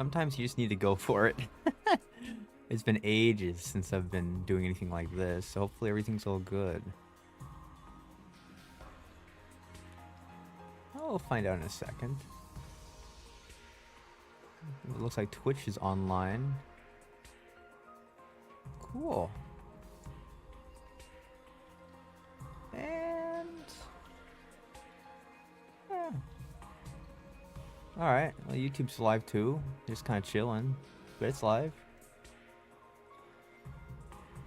sometimes you just need to go for it. It's been ages since I've been doing anything like this, so hopefully everything's all good. I'll find out in a second. It looks like Twitch is online. Cool. And... yeah. Alright, well YouTube's live too. Just kind of chilling, but it's live.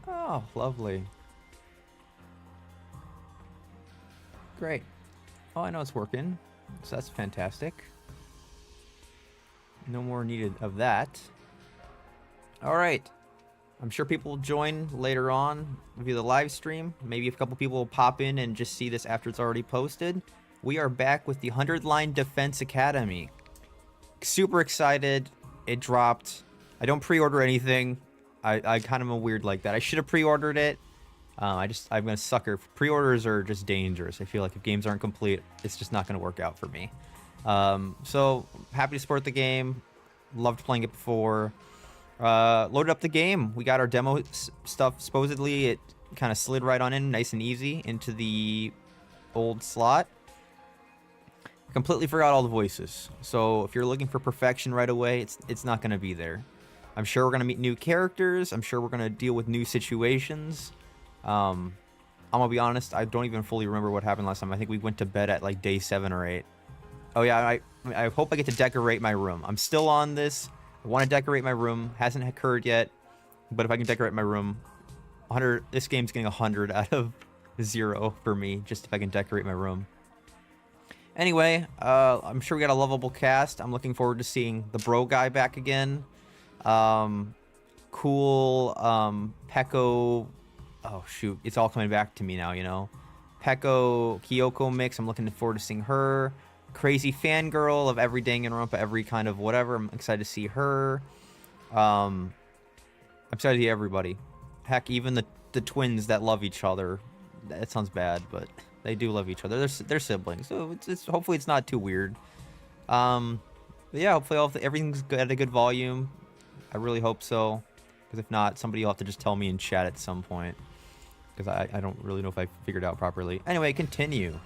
Oh, lovely. Great. Oh, I know it's working, so that's fantastic. No more needed of that. Alright. I'm sure people will join later on via the live stream. Maybe a couple people will pop in and just see this after it's already posted. We are back with the 100-Line Defense Academy. Super excited. It dropped. I don't pre-order anything. I kind of am weird like that. I should have pre-ordered it. I'm a sucker. Pre-orders are just dangerous. I feel like if games aren't complete, it's just not going to work out for me. So happy to support the game. Loved playing it before. Loaded up the game. We got our demo stuff. Supposedly, it kind of slid right on in, nice and easy, into the old slot. Completely forgot all the voices. So if you're looking for perfection right away, it's not going to be there. I'm sure we're going to meet new characters. I'm sure we're going to deal with new situations. I'm going to be honest, I don't even fully remember what happened last time. I think we went to bed at like day 7 or 8. Oh yeah, I hope I get to decorate my room. I'm still on this. I want to decorate my room. Hasn't occurred yet. But if I can decorate my room, 100. This game's getting 100 out of 0 for me, just if I can decorate my room. Anyway, I'm sure we got a lovable cast. I'm looking forward to seeing the bro guy back again. Cool, Peko. Oh shoot, it's all coming back to me now, you know. Peko Kyoko mix. I'm looking forward to seeing her. Crazy fangirl of every Danganronpa, every kind of whatever. I'm excited to see her. I'm excited to see everybody. Heck, even the twins that love each other. That sounds bad, but they do love each other. They're siblings, so it's hopefully it's not too weird. But yeah, hopefully everything's at a good volume. I really hope so, because if not, somebody will have to just tell me in chat at some point, because I don't really know if I figured it out properly. Anyway, continue.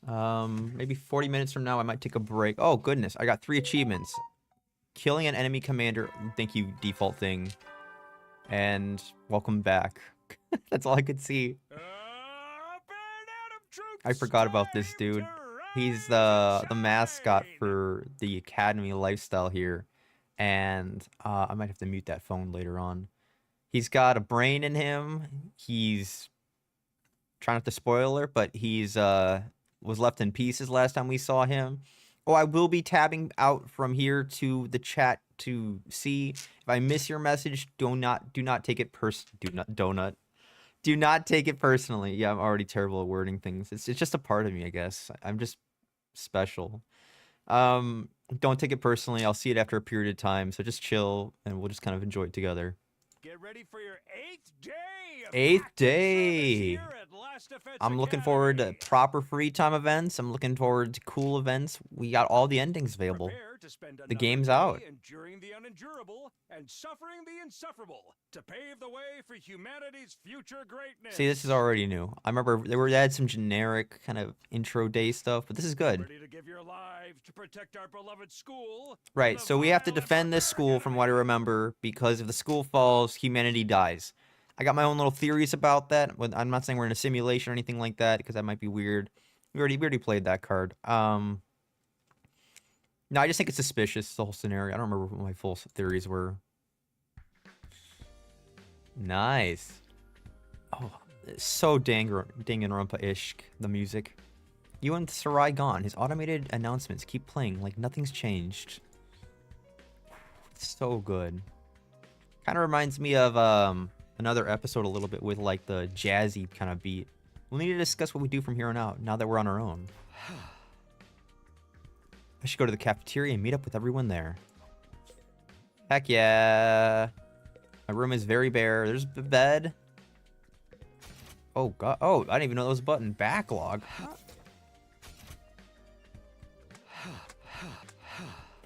Maybe 40 minutes from now, I might take a break. Oh, goodness. I got 3 achievements. Killing an enemy commander. Thank you, default thing. And welcome back. That's all I could see. I forgot about this dude. He's the mascot for the Academy lifestyle here. And I might have to mute that phone later on. He's got a brain in him. He's... trying not to spoiler, but he's... was left in pieces last time we saw him. Oh, I will be tabbing out from here to the chat to see. If I miss your message, do not take it do not take it personally. Yeah, I'm already terrible at wording things. It's just a part of me, I guess. I'm just special. Don't take it personally. I'll see it after a period of time, so just chill and we'll just kind of enjoy it together. Get ready for your 8th day. 8th day. I'm looking forward to proper free time events. I'm looking forward to cool events. We got all the endings available. The game's out. Enduring the unendurable and suffering the insufferable to pave the way for humanity's future greatness. See, this is already new. I remember they had some generic kind of intro day stuff, but this is good. Ready to give your lives to protect our beloved school. Right, so we have to defend this school from what I remember, because if the school falls, humanity dies. I got my own little theories about that. I'm not saying we're in a simulation or anything like that, because that might be weird. We already played that card. No, I just think it's suspicious, the whole scenario. I don't remember what my full theories were. Nice. Oh, it's so Danganronpa-ish, the music. You and Sarai gone. His automated announcements keep playing like nothing's changed. It's so good. Kind of reminds me of another episode a little bit with like the jazzy kind of beat. We'll need to discuss what we do from here on out, now that we're on our own. I should go to the cafeteria and meet up with everyone there. Heck yeah. My room is very bare. There's the bed. Oh god. Oh, I didn't even know there was a button. Backlog.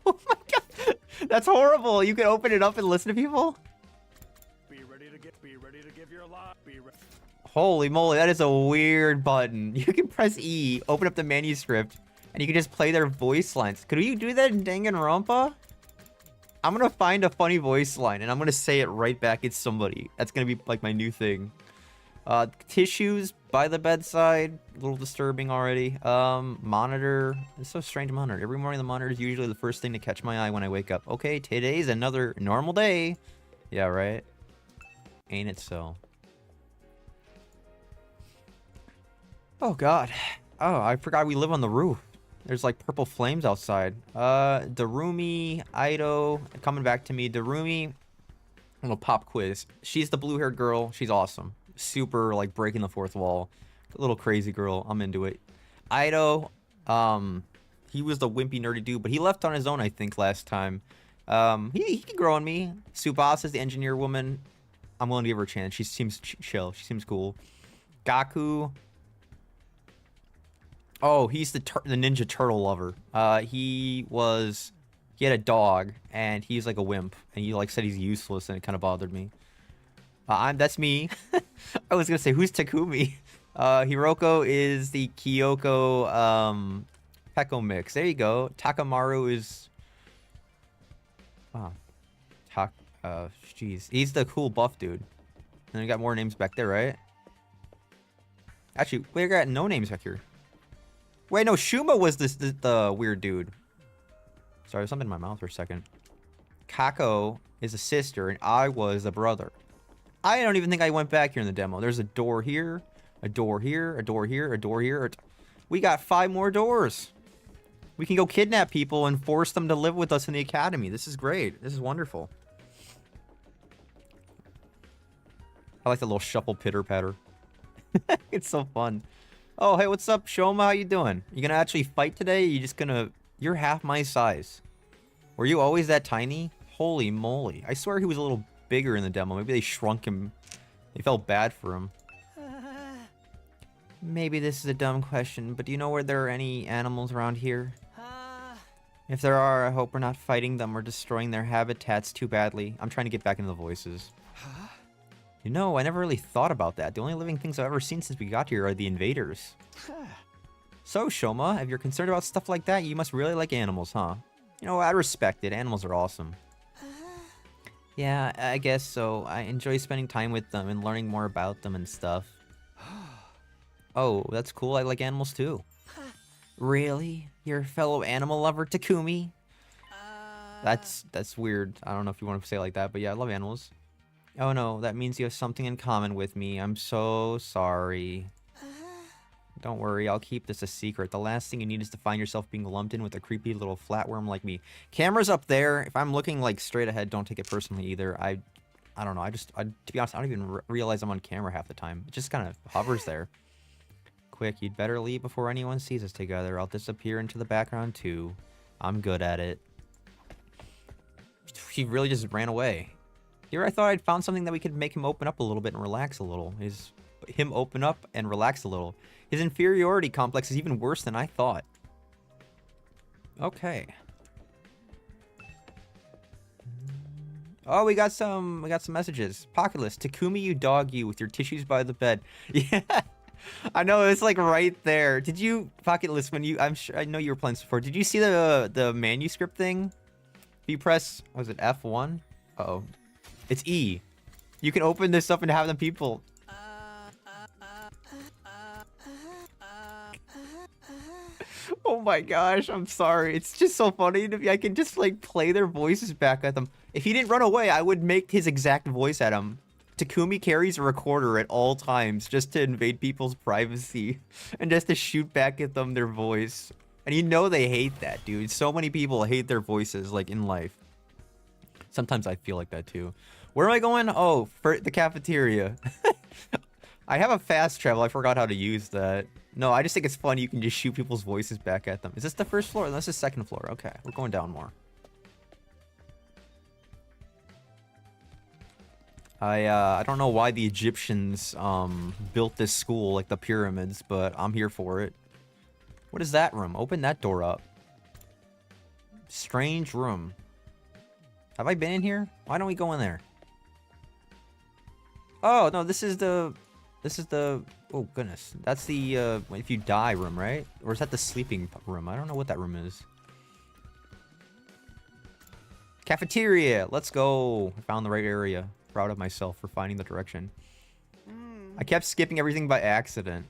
Oh my god. That's horrible. You can open it up and listen to people? Be ready to give your life. Holy moly, that is a weird button. You can press E, open up the manuscript, and you can just play their voice lines. Could you do that in Danganronpa? I'm gonna find a funny voice line, and I'm gonna say it right back at somebody. That's gonna be like my new thing. Tissues by the bedside, a little disturbing already. Monitor, it's so strange monitor. Every morning the monitor is usually the first thing to catch my eye when I wake up. Okay, today's another normal day. Yeah, right? Ain't it so? Oh god. Oh, I forgot we live on the roof. There's like purple flames outside. Darumi, Ido, coming back to me. Darumi, little pop quiz. She's the blue-haired girl. She's awesome. Super, like, breaking the fourth wall. A little crazy girl. I'm into it. Ido, he was the wimpy, nerdy dude, but he left on his own, I think, last time. He can grow on me. Tsubasa is the engineer woman. I'm willing to give her a chance. She seems chill. She seems cool. Gaku. Oh, he's the Ninja Turtle lover. He had a dog, and he's like a wimp, and he like said he's useless, and it kind of bothered me. That's me. I was gonna say, who's Takumi? Hiroko is the Kyoko Peko mix. There you go. Takamaru is jeez, he's the cool buff dude. And we got more names back there, right? Actually, we got no names back here. Wait, no, Shuma was the weird dude. Sorry, there's something in my mouth for a second. Kako is a sister, and I was a brother. I don't even think I went back here in the demo. There's a door here, a door here, a door here, a door here. We got 5 more doors. We can go kidnap people and force them to live with us in the academy. This is great. This is wonderful. I like the little shuffle pitter-patter. It's so fun. Oh, hey, what's up, Shoma? How you doing? You gonna actually fight today? You just gonna... You're half my size. Were you always that tiny? Holy moly. I swear he was a little bigger in the demo. Maybe they shrunk him. They felt bad for him. Maybe this is a dumb question, but do you know where there are any animals around here? If there are, I hope we're not fighting them or destroying their habitats too badly. I'm trying to get back into the voices. You know, I never really thought about that. The only living things I've ever seen since we got here are the invaders. So, Shoma, if you're concerned about stuff like that, you must really like animals, huh? You know, I respect it. Animals are awesome. Yeah, I guess so. I enjoy spending time with them and learning more about them and stuff. Oh, that's cool. I like animals too. Really? You're a fellow animal lover, Takumi? That's weird. I don't know if you want to say it like that, but yeah, I love animals. Oh no, that means you have something in common with me. I'm so sorry. Don't worry, I'll keep this a secret. The last thing you need is to find yourself being lumped in with a creepy little flatworm like me. Camera's up there. If I'm looking like straight ahead, don't take it personally either. I don't know. To be honest, I don't even realize I'm on camera half the time. It just kind of hovers there. Quick, you'd better leave before anyone sees us together. I'll disappear into the background too. I'm good at it. He really just ran away. Here I thought I'd found something that we could make him open up a little bit and relax a little. Him open up and relax a little. His inferiority complex is even worse than I thought. Okay. Oh, we got some messages. Pocket list. Takumi, you dog, you with your tissues by the bed. Yeah. I know, it's like right there. Did you pocket list when you I know you were playing this before. Did you see the manuscript thing? If you press, was it F1? Uh-oh. It's E. You can open this up and have them people. Oh my gosh, I'm sorry. It's just so funny to me. I can just like play their voices back at them. If he didn't run away, I would make his exact voice at him. Takumi carries a recorder at all times just to invade people's privacy and just to shoot back at them their voice. And you know they hate that, dude. So many people hate their voices like in life. Sometimes I feel like that too. Where am I going? Oh, for the cafeteria. I have a fast travel. I forgot how to use that. No, I just think it's fun. You can just shoot people's voices back at them. Is this the first floor? This is the second floor. Okay, we're going down more. I don't know why the Egyptians built this school like the pyramids, but I'm here for it. What is that room? Open that door up. Strange room. Have I been in here? Why don't we go in there? Oh, no, this is the... Oh, goodness. That's the, if you die room, right? Or is that the sleeping room? I don't know what that room is. Cafeteria! Let's go! I found the right area. Proud of myself for finding the direction. I kept skipping everything by accident.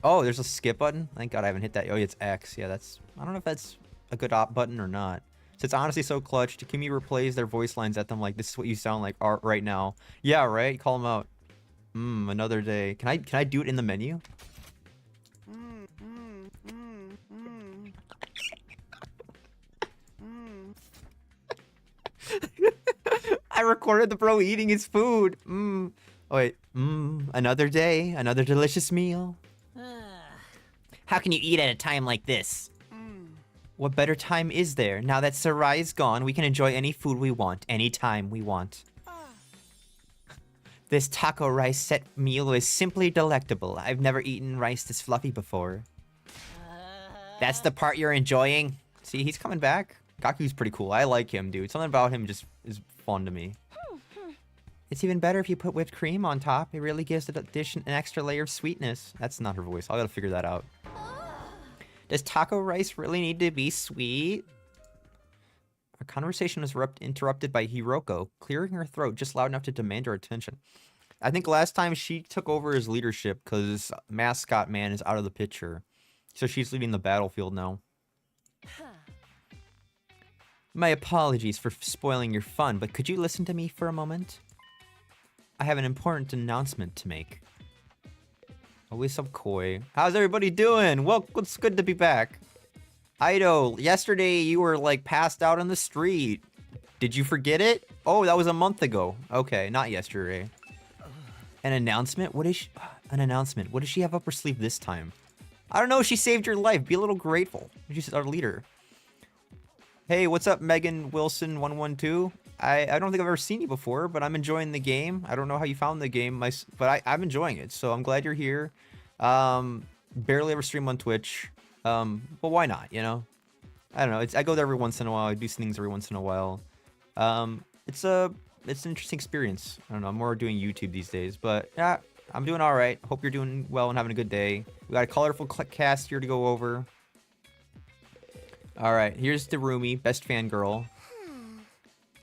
Oh, there's a skip button? Thank God I haven't hit that. Oh, it's X. Yeah, that's... I don't know if that's a good op button or not. So it's honestly so clutch. Kimi replays their voice lines at them like, this is what you sound like right now. Yeah, right? Call them out. Another day. Can I do it in the menu? I recorded the bro eating his food. Oh, wait. Another day, another delicious meal. How can you eat at a time like this? What better time is there? Now that Sarai is gone, we can enjoy any food we want, anytime we want. This taco rice set meal is simply delectable. I've never eaten rice this fluffy before. That's the part you're enjoying? See, he's coming back. Gaku's pretty cool. I like him, dude. Something about him just is fun to me. It's even better if you put whipped cream on top. It really gives the dish an extra layer of sweetness. That's not her voice. I gotta figure that out. Does taco rice really need to be sweet? Our conversation was interrupted by Hiroko, clearing her throat just loud enough to demand our attention. I think last time she took over as leadership because Mascot Man is out of the picture. So she's leading the battlefield now. My apologies for spoiling your fun, but could you listen to me for a moment? I have an important announcement to make. Always up coy. How's everybody doing? Well, it's good to be back. Ido, yesterday you were like passed out on the street. Did you forget it? Oh, that was a month ago. Okay, not yesterday. An announcement? What is an announcement? What does she have up her sleeve this time? I don't know, she saved your life. Be a little grateful. She's our leader. Hey, what's up, Megan Wilson 112? I don't think I've ever seen you before, but I'm enjoying the game. I don't know how you found the game, but I'm enjoying it, so I'm glad you're here. Barely ever stream on Twitch. But why not, you know? I don't know. I go there every once in a while. I do things every once in a while. It's an interesting experience. I don't know. I'm more doing YouTube these days, but yeah, I'm doing all right. Hope you're doing well and having a good day. We got a colorful cast here to go over. All right, here's the roomie, best fangirl.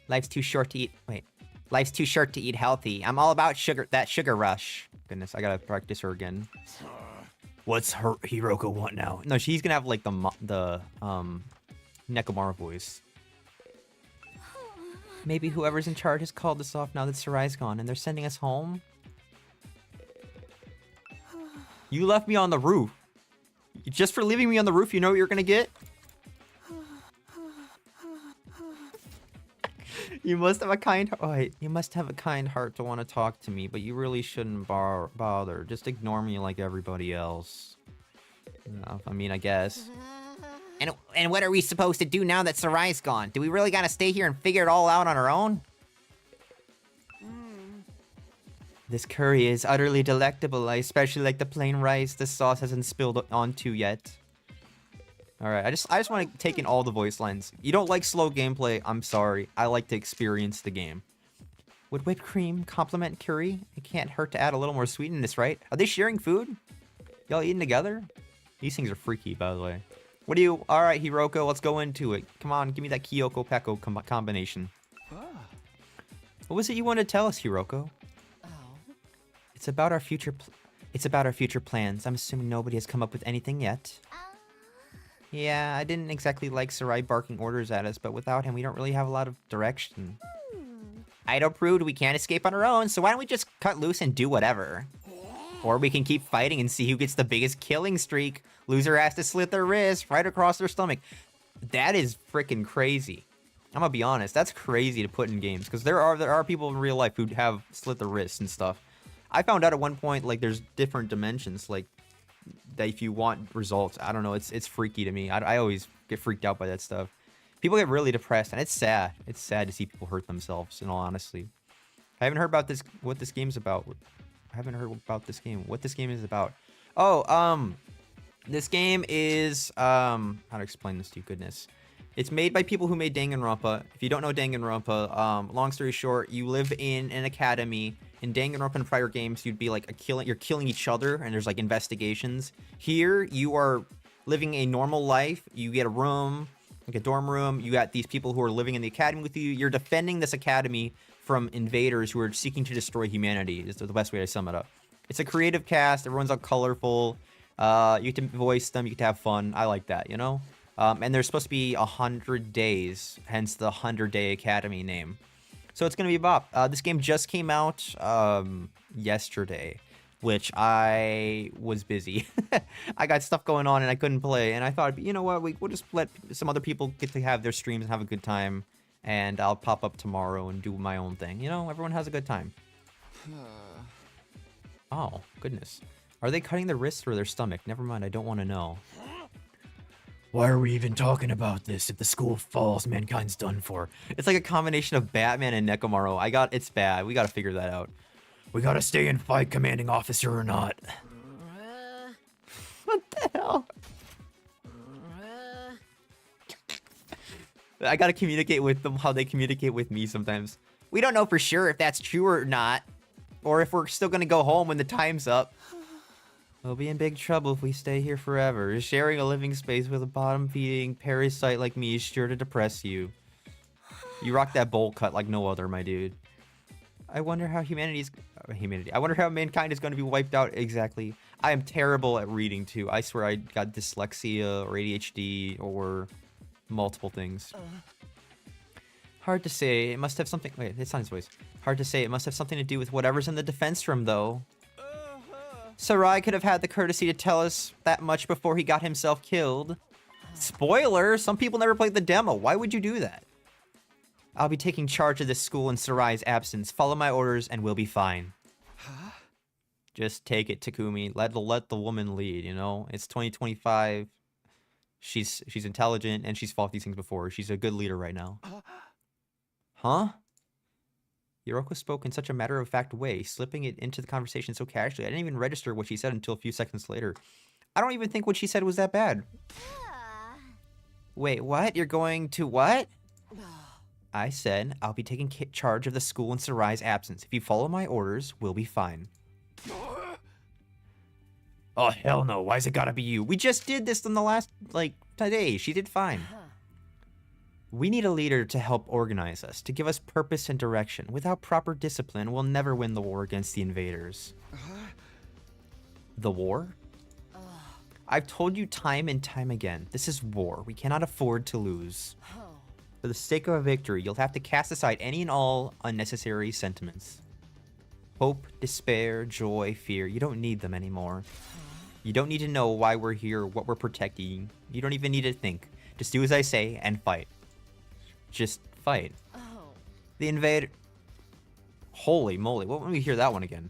Life's too short to eat. Wait, life's too short to eat healthy. I'm all about that sugar rush. Goodness, I gotta practice her again. What's her Hiroko want now? No, she's gonna have like the Nekomaru voice. Maybe whoever's in charge has called us off now that Sarai's gone, and they're sending us home. You left me on the roof. Just for leaving me on the roof, you know what you're gonna get? You must have a kind heart. Oh, wait. You must have a kind heart to want to talk to me, but you really shouldn't bother. Just ignore me like everybody else. I mean, I guess. And what are we supposed to do now that Sarai's gone? Do we really gotta stay here and figure it all out on our own? This curry is utterly delectable. I especially like the plain rice the sauce hasn't spilled onto yet. Alright, I just want to take in all the voice lines. You don't like slow gameplay, I'm sorry. I like to experience the game. Would whipped cream complement curry? It can't hurt to add a little more sweetness, right? Are they sharing food? Y'all eating together? These things are freaky, by the way. What do you... Alright, Hiroko, let's go into it. Come on, give me that Kyoko Peko combination. What was it you wanted to tell us, Hiroko? It's about our future... It's about our future plans. I'm assuming nobody has come up with anything yet. Yeah, I didn't exactly like Sarai barking orders at us, but without him, we don't really have a lot of direction. Ido proved we can't escape on our own, so why don't we just cut loose and do whatever? Or we can keep fighting and see who gets the biggest killing streak. Loser has to slit their wrist right across their stomach. That is freaking crazy. I'm gonna be honest, that's crazy to put in games, because there are people in real life who have slit their wrists and stuff. I found out at one point, like, there's different dimensions, like, that if you want results, I don't know, it's freaky to me. I always get freaked out by that stuff. People get really depressed, and it's sad. It's sad to see people hurt themselves, in all honesty. I haven't heard about this, what this game's about. I haven't heard about this game, what this game is about. Oh, this game is, how to explain this to you, goodness. It's made by people who made Danganronpa. If you don't know Danganronpa, long story short, you live in an academy. In Danganronpa and prior games, you'd be like you're killing each other, and there's like investigations. Here, you are living a normal life. You get a room, like a dorm room. You got these people who are living in the academy with you. You're defending this academy from invaders who are seeking to destroy humanity. Is the best way to sum it up. It's a creative cast. Everyone's all colorful. You get to voice them. You get to have fun. I like that, you know? And there's supposed to be 100 days, hence the 100-Day Academy name. So it's going to be a bop. This game just came out yesterday, which I was busy. I got stuff going on and I couldn't play. And I thought, you know what, we'll just let some other people get to have their streams and have a good time. And I'll pop up tomorrow and do my own thing. You know, everyone has a good time. Oh, goodness. Are they cutting their wrists or their stomach? Never mind, I don't want to know. Why are we even talking about this? If the school falls, mankind's done for. It's like a combination of Batman and Nekomaru. It's bad. We gotta figure that out. We gotta stay and fight, commanding officer or not. What the hell? I gotta communicate with them how they communicate with me sometimes. We don't know for sure if that's true or not. Or if we're still gonna go home when the time's up. We'll be in big trouble if we stay here forever. Sharing a living space with a bottom-feeding parasite like me is sure to depress you. You rock that bowl cut like no other, my dude. I wonder how I wonder how mankind is going to be wiped out exactly. I am terrible at reading, too. I swear I got dyslexia or ADHD or multiple things. Hard to say. It must have something... Wait, it's not his voice. Hard to say. It must have something to do with whatever's in the defense room, though. Sarai could have had the courtesy to tell us that much before he got himself killed. Spoiler, some people never played the demo. Why would you do that? I'll be taking charge of this school in Sarai's absence. Follow my orders and we'll be fine. Just take it, Takumi. Let the woman lead, you know? It's 2025. She's intelligent and she's fought these things before. She's a good leader right now. Huh? Yoroko spoke in such a matter-of-fact way, slipping it into the conversation so casually. I didn't even register what she said until a few seconds later. I don't even think what she said was that bad. Wait, what? You're going to what? I said, I'll be taking charge of the school in Sarai's absence. If you follow my orders, we'll be fine. Oh, hell no. Why's it gotta be you? We just did this in the last, today. She did fine. We need a leader to help organize us, to give us purpose and direction. Without proper discipline, we'll never win the war against the invaders. The war? I've told you time and time again, this is war. We cannot afford to lose. For the sake of a victory, you'll have to cast aside any and all unnecessary sentiments. Hope, despair, joy, fear, you don't need them anymore. You don't need to know why we're here, what we're protecting. You don't even need to think. Just do as I say and fight. Just fight. The invader... Holy moly, what when we hear that one again?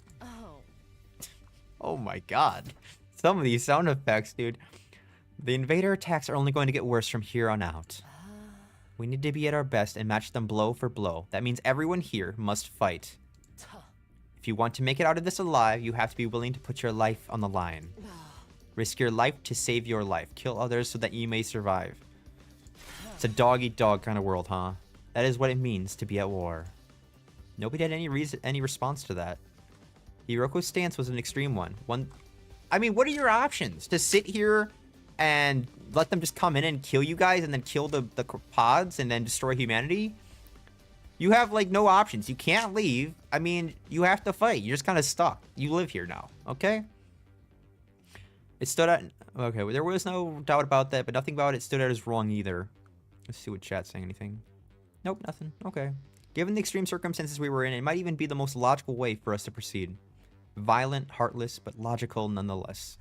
Oh my god. Some of these sound effects, dude. The invader attacks are only going to get worse from here on out. We need to be at our best and match them blow for blow. That means everyone here must fight. If you want to make it out of this alive, you have to be willing to put your life on the line. Risk your life to save your life. Kill others so that you may survive. It's a dog-eat-dog kind of world, huh? That is what it means to be at war. Nobody had any response to that. Hiroko's stance was an extreme one. I mean, what are your options? To sit here and let them just come in and kill you guys and then kill the pods and then destroy humanity? You have, no options. You can't leave. I mean, you have to fight. You're just kind of stuck. You live here now, okay? It stood out... Okay, well, there was no doubt about that, but nothing about it stood out as wrong either. Let's see what chat's saying. Anything? Nope, nothing. Okay. Given the extreme circumstances we were in, it might even be the most logical way for us to proceed. Violent, heartless, but logical nonetheless.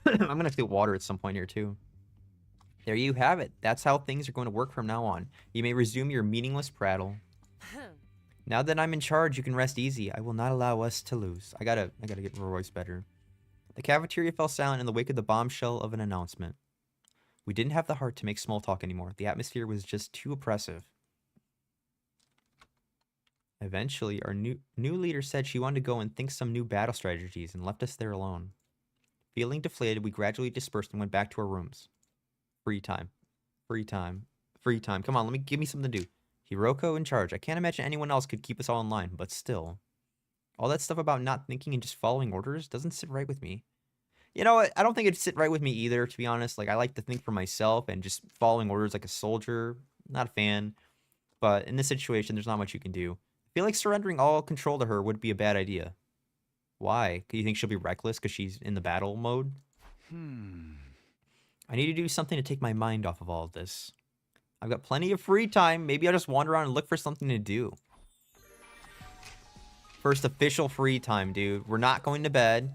I'm gonna have to get water at some point here, too. There you have it. That's how things are going to work from now on. You may resume your meaningless prattle. Now that I'm in charge, you can rest easy. I will not allow us to lose. I gotta get my voice better. The cafeteria fell silent in the wake of the bombshell of an announcement. We didn't have the heart to make small talk anymore. The atmosphere was just too oppressive. Eventually, our new leader said she wanted to go and think some new battle strategies and left us there alone. Feeling deflated, we gradually dispersed and went back to our rooms. Free time. Free time. Free time. Come on, give me something to do. Hiroko in charge. I can't imagine anyone else could keep us all in line, but still. All that stuff about not thinking and just following orders doesn't sit right with me. You know what? I don't think it'd sit right with me either, to be honest. Like, I like to think for myself and just following orders like a soldier. Not a fan. But in this situation, there's not much you can do. I feel like surrendering all control to her would be a bad idea. Why? Do you think she'll be reckless because she's in the battle mode? I need to do something to take my mind off of all of this. I've got plenty of free time. Maybe I'll just wander around and look for something to do. First official free time, dude. We're not going to bed.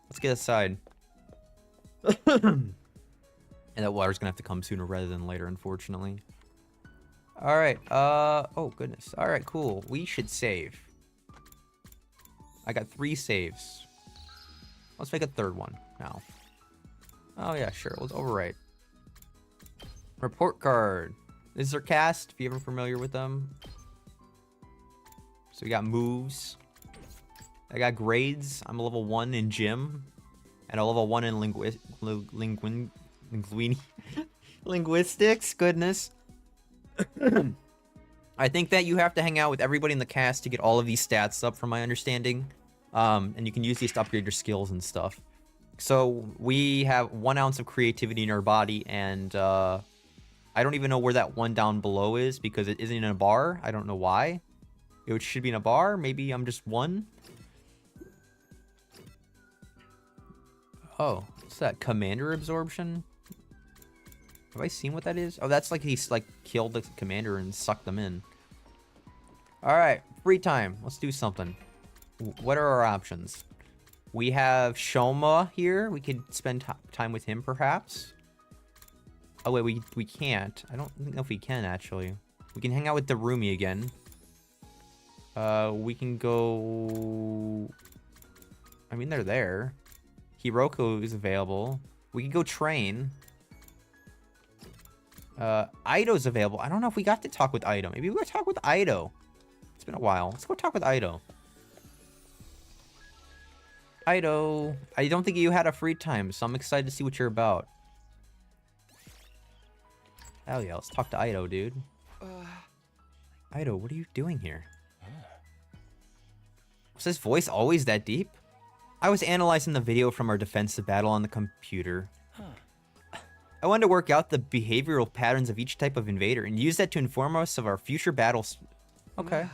Let's get aside. And that water's gonna have to come sooner rather than later, unfortunately. Alright, oh goodness. Alright, cool. We should save. I got 3 saves. Let's make a 3rd one now. Oh yeah, sure. Let's overwrite. Report card. This is their cast, if you're ever familiar with them. So we got moves. I got grades. I'm a level 1 in gym. And a level 1 in linguistics. Goodness. I think that you have to hang out with everybody in the cast to get all of these stats up, from my understanding. And you can use these to upgrade your skills and stuff. So we have 1 ounce of creativity in our body, and I don't even know where that one down below is because it isn't in a bar. I don't know why. It should be in a bar. Maybe I'm just 1. Oh, what's that? Commander absorption? Have I seen what that is? Oh, that's like he's like killed the commander and sucked them in. All right, free time. Let's do something. What are our options? We have Shoma here. We could spend time with him, perhaps. Oh, wait, we can't. I don't know if we can, actually. We can hang out with Darumi again. We can go... I mean, they're there. Hiroko is available. We can go train. Ido's available. I don't know if we got to talk with Ido. Maybe we gotta talk with Ido. It's been a while. Let's go talk with Ido. Ido, I don't think you had a free time, so I'm excited to see what you're about. Hell yeah, let's talk to Ido, dude. Ido, what are you doing here? Was his voice always that deep? I was analyzing the video from our defensive battle on the computer. I wanted to work out the behavioral patterns of each type of invader and use that to inform us of our future battles. Okay.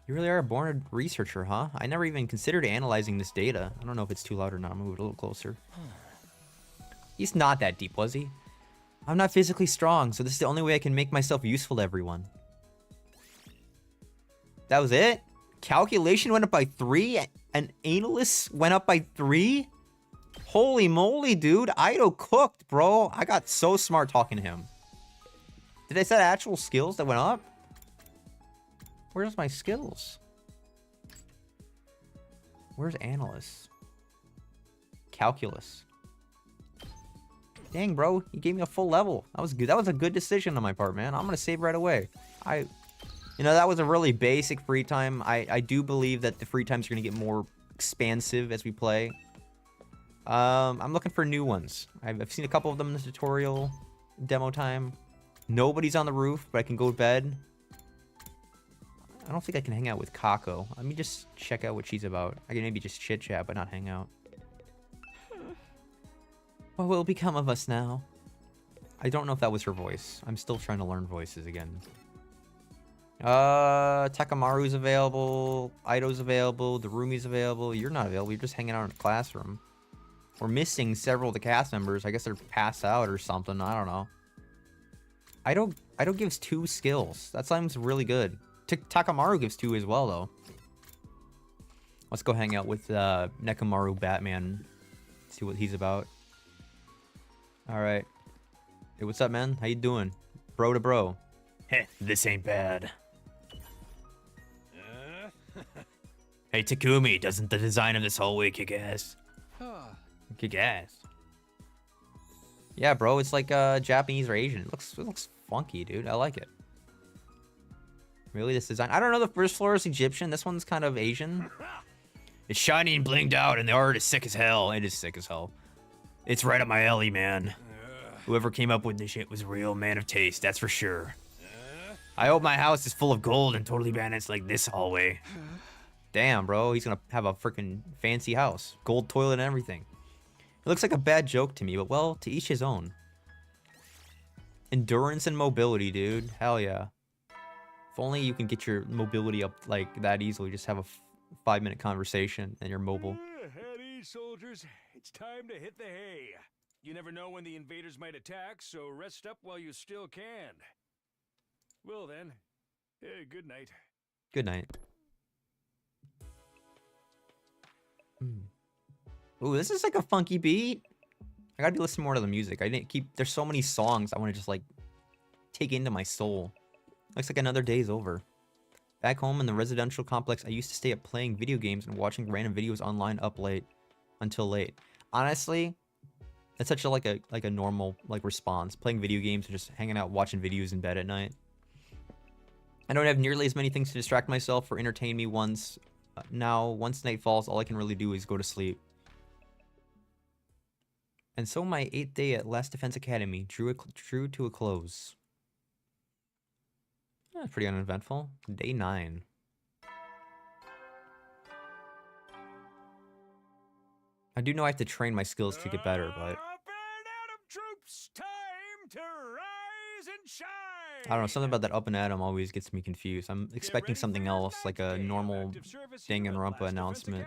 You really are a born researcher, huh? I never even considered analyzing this data. I don't know if it's too loud or not. I'm gonna move it a little closer. He's not that deep, was he? I'm not physically strong, so this is the only way I can make myself useful to everyone. That was it? Calculation went up by 3? And analyst went up by 3? Holy moly, dude. Ido cooked, bro. I got so smart talking to him. Did I set actual skills that went up? Where's my skills? Where's analyst? Calculus. Dang, bro. You gave me a full level. That was good. That was a good decision on my part, man. I'm going to save right away. You know, that was a really basic free time. I do believe that the free times are going to get more expansive as we play. I'm looking for new ones. I've seen a couple of them in the tutorial demo time. Nobody's on the roof, but I can go to bed. I don't think I can hang out with Kako. Let me just check out what she's about. I can maybe just chit-chat, but not hang out. What will become of us now? I don't know if that was her voice. I'm still trying to learn voices again. Takamaru's available. Ido's available. Darumi's available. You're not available. You're just hanging out in the classroom. We're missing several of the cast members. I guess they're passed out or something. I don't know. Ido gives 2 skills. That sounds really good. Takamaru gives 2 as well, though. Let's go hang out with Nekomaru Batman. See what he's about. Alright. Hey, what's up, man? How you doing? Bro to bro. Heh, this ain't bad. Hey, Takumi, doesn't the design of this hallway kick ass? Kick ass. Yeah, bro, it's like Japanese or Asian. It looks funky, dude. I like it. Really, this design? I don't know. The first floor is Egyptian. This one's kind of Asian. It's shiny and blinged out, and the art is sick as hell. It is sick as hell. It's right up my alley, man. Whoever came up with this shit was a real man of taste, that's for sure. I hope my house is full of gold and totally balanced like this hallway. Damn, bro, he's gonna have a freaking fancy house. Gold toilet and everything. It looks like a bad joke to me, but well, to each his own. Endurance and mobility, dude. Hell yeah. If only you can get your mobility up like that easily. Just have a 5-minute conversation and you're mobile. At ease, soldiers. It's time to hit the hay. You never know when the invaders might attack, so rest up while you still can. Well then, good night. Good night. Ooh, this is like a funky beat. I gotta be listening more to the music. I didn't keep. There's so many songs I want to just like take into my soul. Looks like another day's over. Back home in the residential complex, I used to stay up playing video games and watching random videos online up late until late. Honestly, it's such a like a normal like response. Playing video games and just hanging out watching videos in bed at night. I don't have nearly as many things to distract myself or entertain me once. Now, once night falls, all I can really do is go to sleep. And so my 8th day at Last Defense Academy drew to a close. Pretty uneventful. Day 9. I do know I have to train my skills to get better, but... Up and Atom troops, time to rise and shine! I don't know, something about that up and atom always gets me confused. I'm expecting something else, like a normal Danganronpa announcement.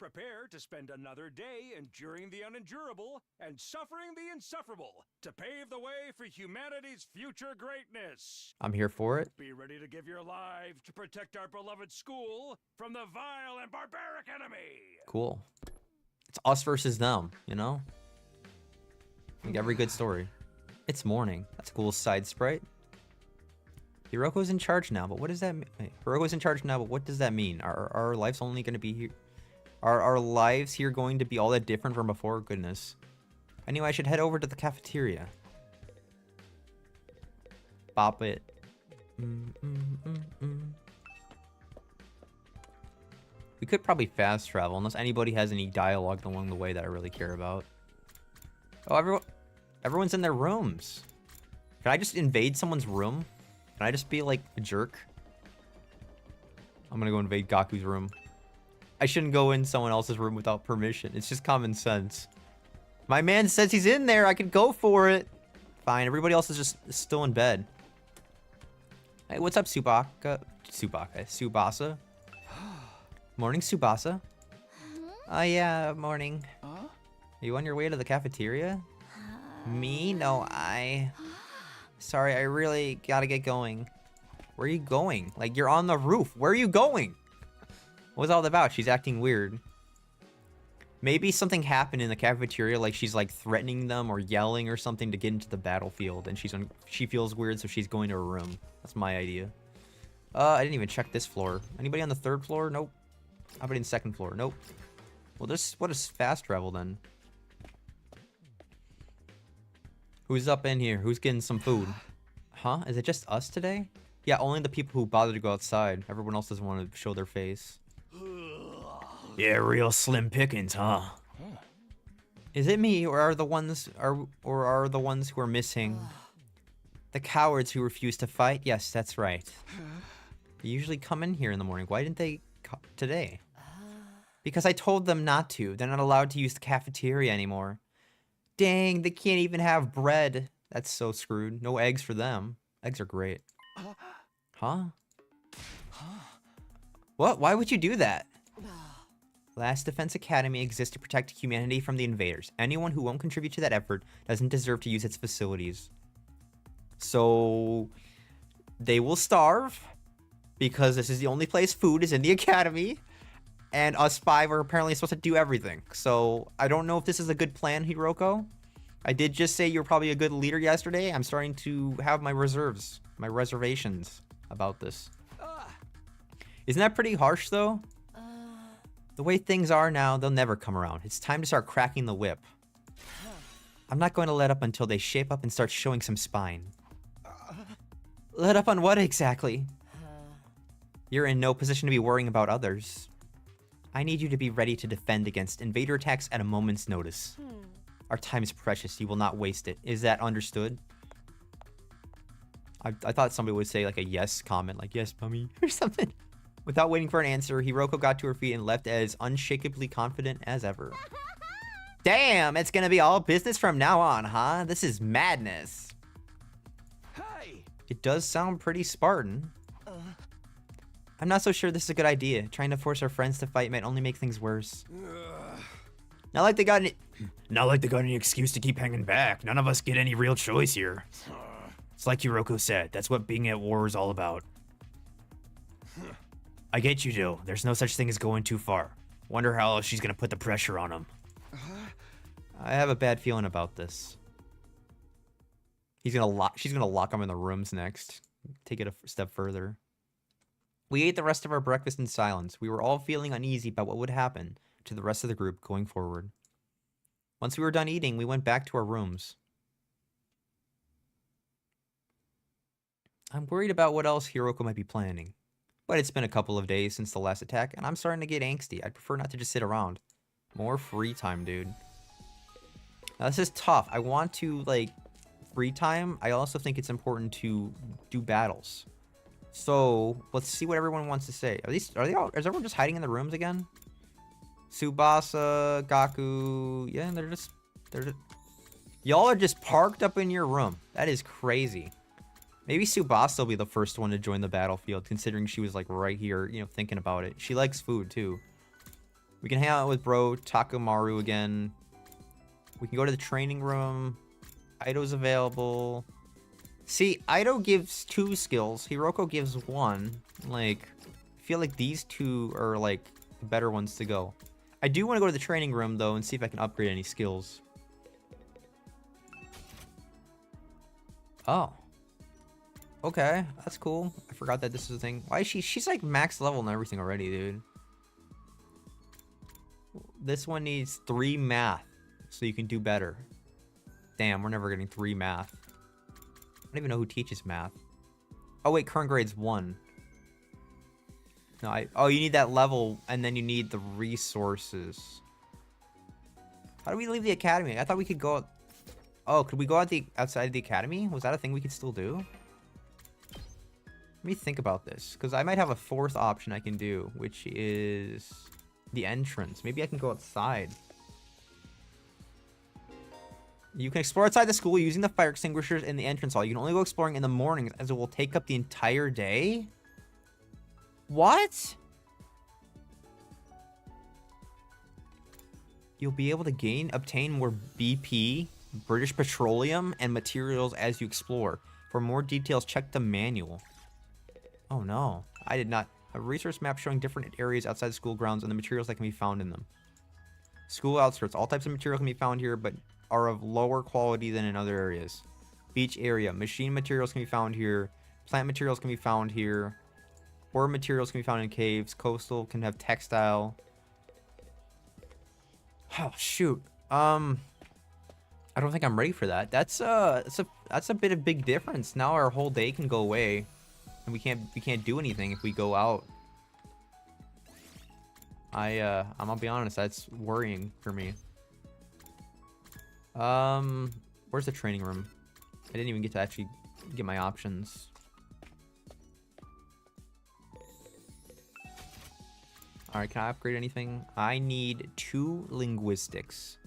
Prepare to spend another day enduring the unendurable and suffering the insufferable to pave the way for humanity's future greatness. I'm here for it. Be ready to give your lives to protect our beloved school from the vile and barbaric enemy. Cool. It's us versus them, you know? Like every good story. It's morning. That's a cool side sprite. Hiroko's in charge now, but what does that mean? Hiroko's in charge now, but what does that mean? Are our lives only going to be here? Are our lives here going to be all that different from before? Goodness. Anyway, I should head over to the cafeteria. Bop it. We could probably fast travel, unless anybody has any dialogue along the way that I really care about. Oh, everyone's in their rooms. Can I just invade someone's room? Can I just be like a jerk? I'm gonna go invade Gaku's room. I shouldn't go in someone else's room without permission. It's just common sense. My man says he's in there. I could go for it. Fine. Everybody else is just still in bed. Hey, what's up, Tsubasa? Morning, Tsubasa. Oh, yeah, morning. Are you on your way to the cafeteria? Me? No, Sorry, I really gotta get going. Where are you going? Like, you're on the roof. Where are you going? What's all that about? She's acting weird. Maybe something happened in the cafeteria, like she's like threatening them or yelling or something to get into the battlefield, and she feels weird, so she's going to her room. That's my idea. I didn't even check this floor. Anybody on the 3rd floor? Nope. How about in the 2nd floor? Nope. Well, what is fast travel then? Who's up in here? Who's getting some food? Huh? Is it just us today? Yeah, only the people who bother to go outside. Everyone else doesn't want to show their face. Yeah, real slim pickings, huh? Is it me, or are the ones who are missing? The cowards who refuse to fight? Yes, that's right. They usually come in here in the morning. Why didn't they come today? Because I told them not to. They're not allowed to use the cafeteria anymore. Dang, they can't even have bread. That's so screwed. No eggs for them. Eggs are great. Huh? What? Why would you do that? Last Defense Academy exists to protect humanity from the invaders. Anyone who won't contribute to that effort doesn't deserve to use its facilities. So they will starve because this is the only place food is in the academy, and us 5 are apparently supposed to do everything. So I don't know if this is a good plan, Hiroko. I did just say you're probably a good leader yesterday. I'm starting to have my reservations about this. Isn't that pretty harsh, though? The way things are now, they'll never come around. It's time to start cracking the whip. I'm not going to let up until they shape up and start showing some spine. Let up on what exactly? You're in no position to be worrying about others. I need you to be ready to defend against invader attacks at a moment's notice. Our time is precious. You will not waste it. Is that understood? I thought somebody would say like a yes comment, like yes, mummy, or something. Without waiting for an answer, Hiroko got to her feet and left as unshakably confident as ever. Damn, it's gonna be all business from now on, huh? This is madness. Hi. It does sound pretty Spartan. I'm not so sure this is a good idea. Trying to force our friends to fight might only make things worse. Not like they got any excuse to keep hanging back. None of us get any real choice here. It's like Hiroko said, that's what being at war is all about. I get you, Jill. There's no such thing as going too far. Wonder how else she's gonna put the pressure on him. I have a bad feeling about this. She's gonna lock him in the rooms next. Take it a step further. We ate the rest of our breakfast in silence. We were all feeling uneasy about what would happen to the rest of the group going forward. Once we were done eating, we went back to our rooms. I'm worried about what else Hiroko might be planning. But it's been a couple of days since the last attack, and I'm starting to get angsty. I'd prefer not to just sit around. More free time, dude. Now, this is tough. I want to, like, free time. I also think it's important to do battles. So, let's see what everyone wants to say. Is everyone just hiding in the rooms again? Tsubasa, Gaku, yeah, they're just... Y'all are just parked up in your room. That is crazy. Maybe Tsubasa will be the first one to join the battlefield, considering she was, like, right here, you know, thinking about it. She likes food, too. We can hang out with bro Takamaru again. We can go to the training room. Aido's available. See, Aido gives 2 skills. Hiroko gives 1. Like, I feel like these 2 are, like, the better ones to go. I do want to go to the training room, though, and see if I can upgrade any skills. Oh. Okay, that's cool. I forgot that this is a thing. Why is she's like max level and everything already, dude. This one needs 3 math, so you can do better. Damn, we're never getting 3 math. I don't even know who teaches math. Oh wait, current grade's 1. No, oh, you need that level, and then you need the resources. How do we leave the academy? I thought we could go... Oh, could we go outside of the academy? Was that a thing we could still do? Let me think about this, because I might have a 4th option I can do, which is the entrance. Maybe I can go outside. You can explore outside the school using the fire extinguishers in the entrance hall. You can only go exploring in the mornings, as it will take up the entire day? What? You'll be able to obtain more BP, British Petroleum, and materials as you explore. For more details, check the manual. Oh no, I did not. A resource map showing different areas outside the school grounds and the materials that can be found in them. School outskirts. All types of material can be found here, but are of lower quality than in other areas. Beach area. Machine materials can be found here. Plant materials can be found here. Ore materials can be found in caves. Coastal can have textile. Oh shoot. I don't think I'm ready for that. That's a bit of big difference. Now our whole day can go away. And we can't do anything if we go out. I'm gonna be honest, that's worrying for me. Where's the training room? I didn't even get to actually get my options. Alright, can I upgrade anything? I need 2 linguistics.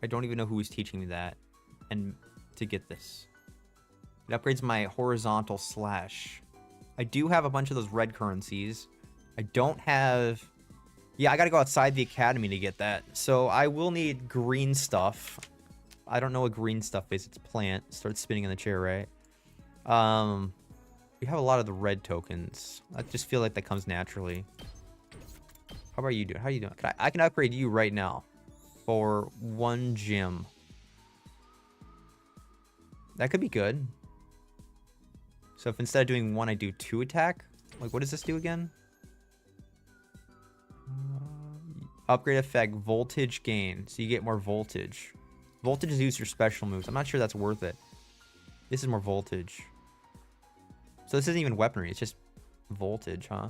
I don't even know who is teaching me that. And to get this. It upgrades my horizontal slash. I do have a bunch of those red currencies. I don't have... Yeah, I gotta go outside the academy to get that. So I will need green stuff. I don't know what green stuff is. It's plant. Start spinning in the chair, right? We have a lot of the red tokens. I just feel like that comes naturally. How about you doing? How are you doing? I can upgrade you right now for 1 gym. That could be good. So if instead of doing 1, I do 2 attack. Like, what does this do again? Upgrade effect, voltage gain. So you get more voltage. Voltage is used for special moves. I'm not sure that's worth it. This is more voltage. So this isn't even weaponry. It's just voltage, huh?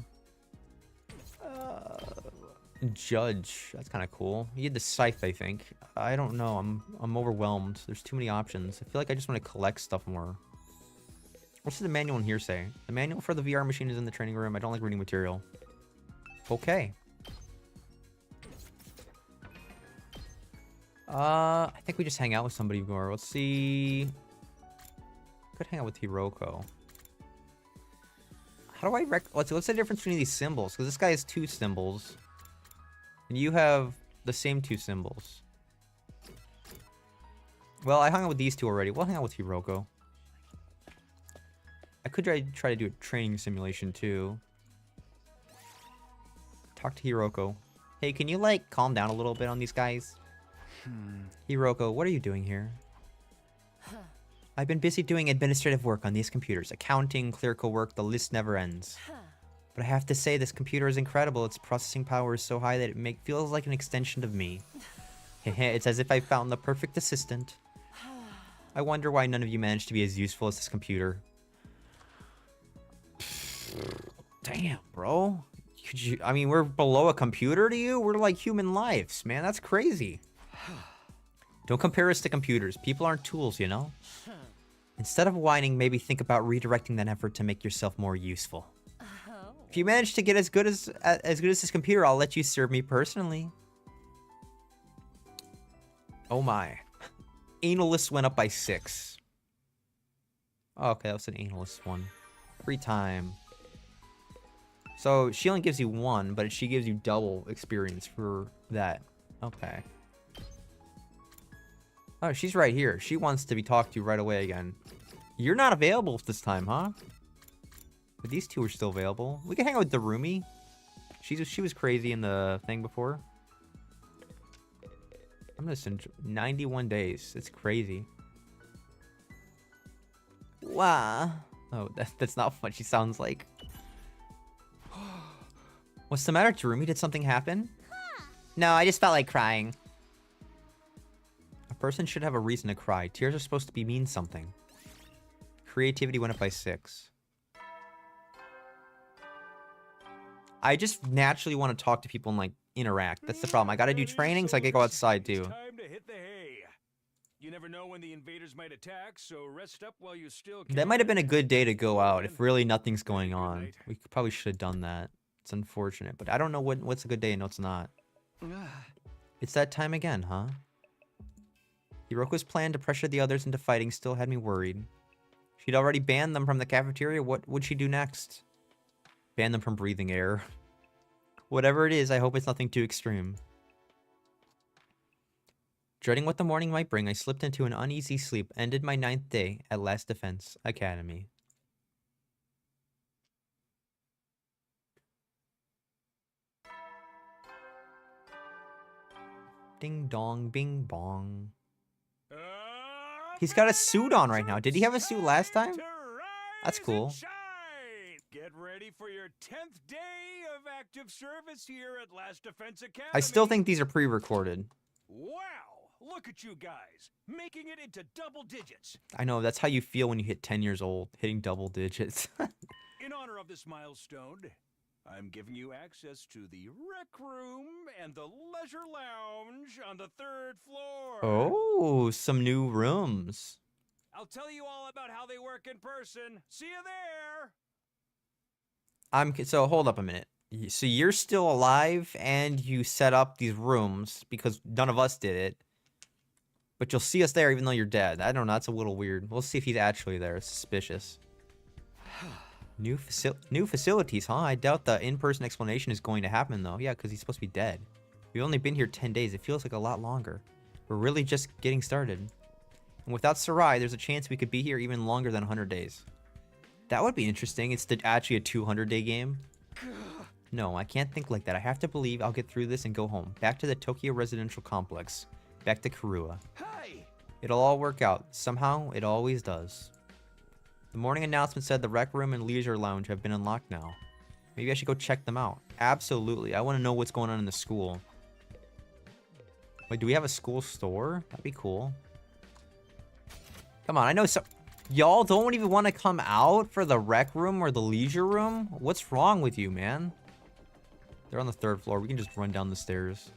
Judge. That's kind of cool. You get the scythe, I think. I don't know. I'm overwhelmed. There's too many options. I feel like I just want to collect stuff more. What's the manual in here say? The manual for the VR machine is in the training room. I don't like reading material. Okay. I think we just hang out with somebody more. Let's see. Could hang out with Hiroko. How do I what's the difference between these symbols? Because this guy has 2 symbols. And you have the same 2 symbols. Well, I hung out with these 2 already. We'll hang out with Hiroko. I could try to do a training simulation too. Talk to Hiroko. Hey, can you like calm down a little bit on these guys? Hiroko, what are you doing here? I've been busy doing administrative work on these computers. Accounting, clerical work, the list never ends. But I have to say, this computer is incredible. Its processing power is so high that it feels like an extension of me. It's as if I found the perfect assistant. I wonder why none of you managed to be as useful as this computer. Damn, bro. Could you? I mean, we're below a computer to you? We're like human lives, man. That's crazy. Don't compare us to computers. People aren't tools, you know? Instead of whining, maybe think about redirecting that effort to make yourself more useful. If you manage to get as good as this computer, I'll let you serve me personally. Oh my. Analyst went up by 6. Oh, okay, that was an analyst one. Free time. So she only gives you 1, but she gives you double experience for that. Okay. Oh, she's right here. She wants to be talked to right away again. You're not available this time, huh? But these 2 are still available. We can hang out with the roomie. She was crazy in the thing before. I'm gonna send 91 days. It's crazy. Wow. Oh, that's not what she sounds like. What's the matter, Jerumi? Did something happen? No, I just felt like crying. A person should have a reason to cry. Tears are supposed to mean something. Creativity went up by 6. I just naturally want to talk to people and like interact. That's the problem. I gotta do training, so I gotta go outside too. Time to hit the hay. You never know when the invaders might attack, so rest up while you still can. That might have been a good day to go out if really nothing's going on. We probably should have done that. It's unfortunate, but I don't know what's a good day and what's not. It's that time again, huh? Hiroko's plan to pressure the others into fighting still had me worried. She'd already banned them from the cafeteria. What would she do next? Ban them from breathing air. Whatever it is, I hope it's nothing too extreme. Dreading what the morning might bring, I slipped into an uneasy sleep, ended my 9th day at Last Defense Academy. Ding dong, bing bong. He's got a suit on right now. Did he have a suit last time? That's cool. Get ready for your 10th day of active service here at Last Defense Academy. I still think these are pre-recorded. Wow, look at you guys, making it into double digits. I know, that's how you feel when you hit 10 years old, hitting double digits. In honor of this milestone, I'm giving you access to the rec room and the leisure lounge on the 3rd floor. Oh, some new rooms. I'll tell you all about how they work in person. See you there. So hold up a minute. So you're still alive and you set up these rooms because none of us did it. But you'll see us there even though you're dead. I don't know, that's a little weird. We'll see if he's actually there. It's suspicious. New facilities, huh? I doubt the in-person explanation is going to happen though. Yeah, because he's supposed to be dead. We've only been here 10 days. It feels like a lot longer. We're really just getting started. And without Sarai, there's a chance we could be here even longer than 100 days. That would be interesting. It's actually a 200-day game. No, I can't think like that. I have to believe I'll get through this and go home. Back to the Tokyo residential complex. Back to Karua. Hey! It'll all work out. Somehow, it always does. The morning announcement said the rec room and leisure lounge have been unlocked now. Maybe I should go check them out. Absolutely. I want to know what's going on in the school. Wait, do we have a school store? That'd be cool. Come on, I know some... Y'all don't even want to come out for the rec room or the leisure room? What's wrong with you, man? They're on the 3rd floor. We can just run down the stairs.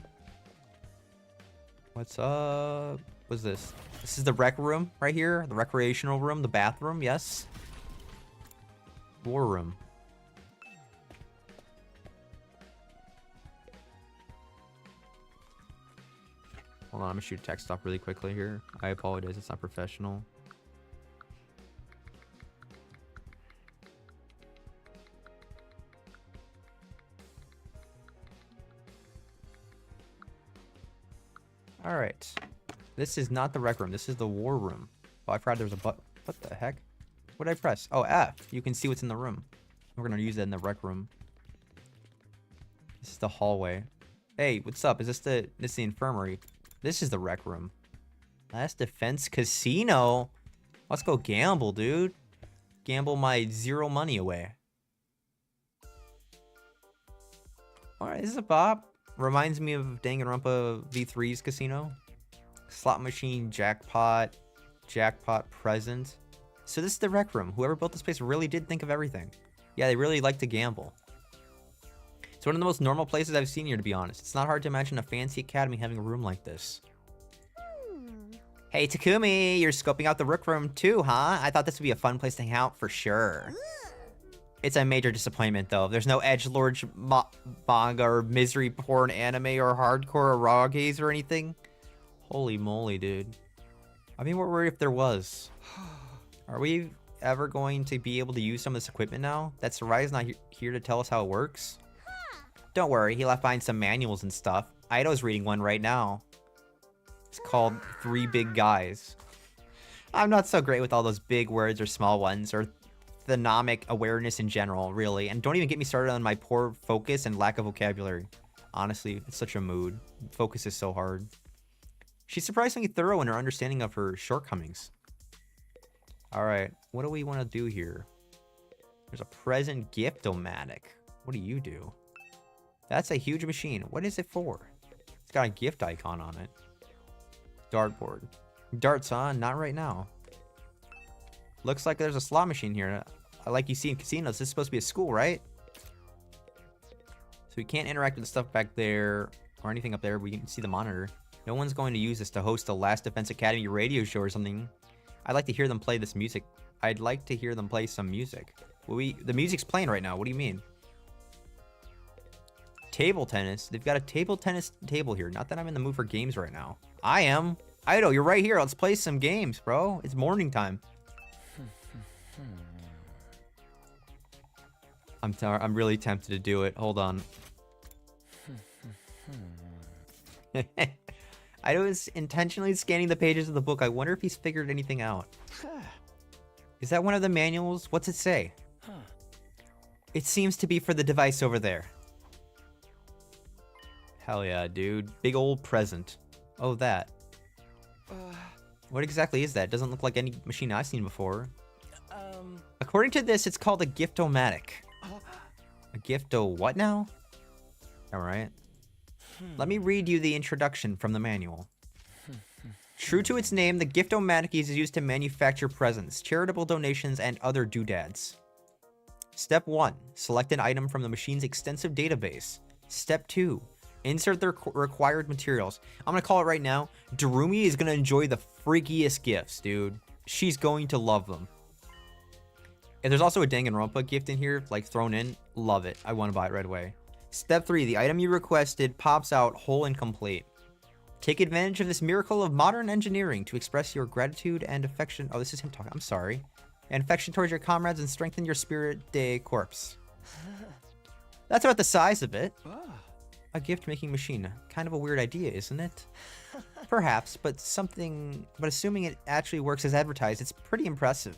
What's up? What's this? This is the rec room right here. The recreational room, the bathroom, yes. War room. Hold on, I'm gonna shoot text off really quickly here. I apologize, it's not professional. Alright. This is not the rec room, this is the war room. Oh, I forgot there was a button. What the heck? What did I press? Oh, F. You can see what's in the room. We're gonna use that in the rec room. This is the hallway. Hey, what's up? This is the infirmary. This is the rec room. Last Defense Casino. Let's go gamble, dude. Gamble my 0 money away. Alright, this is a bop. Reminds me of Danganronpa V3's casino. Slot machine, jackpot present. So this is the rec room. Whoever built this place really did think of everything. Yeah, they really like to gamble. It's one of the most normal places I've seen here, to be honest. It's not hard to imagine a fancy academy having a room like this. Hey, Takumi, you're scoping out the rec room too, huh? I thought this would be a fun place to hang out for sure. It's a major disappointment, though. There's no edgelord manga or misery porn anime or hardcore raw gaze or anything. Holy moly, dude. I'd be more worried if there was. Are we ever going to be able to use some of this equipment now? That Sarai's not here to tell us how it works? Don't worry, he left behind some manuals and stuff. Ido's reading one right now. It's called 3 Big Guys. I'm not so great with all those big words or small ones, or thenomic awareness in general, really. And don't even get me started on my poor focus and lack of vocabulary. Honestly, it's such a mood. Focus is so hard. She's surprisingly thorough in her understanding of her shortcomings. Alright, what do we want to do here? There's a present gift-o-matic. What do you do? That's a huge machine. What is it for? It's got a gift icon on it. Dartboard. Darts on? Not right now. Looks like there's a slot machine here. Like you see in casinos, this is supposed to be a school, right? So we can't interact with the stuff back there or anything up there, but you can see the monitor. No one's going to use this to host a Last Defense Academy radio show or something. I'd like to hear them play this music. I'd like to hear them play some music. The music's playing right now. What do you mean? Table tennis? They've got a table tennis table here. Not that I'm in the mood for games right now. I am. Ido, you're right here. Let's play some games, bro. It's morning time. I'm really tempted to do it. Hold on. I was intentionally scanning the pages of the book. I wonder if he's figured anything out. Is that one of the manuals? What's it say? It seems to be for the device over there. Hell yeah, dude. Big old present. Oh, that. What exactly is that? Doesn't look like any machine I've seen before. According to this, it's called a gift-o-matic. A gifto what now? Alright. Let me read you the introduction from the manual. True to its name, the gift-o-matic is used to manufacture presents, charitable donations, and other doodads. Step 1. Select an item from the machine's extensive database. Step 2. Insert the required materials. I'm gonna call it right now. Darumi is gonna enjoy the freakiest gifts, dude. She's going to love them. If there's also a Danganronpa gift in here, like thrown in, love it. I want to buy it right away. Step 3. The item you requested pops out whole and complete. Take advantage of this miracle of modern engineering to express your gratitude and affection. Oh, this is him talking. I'm sorry. And affection towards your comrades and strengthen your spirit de corpse. That's about the size of it. A gift-making machine. Kind of a weird idea, isn't it? Perhaps, but assuming it actually works as advertised, it's pretty impressive.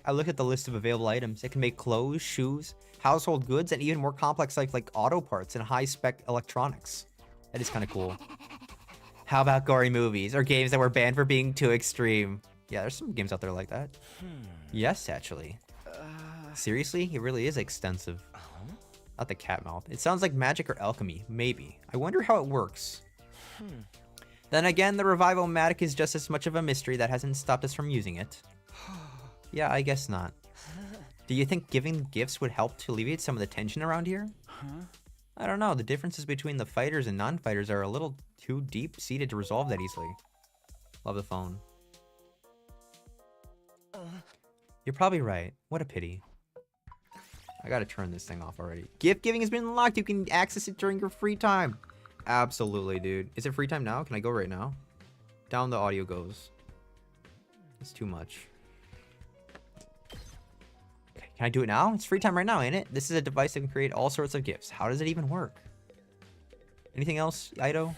I look at the list of available items. It can make clothes, shoes, household goods, and even more complex like auto parts and high-spec electronics. That is kind of cool. How about gory movies or games that were banned for being too extreme? Yeah, there's some games out there like that. Yes, actually. Seriously? It really is extensive. Not the cat mouth. It sounds like magic or alchemy. Maybe. I wonder how it works. Then again, the Revival-matic is just as much of a mystery that hasn't stopped us from using it. Yeah, I guess not. Do you think giving gifts would help to alleviate some of the tension around here? I don't know. The differences between the fighters and non-fighters are a little too deep-seated to resolve that easily. Love the phone. You're probably right. What a pity. I gotta turn this thing off already. Gift giving has been unlocked. You can access it during your free time. Absolutely, dude. Is it free time now? Can I go right now? Down the audio goes. It's too much. Okay, can I do it now? It's free time right now, ain't it? This is a device that can create all sorts of gifts. How does it even work? Anything else, Ido?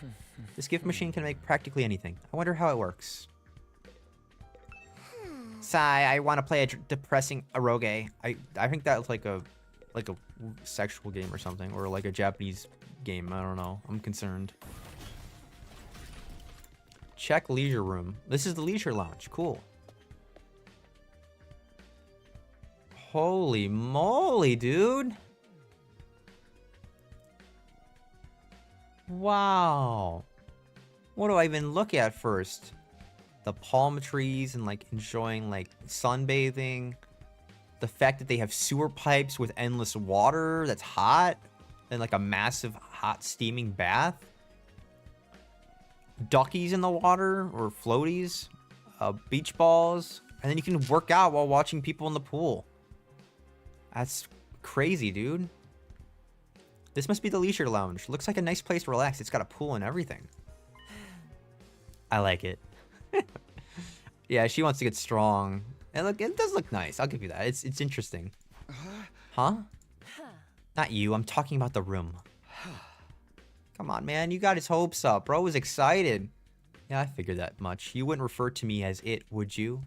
This gift machine can make practically anything. I wonder how it works. Sigh, I want to play a depressing eroge. I think that's like a sexual game or something, or like a Japanese game. I don't know. I'm concerned. Check leisure room. This is the leisure lounge. Cool. Holy moly, dude. Wow. What do I even look at first? The palm trees and like enjoying like sunbathing. The fact that they have sewer pipes with endless water that's hot. And like a massive hot steaming bath. Duckies in the water or floaties. Beach balls. And then you can work out while watching people in the pool. That's crazy, dude. This must be the leisure lounge. Looks like a nice place to relax. It's got a pool and everything. I like it. Yeah, she wants to get strong. And look, it does look nice. I'll give you that. It's interesting. Huh? Not you. I'm talking about the room. Come on, man. You got his hopes up. Bro was excited. Yeah, I figured that much. You wouldn't refer to me as it, would you?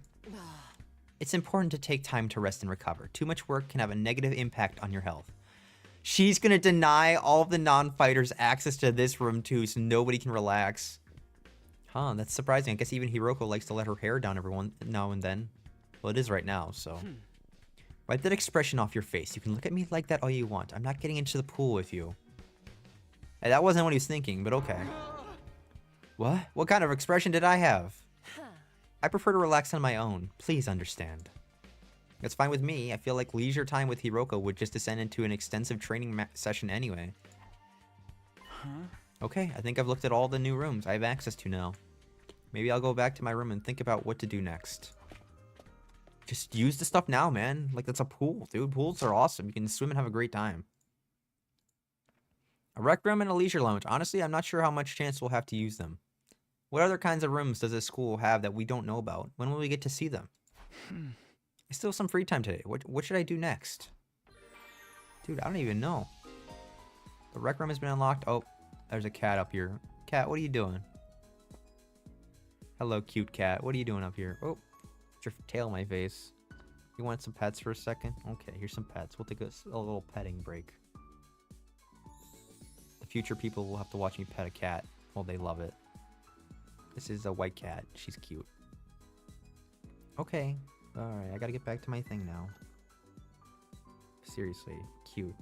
It's important to take time to rest and recover. Too much work can have a negative impact on your health. She's gonna deny all of the non-fighters access to this room too, so nobody can relax. Huh, that's surprising. I guess even Hiroko likes to let her hair down every now and then. Well, it is right now, so. Wipe that expression off your face. You can look at me like that all you want. I'm not getting into the pool with you. Hey, that wasn't what he was thinking, but okay. What? What kind of expression did I have? I prefer to relax on my own. Please understand. That's fine with me. I feel like leisure time with Hiroko would just descend into an extensive training session anyway. Okay, I think I've looked at all the new rooms I have access to now. Maybe I'll go back to my room and think about what to do next. Just use the stuff now, man. Like, that's a pool, dude. Pools are awesome. You can swim and have a great time. A rec room and a leisure lounge. Honestly, I'm not sure how much chance we'll have to use them. What other kinds of rooms does this school have that we don't know about? When will we get to see them? I still have some free time today. What should I do next? Dude, I don't even know. The rec room has been unlocked. Oh, there's a cat up here. Cat, what are you doing? Hello, cute cat. What are you doing up here? Oh, put your tail in my face. You want some pets for a second? Okay, here's some pets. We'll take a little petting break. The future people will have to watch me pet a cat. Well, they love it. This is a white cat. She's cute. Okay. Alright, I gotta get back to my thing now. Seriously, cute.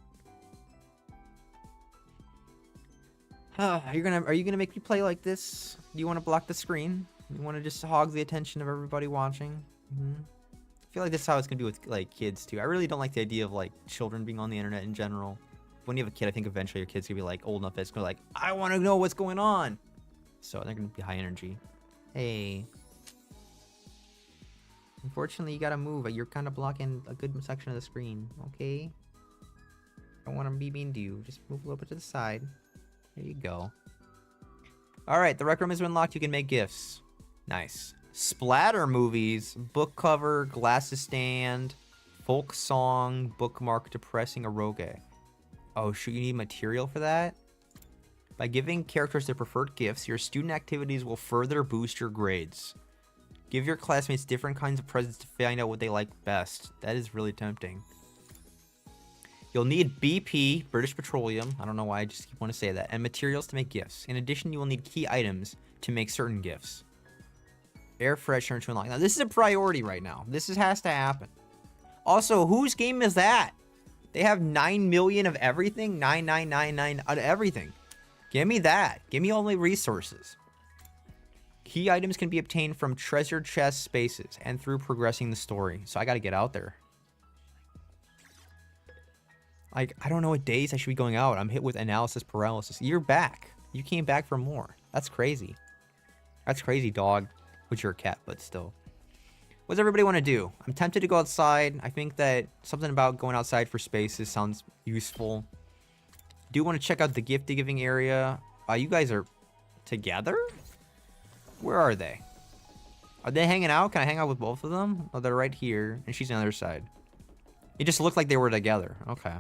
Are you gonna make me play like this? Do you want to block the screen? You want to just hog the attention of everybody watching? I feel like this is how it's gonna be with like kids too. I really don't like the idea of like children being on the internet in general. When you have a kid, I think eventually your kid's gonna be like old enough that it's gonna be like, I want to know what's going on. So they're gonna be high energy. Hey. Unfortunately, you gotta move. You're kind of blocking a good section of the screen. Okay. I don't want to be mean to you. Just move a little bit to the side. There you go. Alright, the rec room has been unlocked. You can make gifts. Nice. Splatter movies. Book cover. Glasses stand. Folk song. Bookmark. Depressing eroge. Oh, shoot. You need material for that? By giving characters their preferred gifts, your student activities will further boost your grades. Give your classmates different kinds of presents to find out what they like best. That is really tempting. You'll need BP, British Petroleum, I don't know why I just want to say that, and materials to make gifts. In addition, you will need key items to make certain gifts. Air freshener to unlock. Now, this is a priority right now. This has to happen. Also, whose game is that? They have 9 million of everything? 9999 out of everything. Give me that. Give me all the resources. Key items can be obtained from treasure chest spaces and through progressing the story. So I gotta get out there. Like, I don't know what days I should be going out. I'm hit with analysis paralysis. You're back. You came back for more. That's crazy. That's crazy, dog. Which you're a cat, but still. What does everybody want to do? I'm tempted to go outside. I think that something about going outside for spaces sounds useful. Do want to check out the gift giving area. You guys are together? Where are they? Are they hanging out? Can I hang out with both of them? Oh, they're right here, and she's on the other side. It just looked like they were together. Okay.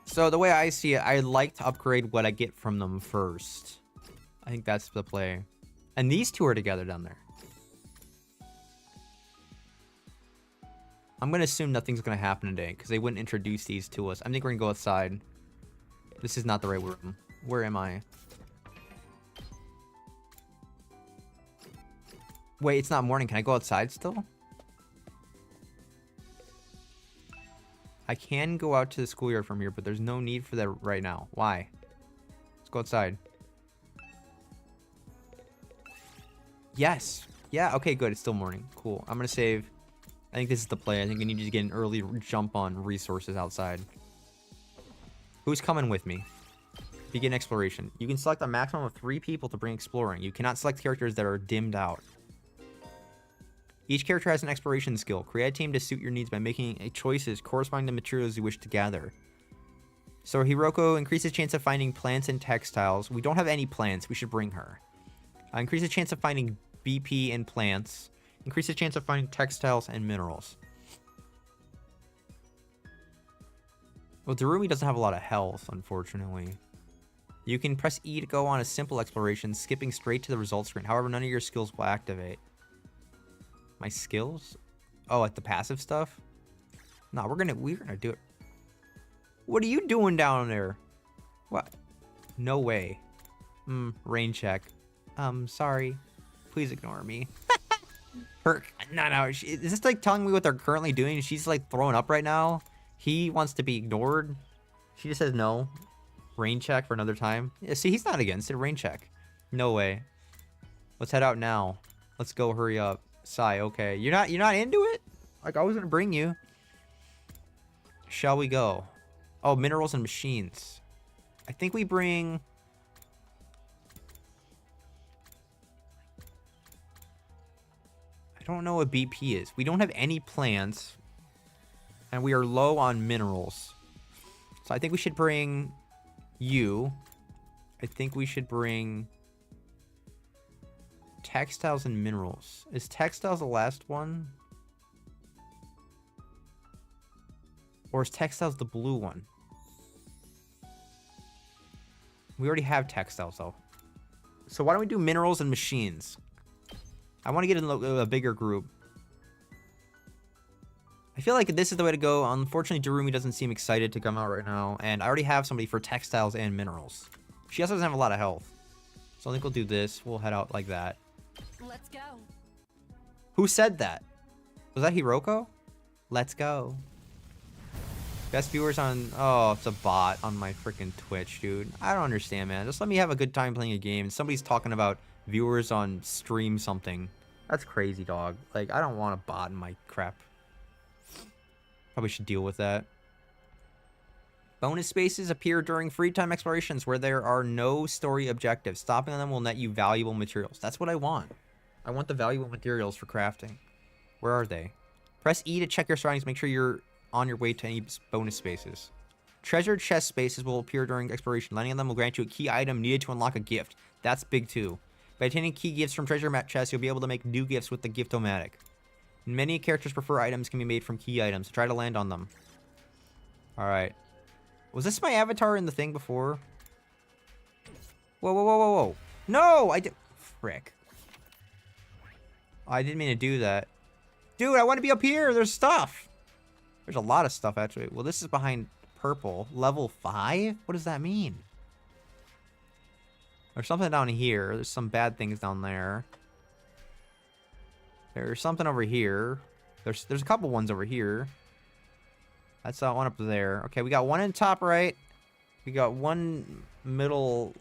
So the way I see it, I like to upgrade what I get from them first. I think that's the play. And these two are together down there. I'm going to assume nothing's going to happen today because they wouldn't introduce these to us. I think we're going to go outside. This is not the right room. Where am I? Wait, it's not morning. Can I go outside still? I can go out to the schoolyard from here, but there's no need for that right now. Why? Let's go outside. Yes. Yeah, okay, good. It's still morning. Cool. I'm going to save. I think this is the play. I think we need to get an early jump on resources outside. Who's coming with me? Begin exploration. You can select a maximum of 3 people to bring exploring. You cannot select characters that are dimmed out. Each character has an exploration skill. Create a team to suit your needs by making choices corresponding to materials you wish to gather. So Hiroko increases chance of finding plants and textiles. We don't have any plants. We should bring her. Increases chance of finding BP and plants. Increases chance of finding textiles and minerals. Well, Darumi doesn't have a lot of health, unfortunately. You can press E to go on a simple exploration, skipping straight to the results screen. However, none of your skills will activate. My skills? Oh, like the passive stuff? No, we're gonna do it. What are you doing down there? What? No way. Rain check. Sorry. Please ignore me. No. Is this like telling me what they're currently doing? She's like throwing up right now. He wants to be ignored. She just says no. Rain check for another time. Yeah, see, he's not against it. Rain check. No way. Let's head out now. Let's go. Hurry up. Sai, okay. You're not into it? Like, I was gonna bring you. Shall we go? Oh, minerals and machines. I think we bring... I don't know what BP is. We don't have any plants. And we are low on minerals. So I think we should bring you. I think we should bring textiles and minerals. Is textiles the last one? Or is textiles the blue one? We already have textiles though. So why don't we do minerals and machines? I want to get in a bigger group. I feel like this is the way to go. Unfortunately, Darumi doesn't seem excited to come out right now. And I already have somebody for textiles and minerals. She also doesn't have a lot of health. So I think we'll do this. We'll head out like that. Let's go. Who said that? Was that Hiroko? Let's go. Best viewers on... Oh, it's a bot on my freaking Twitch, dude. I don't understand, man. Just let me have a good time playing a game. Somebody's talking about viewers on stream something. That's crazy, dog. Like, I don't want a bot in my crap. Probably should deal with that. Bonus spaces appear during free time explorations where there are no story objectives. Stopping them will net you valuable materials. That's what I want. I want the valuable materials for crafting. Where are they? Press E to check your surroundings. Make sure you're on your way to any bonus spaces. Treasure chest spaces will appear during exploration. Landing on them will grant you a key item needed to unlock a gift. That's big too. By obtaining key gifts from treasure map chests, you'll be able to make new gifts with the Gift-O-Matic. Many characters prefer items can be made from key items. So try to land on them. Alright. Was this my avatar in the thing before? Whoa. No! I did... Frick. I didn't mean to do that. Dude, I want to be up here! There's stuff! There's a lot of stuff, actually. Well, this is behind purple. Level 5? What does that mean? There's something down here. There's some bad things down there. There's something over here. There's a couple ones over here. That's that one up there. Okay, we got one in top right. We got one middle.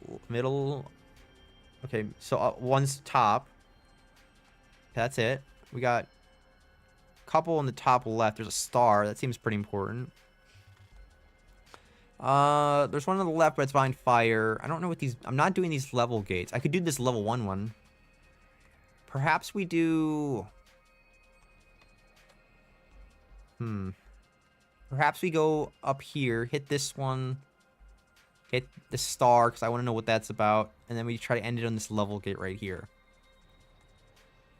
Okay, so one's top. That's it. We got a couple in the top left. There's a star. That seems pretty important. There's one on the left, but it's behind fire. I don't know what these... I'm not doing these level gates. I could do this level 1 one. Perhaps we do... Perhaps we go up here, hit this one, hit the star, because I want to know what that's about, and then we try to end it on this level gate right here.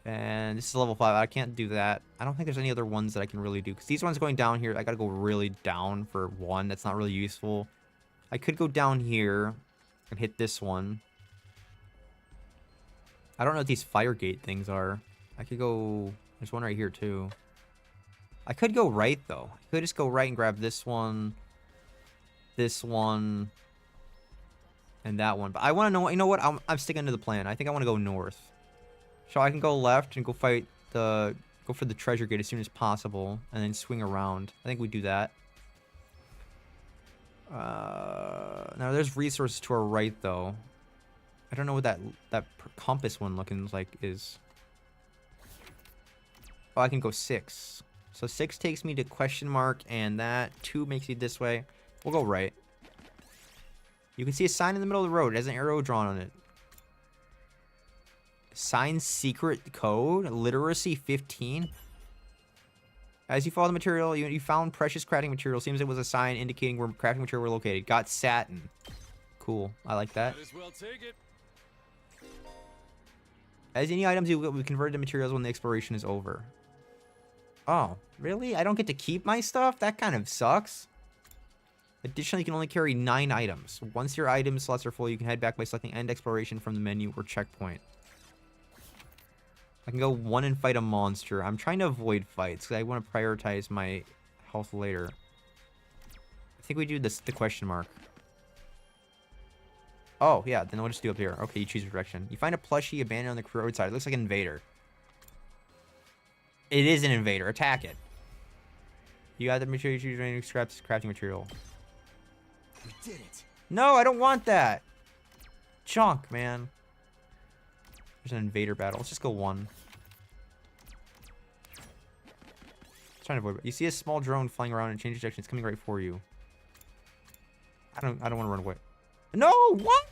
And this is level 5. I can't do that. I don't think there's any other ones that I can really do, because these ones going down here, I gotta go really down for one. That's not really useful. I could go down here and hit this one. I don't know what these fire gate things are. I could go... There's one right here, too. I could go right, though. I could just go right and grab this one, and that one. But I want to know... You know what? I'm sticking to the plan. I think I want to go north. So I can go left and go fight the... Go for the treasure gate as soon as possible, and then swing around. I think we do that. Now, there's resources to our right, though. I don't know what that compass one looking like is. Oh, I can go 6. So 6 takes me to question mark, and that 2 makes me this way. We'll go right. You can see a sign in the middle of the road. It has an arrow drawn on it. Sign secret code. Literacy 15. As you follow the material, you found precious crafting material. Seems it was a sign indicating where crafting material were located. Got satin. Cool. I like that. Might as well take it. As any items, we convert to materials when the exploration is over. Oh, really? I don't get to keep my stuff? That kind of sucks. Additionally, you can only carry 9 items. Once your item slots are full, you can head back by selecting End Exploration from the menu or checkpoint. I can go 1 and fight a monster. I'm trying to avoid fights because I want to prioritize my health later. I think we do this the question mark. Oh, yeah, then we'll just do up here. Okay, you choose your direction. You find a plushie abandoned on the roadside. It looks like an invader. It is an invader. Attack it. You got the material you choose any scraps crafting material. We did it. No, I don't want that. Junk, man. There's an invader battle. Let's just go 1. Trying to avoid it. You see a small drone flying around and change direction. It's coming right for you. I don't want to run away. No, what?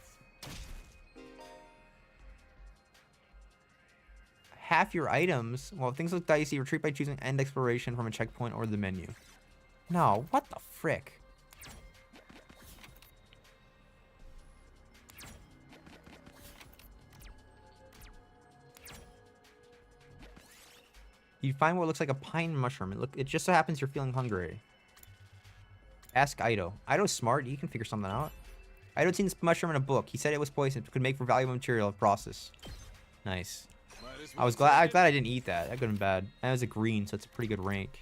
Half your items. Well, things look dicey. Retreat by choosing End Exploration from a checkpoint or the menu. No, what the frick? You find what looks like a pine mushroom. It just so happens you're feeling hungry. Ask Ido. Ido's smart. He can figure something out. Ido'd seen this mushroom in a book. He said it was poison. It could make for valuable material of process. Nice. I was glad I didn't eat that. That could have been bad. And it was a green, so it's a pretty good rank.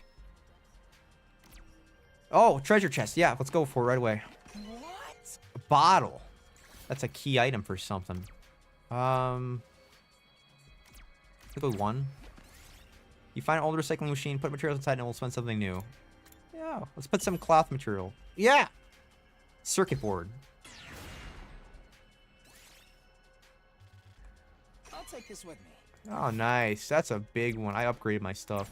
Oh, treasure chest. Yeah, let's go for it right away. What? A bottle. That's a key item for something. Let's go 1. You find an old recycling machine, put materials inside, and we'll spend something new. Yeah, let's put some cloth material. Yeah! Circuit board. I'll take this with me. Oh, nice. That's a big one. I upgraded my stuff.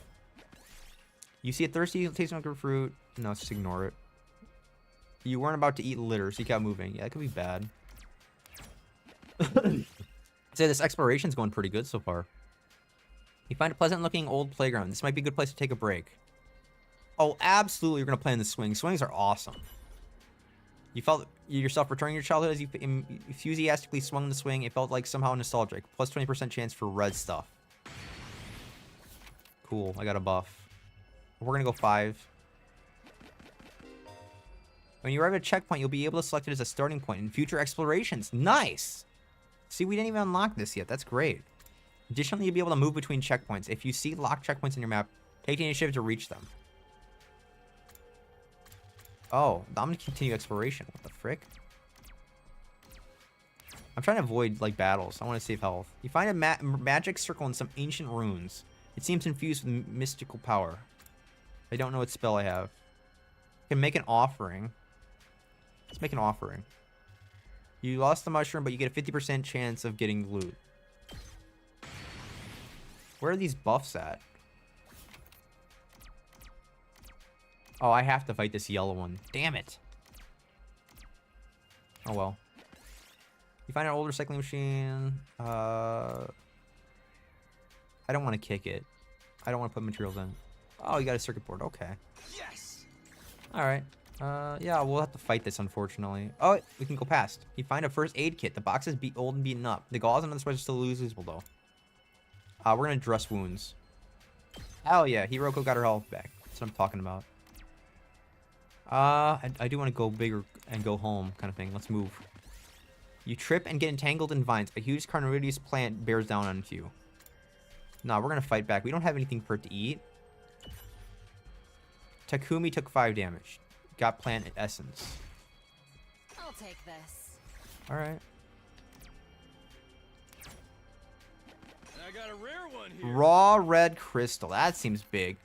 You see a thirsty taste of fruit. No, just ignore it. You weren't about to eat litter, so you kept moving. Yeah, it could be bad. I'd say this exploration's going pretty good so far. You find a pleasant-looking old playground. This might be a good place to take a break. Oh, absolutely, you're going to play in the swings. Swings are awesome. You felt yourself returning your childhood as you enthusiastically swung the swing. It felt like somehow nostalgic. Plus 20% chance for red stuff. Cool, I got a buff. We're going to go 5. When you arrive at a checkpoint, you'll be able to select it as a starting point in future explorations. Nice! See, we didn't even unlock this yet. That's great. Additionally, you'll be able to move between checkpoints. If you see locked checkpoints on your map, take the initiative to reach them. Oh, I'm going to continue exploration. What the frick? I'm trying to avoid, like, battles. I want to save health. You find a magic circle in some ancient runes. It seems infused with mystical power. I don't know what spell I have. I can make an offering. Let's make an offering. You lost the mushroom, but you get a 50% chance of getting loot. Where are these buffs at? Oh, I have to fight this yellow one. Damn it. Oh well. You find an older cycling machine. I don't want to kick it. I don't want to put materials in. Oh, you got a circuit board. Okay. Yes. All right. Yeah, we'll have to fight this, unfortunately. Oh, we can go past. You find a first aid kit. The box is old and beaten up. The gauze on the spread is still usable, though. We're gonna dress wounds. Hell yeah, Hiroko got her health back. That's what I'm talking about. I do want to go bigger and go home, kind of thing. Let's move. You trip and get entangled in vines. A huge carnivorous plant bears down on you. Nah, we're gonna fight back. We don't have anything for it to eat. Takumi took 5 damage. Got plant essence. I'll take this. Alright. I got a rare one here. Raw red crystal. That seems big.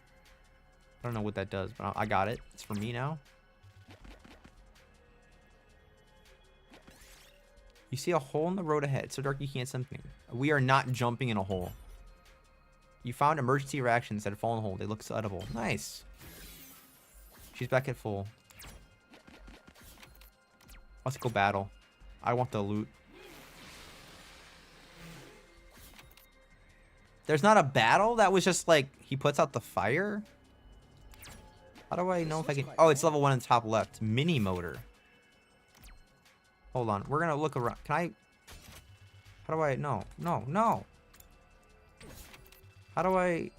I don't know what that does, but I got it. It's for me now. You see a hole in the road ahead. It's so dark you can't see something. We are not jumping in a hole. You found emergency reactions that had fallen in the hole. They look so edible. Nice. She's back at full. Let's go battle. I want the loot. There's not a battle? That was just like, he puts out the fire? How do I know if I can... Oh, it's level 1 in the top left. Mini motor. Hold on. We're gonna look around. Can I... How do I... No. No. No. How do I...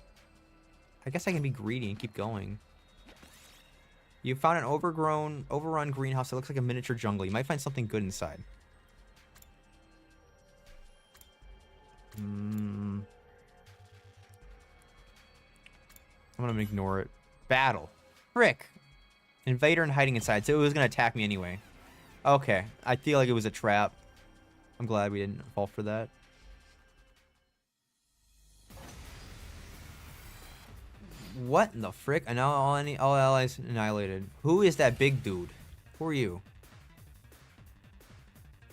I guess I can be greedy and keep going. You found an overrun greenhouse that looks like a miniature jungle. You might find something good inside. I'm gonna ignore it. Battle. Frick. Invader and hiding inside, so it was gonna attack me anyway. Okay, I feel like it was a trap. I'm glad we didn't fall for that. What in the frick? I know all allies annihilated. Who is that big dude? Who are you?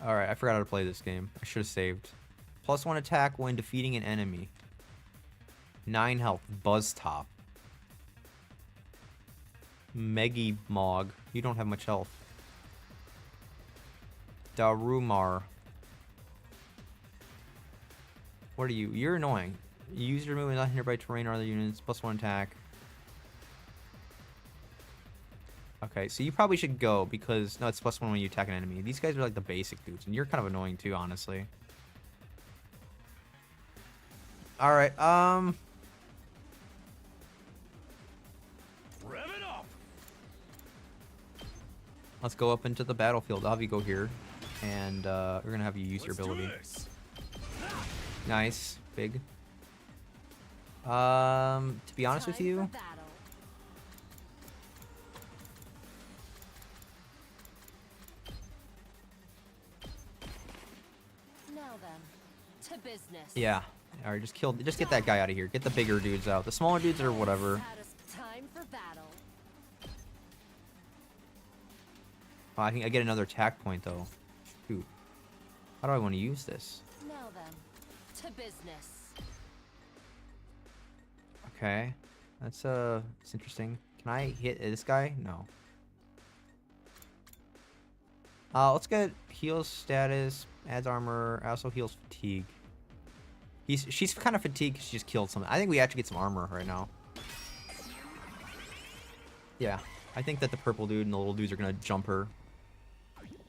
Alright, I forgot how to play this game. I should have saved. +1 attack when defeating an enemy. 9 health. Buzz top. Megimog. You don't have much health. Darumar. What are you? You're annoying. You use your movement not hindered by terrain or other units. +1 attack. Okay, so you probably should go because... No, it's +1 when you attack an enemy. These guys are like the basic dudes, and you're kind of annoying too, honestly. Alright, Rev it up. let's go up into the battlefield. I'll have you go here. And, we're gonna have you use your ability. Nice. Big. To be honest with you... Time for battle. Now then, to business. Yeah. Alright, just get that guy out of here. Get the bigger dudes out. The smaller dudes are whatever. Time for battle. Oh, I think I get another attack point though. Shoot. How do I want to use this? Now then, to business. Okay. That's it's interesting. Can I hit this guy? No. Let's get heals status, adds armor, also heals fatigue. She's kind of fatigued because she just killed something. I think we actually get some armor right now. Yeah. I think that the purple dude and the little dudes are gonna jump her.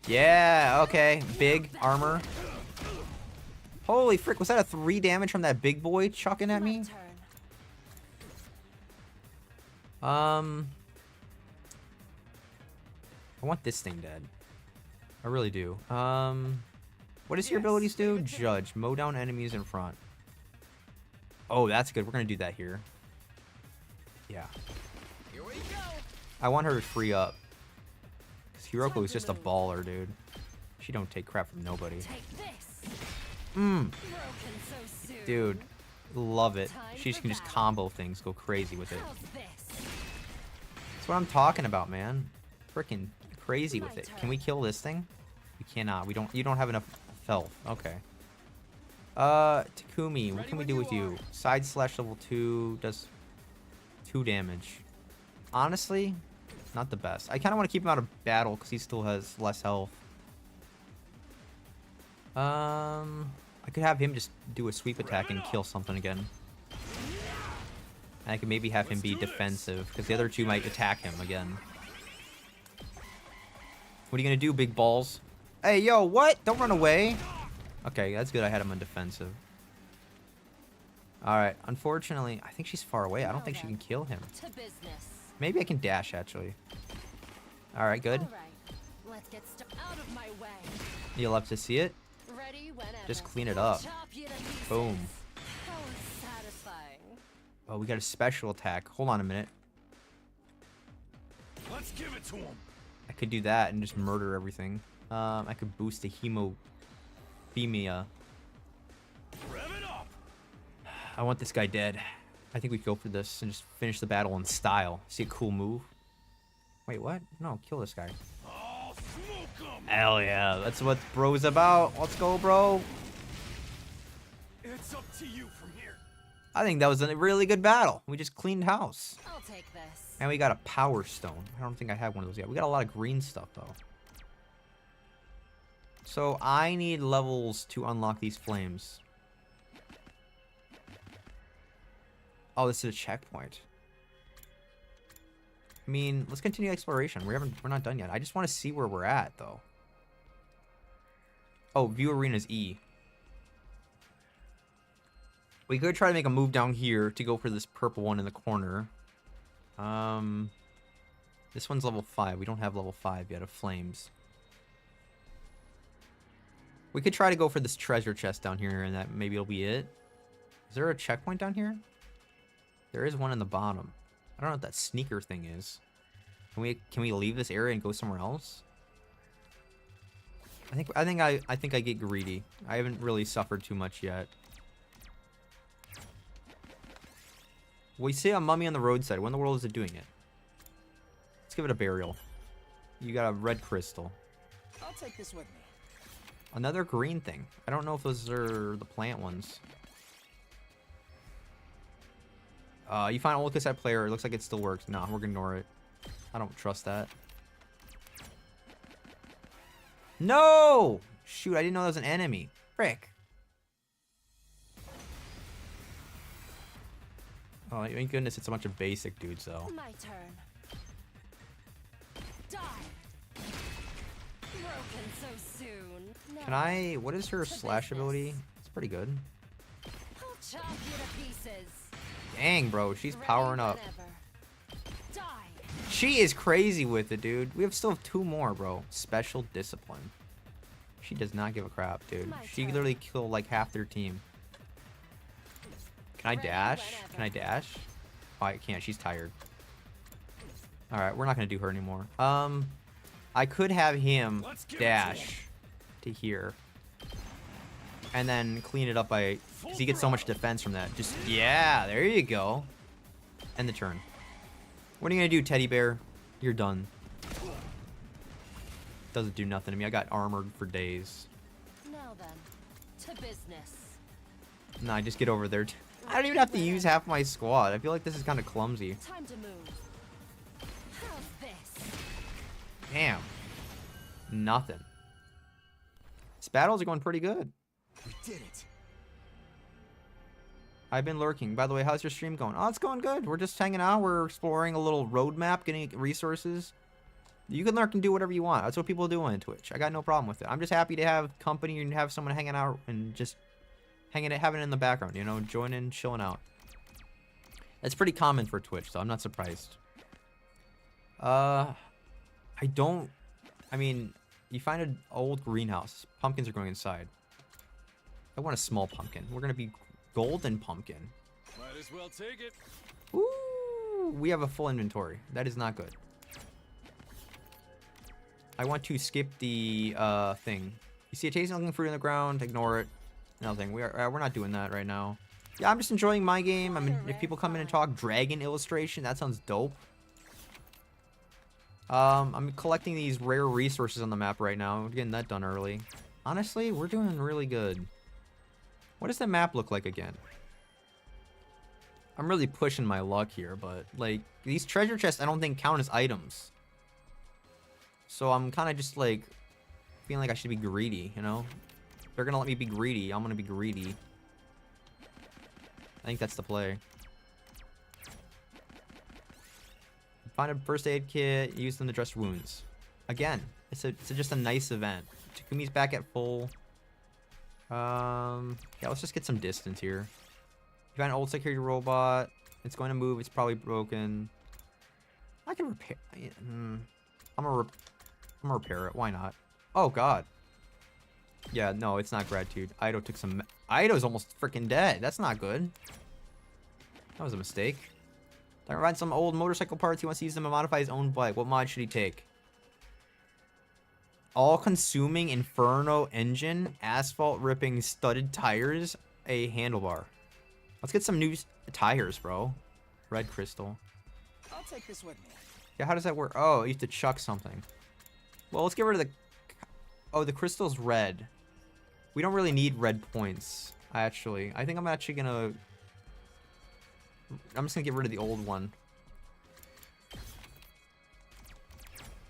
Yeah, okay. Big armor. Holy frick, was that a 3 damage from that big boy chucking at me? My turn. I want this thing dead. I really do. What does your abilities do? Judge. Mow down enemies in front. Oh, that's good. We're gonna do that here. Yeah. Here we go. I want her to free up. Because Hiroko is just a baller, dude. She don't take crap from nobody. Take this. Mmm. Broken so soon. Dude. Love it. She can just combo things. Go crazy with it. How's this? That's what I'm talking about, man. Freaking crazy with it. Can we kill this thing? We cannot. You don't have enough health. Okay. Takumi, what can we do with you? Side slash level 2 does 2 damage. Honestly, not the best. I kind of want to keep him out of battle because he still has less health. I could have him just do a sweep attack and kill something again. And I could maybe have him be defensive, because the other two might attack him again. What are you gonna do, big balls? Hey, yo, what? Don't run away. Okay, that's good. I had him on defensive. Alright, unfortunately, I think she's far away. I don't think she can kill him. To business. Maybe I can dash, actually. Alright, good. All right. Let's get out of my way. You'll have to see it. Ready whenever. Just clean it up. Chop you to pieces. Boom. How satisfying. Oh, we got a special attack. Hold on a minute. Let's give it to him. I could do that and just murder everything. I could boost the hemophilia. Rev it up. I want this guy dead. I think we go for this and just finish the battle in style. See a cool move? Wait, what? No, kill this guy. Oh, smoke 'em. Hell yeah, that's what bro's about. Let's go, bro. It's up to you from here. I think that was a really good battle. We just cleaned house. I'll take this. And we got a power stone. I don't think I have one of those yet. We got a lot of green stuff, though. So I need levels to unlock these flames. Oh, this is a checkpoint. I mean, let's continue exploration. We're not done yet. I just want to see where we're at, though. Oh, view arena's E. We could try to make a move down here to go for this purple one in the corner. This one's level 5. We don't have level 5 yet of flames. We could try to go for this treasure chest down here, and that maybe it'll be it. Is there a checkpoint down here? There is one in the bottom. I don't know what that sneaker thing is. Can we leave this area and go somewhere else? I think I get greedy. I haven't really suffered too much yet. We see a mummy on the roadside. When in the world is it doing it? Let's give it a burial. You got a red crystal. I'll take this with me. Another green thing. I don't know if those are the plant ones. You find old cassette player. It looks like it still works. No, we're gonna ignore it. I don't trust that. No! Shoot, I didn't know that was an enemy. Frick. Oh, thank goodness it's a bunch of basic dudes, though. My turn. Die. Broken so soon. Now Can I... What is her to slash business. ability? It's pretty good. I'll chop you to pieces. Dang, bro. She's Ready powering up. whenever. Die. She is crazy with it, dude. We still have 2 more, bro. Special discipline. She does not give a crap, dude. My She turn. literally killed like half their team. Can I Ready dash? whenever. Can I dash? Oh, I can't. She's tired. Alright, we're not going to do her anymore. I could have him Let's give it to dash to here. And then clean it up by... Because he gets so much defense from that. Just, yeah, there you go. End the turn. What are you going to do, teddy bear? You're done. Doesn't do nothing to me. I got armored for days. Now then, to business. Nah, I just get over there. I don't even have to use half my squad. I feel like this is kind of clumsy. Time to move. How's this? Damn. Nothing. These battles are going pretty good. We did it. I've been lurking. By the way, how's your stream going? Oh, it's going good. We're just hanging out. We're exploring a little roadmap, getting resources. You can lurk and do whatever you want. That's what people do on Twitch. I got no problem with it. I'm just happy to have company and have someone hanging out and just having it in the background, you know, joining, chilling out. That's pretty common for Twitch, so I'm not surprised. I mean, you find an old greenhouse. Pumpkins are growing inside. I want a small pumpkin. We're gonna be golden pumpkin. Might as well take it. Ooh, we have a full inventory. That is not good. I want to skip the thing. You see a tasty looking fruit on the ground, ignore it. Nothing. We're not doing that right now. Yeah, I'm just enjoying my game. I mean, if people come in and talk dragon illustration, that sounds dope. I'm collecting these rare resources on the map right now. We're getting that done early. Honestly, we're doing really good. What does the map look like again? I'm really pushing my luck here, but like these treasure chests I don't think count as items. So I'm kind of just like feeling like I should be greedy, you know? They're gonna let me be greedy. I'm gonna be greedy. I think that's the play. Find a first aid kit, use them to dress wounds. Again, it's just a nice event. Takumi's back at full. Yeah, let's just get some distance here. You find an old security robot. It's going to move. It's probably broken. I can repair. I'm gonna repair it. Why not? Oh God. Yeah, no, it's not gratitude. Ido took some. Ido's almost freaking dead. That's not good. That was a mistake. I can find some old motorcycle parts. He wants to use them to modify his own bike. What mod should he take? All-consuming Inferno engine, asphalt-ripping studded tires, a handlebar. Let's get some new tires, bro. Red crystal. I'll take this with me. Yeah, how does that work? Oh, you have to chuck something. Well, let's get rid of the... Oh, the crystal's red. We don't really need red points, actually. I think I'm actually gonna... I'm just gonna get rid of the old one.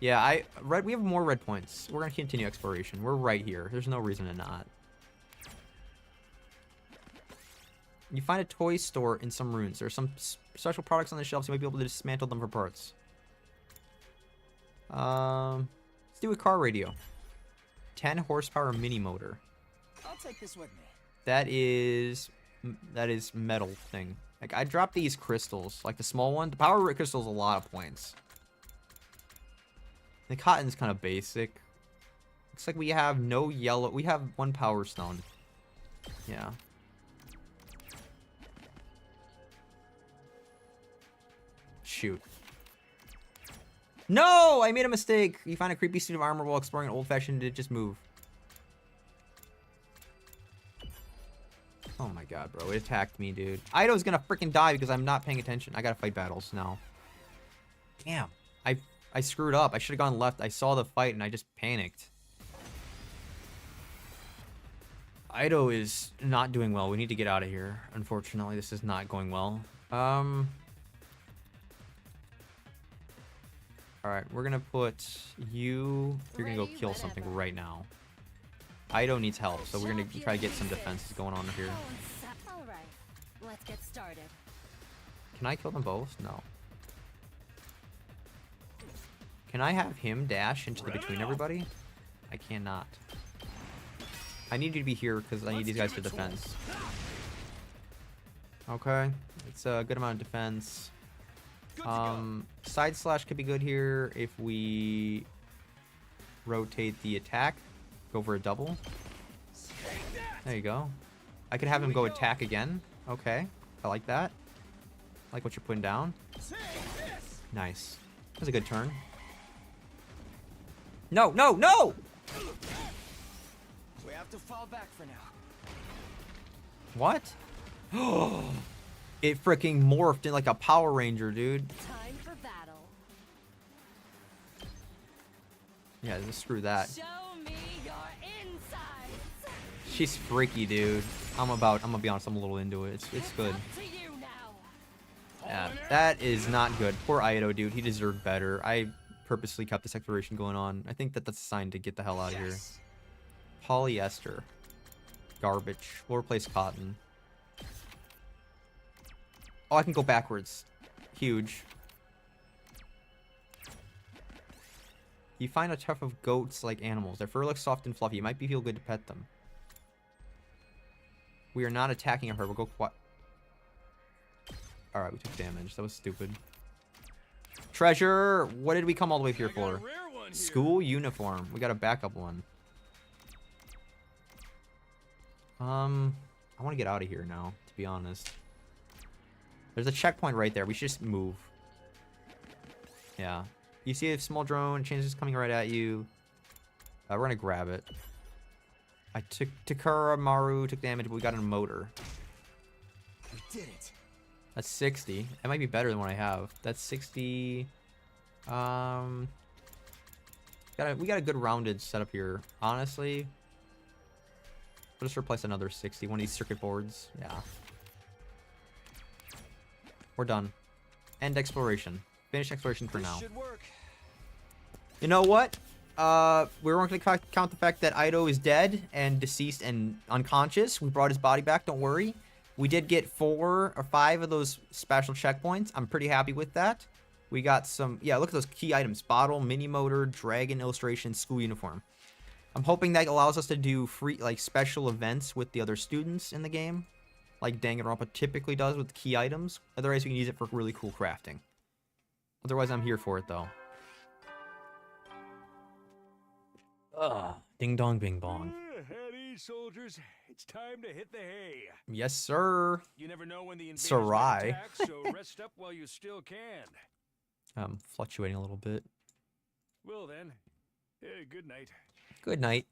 Yeah, we have more red points. We're gonna continue exploration. We're right here. There's no reason to not. You find a toy store in some ruins. There's some special products on the shelves. You might be able to dismantle them for parts. Let's do a car radio. 10 horsepower mini motor. I'll take this with me. That is metal thing. Like, I dropped these crystals, like the small one. The power crystal is a lot of points. The cotton's kind of basic. Looks like we have no yellow. We have one power stone. Yeah. Shoot. No! I made a mistake! You find a creepy suit of armor while exploring an old-fashioned... Did it just move? Oh my god, bro. It attacked me, dude. Ido's gonna freaking die because I'm not paying attention. I gotta fight battles now. Damn. I screwed up. I should have gone left. I saw the fight and I just panicked. Ido is not doing well. We need to get out of here. Unfortunately, this is not going well. Alright, we're gonna put you... You're gonna go kill something right now. Ido needs help, so we're gonna try to get some defenses going on here. Alright, let's get started. Can I kill them both? No. Can I have him dash into the between everybody? I cannot. I need you to be here because I need these guys to defend. Okay. It's a good amount of defense. Side slash could be good here if we rotate the attack. Go for a double. There you go. I could have him go attack again. Okay. I like that. I like what you're putting down. Nice. That was a good turn. No, no, no! We have to fall back for now. What? It freaking morphed in like a Power Ranger, dude. Time for battle. Yeah, just screw that. Show me your insides. She's freaky, dude. I'm gonna be honest, I'm a little into it. It's good. Up to you now. Yeah, that is not good. Poor Ido, dude. He deserved better. I purposely kept this exploration going on. I think that's a sign to get the hell out of here. Polyester. Garbage. We'll replace cotton. Oh, I can go backwards. Huge. You find a tuft of goats like animals. Their fur looks soft and fluffy. It might feel good to pet them. We are not attacking her. We'll go quiet. Alright, we took damage. That was stupid. Treasure! What did we come all the way here for? School uniform. We got a backup one. I want to get out of here now, to be honest. There's a checkpoint right there. We should just move. Yeah. You see a small drone. Changes coming right at you. We're going to grab it. I took Takara Maru, took damage, but we got a motor. We did it. That's 60. That might be better than what I have. That's 60. We got a good rounded setup here. Honestly, we'll just replace another 60. One of these circuit boards. Yeah. We're done. End exploration. Finish exploration for now. Should work. You know what? We weren't going to count the fact that Ido is dead and deceased and unconscious. We brought his body back, don't worry. We did get 4 or 5 of those special checkpoints. I'm pretty happy with that. We got some, yeah, look at those key items. Bottle, mini motor, dragon illustration, school uniform. I'm hoping that allows us to do free, like, special events with the other students in the game. Like Danganronpa typically does with key items. Otherwise, we can use it for really cool crafting. Otherwise, I'm here for it, though. Ugh. Ding dong bing bong. At ease, soldiers. It's time to hit the hay. Yes, sir. You never know when the invaders Sarai. might attack, so rest up while you still can. Fluctuating a little bit. Well then, good night. Good night.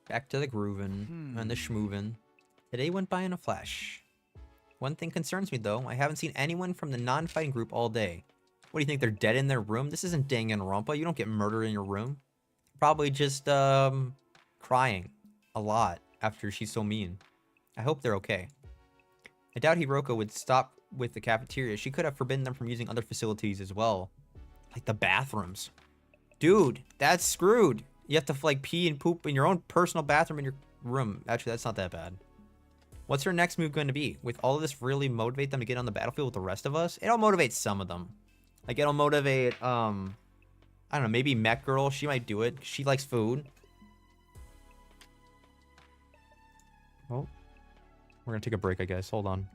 Back to the groovin' and the schmoovin'. Today went by in a flash. One thing concerns me though, I haven't seen anyone from the non-fighting group all day. What do you think, they're dead in their room? This isn't Danganronpa, you don't get murdered in your room. Probably just, crying a lot after she's so mean. I hope they're okay. I doubt Hiroko would stop with the cafeteria. She could have forbidden them from using other facilities as well. Like the bathrooms. Dude, that's screwed. You have to, like, pee and poop in your own personal bathroom in your room. Actually, that's not that bad. What's her next move going to be? With all of this really motivate them to get on the battlefield with the rest of us? It'll motivate some of them. Like, it'll motivate, I don't know, maybe Mech Girl. She might do it. She likes food. Oh. We're going to take a break, I guess. Hold on.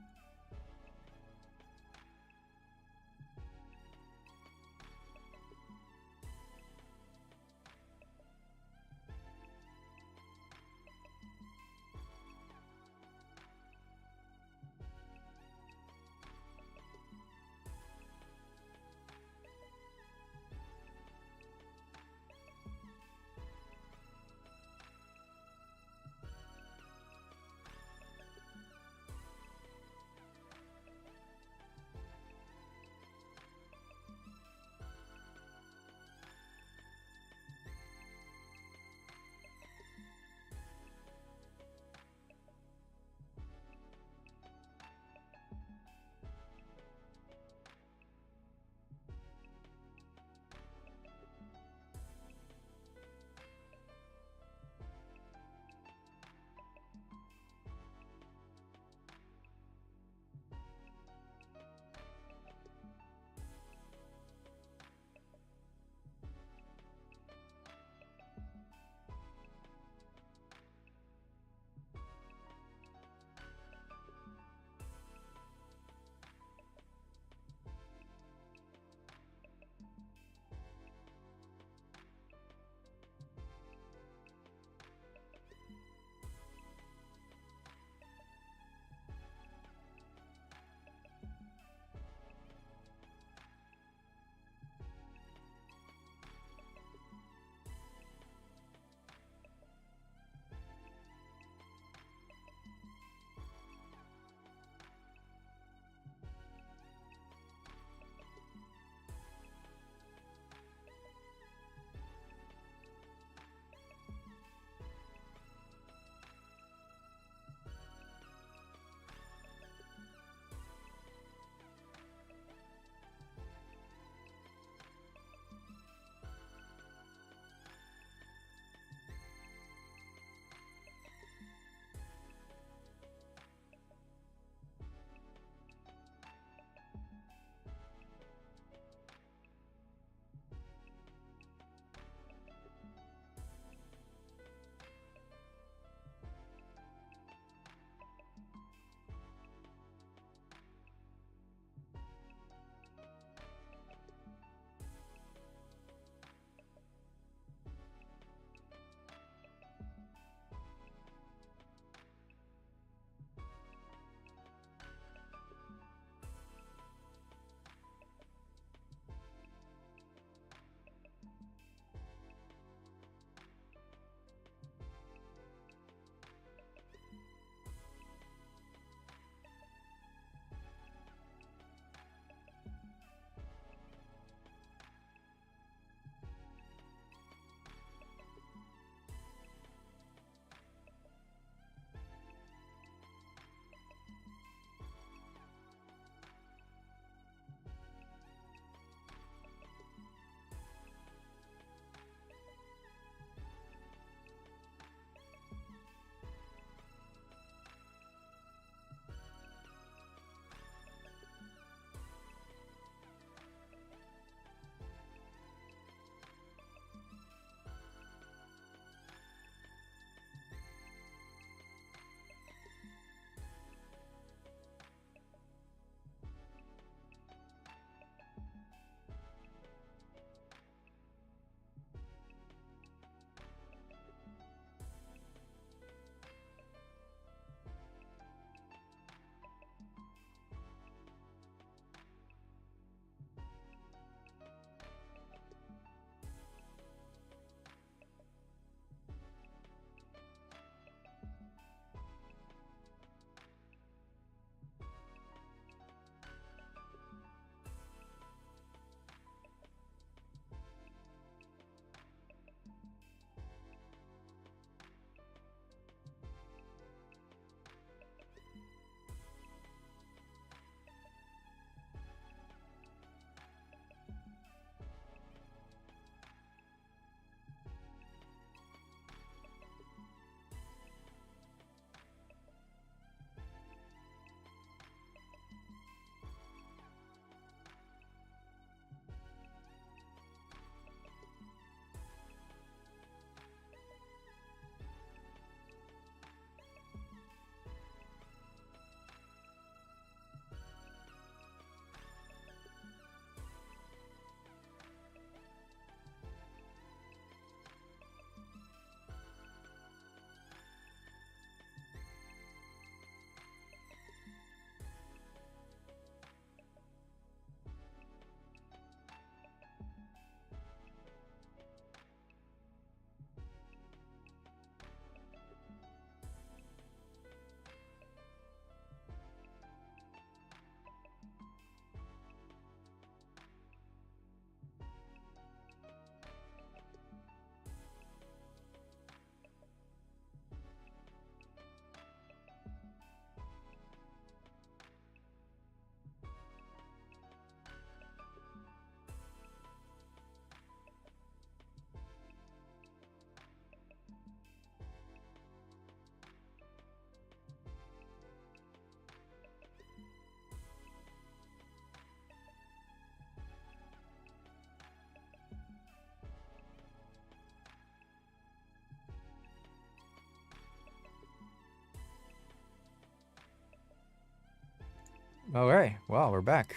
Okay, well, we're back.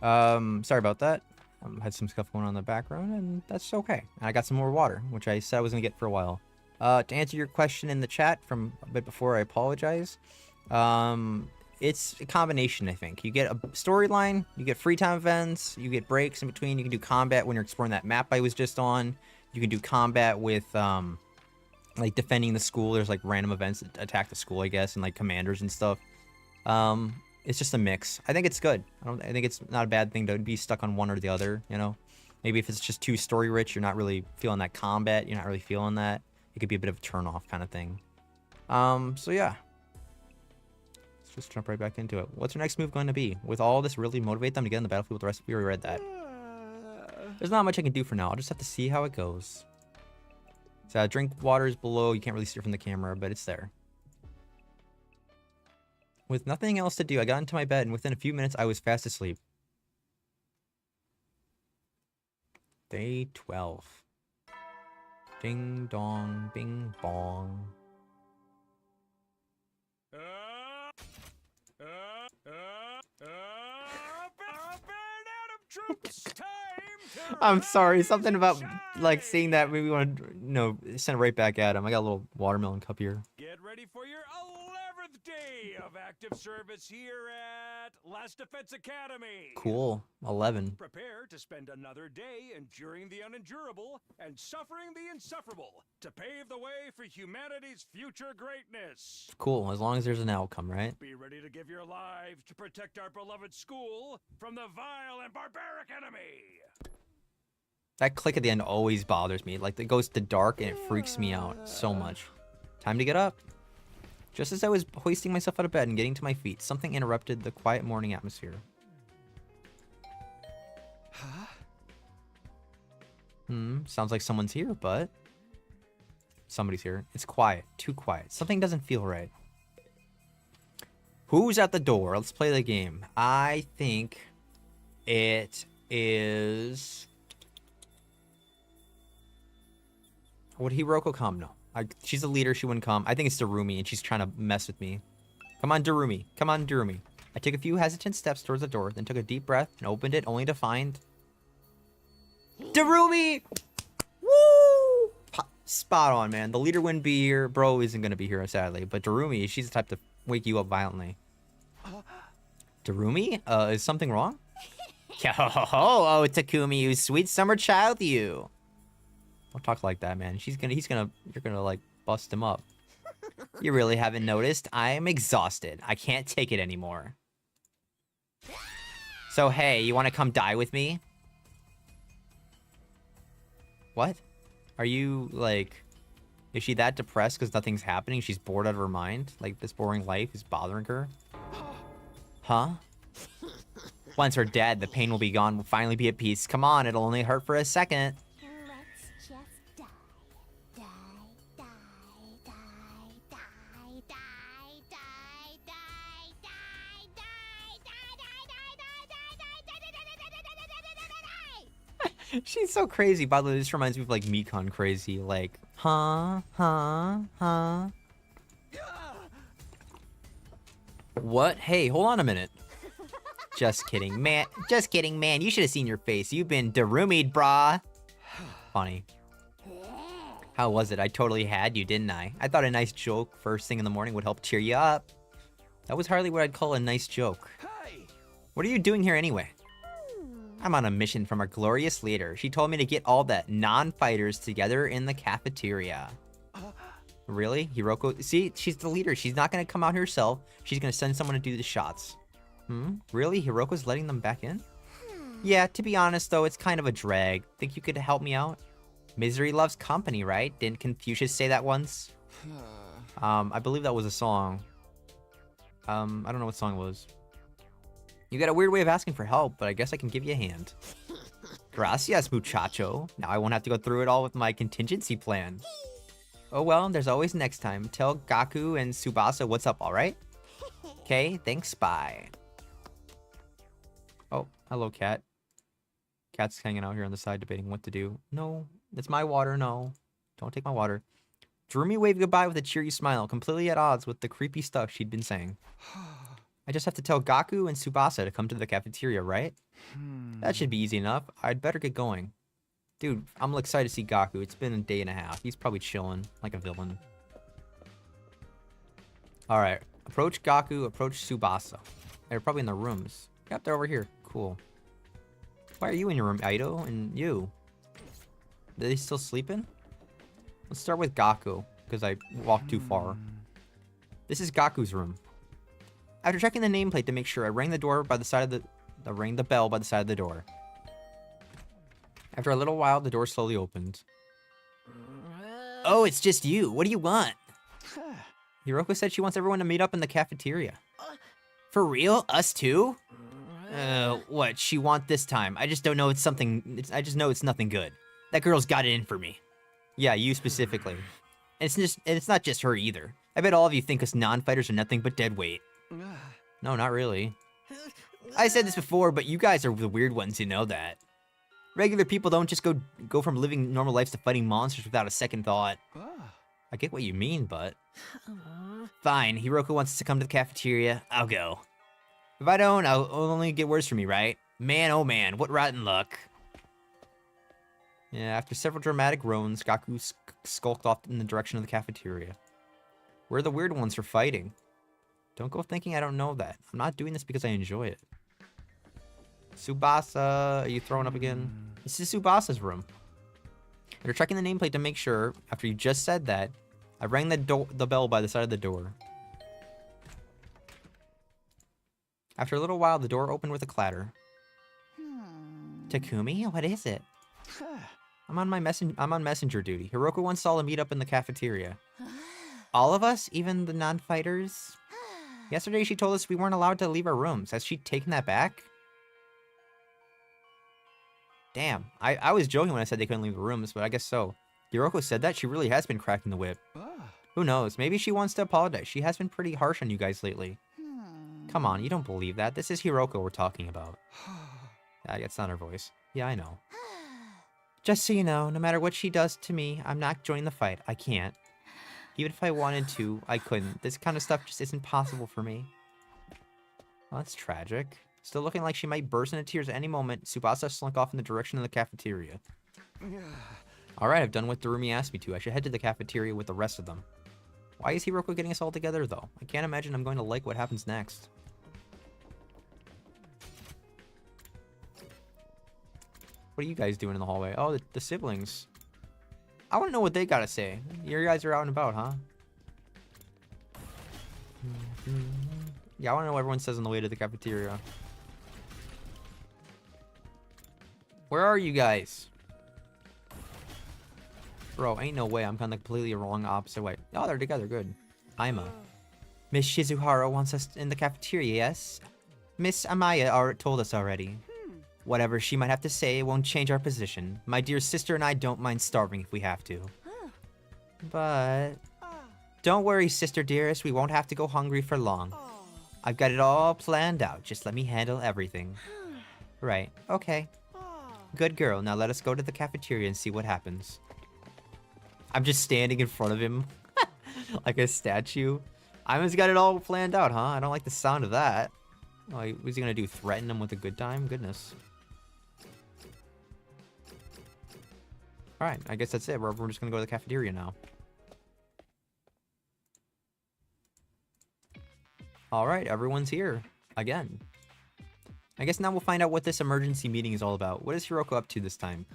Sorry about that. Had some stuff going on in the background, and that's okay. And I got some more water, which I said I was gonna get for a while. To answer your question in the chat from a bit before, I apologize. It's a combination, I think. You get a storyline, you get free time events, you get breaks in between. You can do combat when you're exploring that map I was just on. You can do combat with, like defending the school. There's like random events that attack the school, I guess, and like commanders and stuff. It's just a mix. I think it's good. I think it's not a bad thing to be stuck on one or the other, you know? Maybe if it's just too story rich, you're not really feeling that combat, you're not really feeling that. It could be a bit of a turn off kind of thing. So yeah. Let's just jump right back into it. What's your next move going to be? With all this, really motivate them to get in the battlefield with the rest? We already read that. There's not much I can do for now. I'll just have to see how it goes. So drink water is below. You can't really see it from the camera, but it's there. With nothing else to do, I got into my bed, and within a few minutes, I was fast asleep. Day 12. Ding dong, bing bong. I'm sorry, something about like seeing that made me want to, send it right back at him. I got a little watermelon cup here. Get ready for your 11th day of active service here at Last Defense Academy. Cool, 11. Prepare to spend another day enduring the unendurable and suffering the insufferable to pave the way for humanity's future greatness. Cool, as long as there's an outcome, right? Be ready to give your lives to protect our beloved school from the vile and barbaric enemy. That click at the end always bothers me. Like, it goes to dark and it freaks me out so much. Time to get up. Just as I was hoisting myself out of bed and getting to my feet, something interrupted the quiet morning atmosphere. Huh? Sounds like someone's here, but... Somebody's here. It's quiet. Too quiet. Something doesn't feel right. Who's at the door? Let's play the game. I think it is... Would Hiroko come? No. She's a leader. She wouldn't come. I think it's Darumi, and she's trying to mess with me. Come on, Darumi. Come on, Darumi. I took a few hesitant steps towards the door, then took a deep breath and opened it, only to find... Darumi! Woo! Spot on, man. The leader wouldn't be here. Bro isn't going to be here, sadly. But Darumi, she's the type to wake you up violently. Darumi? Is something wrong? Oh, Takumi, you sweet summer child, you. Don't talk like that, man. You're gonna, like, bust him up. You really haven't noticed? I'm exhausted. I can't take it anymore. So, hey, you want to come die with me? What? Are you, like... Is she that depressed because nothing's happening? She's bored out of her mind? Like, this boring life is bothering her? Huh? Once we're dead, the pain will be gone. We'll finally be at peace. Come on, it'll only hurt for a second. Let's just die. Die, die, die, die, die, die, die, die, die, die, She's so crazy. By the way, this reminds me of, like, Mekon crazy. Like, huh? What? Hey, hold on a minute. Just kidding, man. Just kidding, man. You should have seen your face. You've been Darumi'd, brah. Funny. How was it? I totally had you, didn't I? I thought a nice joke first thing in the morning would help cheer you up. That was hardly what I'd call a nice joke. Hey! What are you doing here anyway? I'm on a mission from our glorious leader. She told me to get all the non-fighters together in the cafeteria. Really? Hiroko? See, she's the leader. She's not going to come out herself. She's going to send someone to do the shots. Really? Hiroko's letting them back in? Yeah, to be honest, though, it's kind of a drag. Think you could help me out? Misery loves company, right? Didn't Confucius say that once? I believe that was a song. I don't know what song it was. You got a weird way of asking for help, but I guess I can give you a hand. Gracias, muchacho. Now I won't have to go through it all with my contingency plan. Oh well, there's always next time. Tell Gaku and Tsubasa what's up, alright? Okay, thanks, bye. Oh, hello, cat. Cat's hanging out here on the side debating what to do. No, it's my water, no. Don't take my water. Darumi waved goodbye with a cheery smile, completely at odds with the creepy stuff she'd been saying. I just have to tell Gaku and Tsubasa to come to the cafeteria, right? That should be easy enough. I'd better get going. Dude, I'm excited to see Gaku. It's been a day and a half. He's probably chilling like a villain. Alright. Approach Gaku, approach Tsubasa. They're probably in the rooms. Yep, they're over here. Cool. Why are you in your room, Aido? And you? Are they still sleeping? Let's start with Gaku, because I walked too far. This is Gaku's room. After checking the nameplate to make sure, I rang the door by the side of the... I rang the bell by the side of the door. After a little while, the door slowly opened. Oh, it's just you. What do you want? Hiroko said she wants everyone to meet up in the cafeteria. For real? Us too? What she want this time? I just don't know it's something... I just know it's nothing good. That girl's got it in for me. Yeah, you specifically. And it's not just her either. I bet all of you think us non-fighters are nothing but dead weight. No, not really. I said this before, but you guys are the weird ones who know that. Regular people don't just go from living normal lives to fighting monsters without a second thought. I get what you mean, but... Fine, Hiroko wants us to come to the cafeteria. I'll go. If I don't, I'll only get worse for me, right? Man, oh man, what rotten luck. Yeah, after several dramatic groans, Gaku skulked off in the direction of the cafeteria. We're the weird ones for fighting. Don't go thinking I don't know that. I'm not doing this because I enjoy it. Tsubasa, are you throwing up again? This is Tsubasa's room. After checking the nameplate to make sure, after you just said that, I rang the bell by the side of the door. After a little while, the door opened with a clatter. Takumi, what is it? I'm on messenger duty. Hiroko wants all to meet up in the cafeteria. All of us? Even the non-fighters? Yesterday she told us we weren't allowed to leave our rooms. Has she taken that back? Damn, I was joking when I said they couldn't leave the rooms, but I guess so. Hiroko said that? She really has been cracking the whip. Who knows? Maybe she wants to apologize. She has been pretty harsh on you guys lately. Come on, you don't believe that. This is Hiroko we're talking about. That's not her voice. Yeah, I know. Just so you know, no matter what she does to me, I'm not joining the fight. I can't. Even if I wanted to, I couldn't. This kind of stuff just isn't possible for me. Well, that's tragic. Still looking like she might burst into tears at any moment, Tsubasa slunk off in the direction of the cafeteria. Alright, I've done what Darumi asked me to. I should head to the cafeteria with the rest of them. Why is Hiroko getting us all together, though? I can't imagine I'm going to like what happens next. What are you guys doing in the hallway? Oh, the siblings. I want to know what they gotta say. You guys are out and about, huh? Yeah, I want to know what everyone says on the way to the cafeteria. Where are you guys? Bro, ain't no way. I'm kind of completely wrong opposite way. Oh, they're together. Good. Ima. Miss Shizuhara wants us in the cafeteria, yes? Miss Amaya told us already. Whatever she might have to say, it won't change our position. My dear sister and I don't mind starving if we have to. But... Don't worry, sister dearest. We won't have to go hungry for long. I've got it all planned out. Just let me handle everything. Right. Okay. Good girl. Now let us go to the cafeteria and see what happens. I'm just standing in front of him. Like a statue. Ima's got it all planned out, huh? I don't like the sound of that. Oh, what's he gonna do? Threaten him with a good time? Goodness. Alright, I guess that's it. We're just gonna go to the cafeteria now. Alright, everyone's here. Again. I guess now we'll find out what this emergency meeting is all about. What is Hiroko up to this time?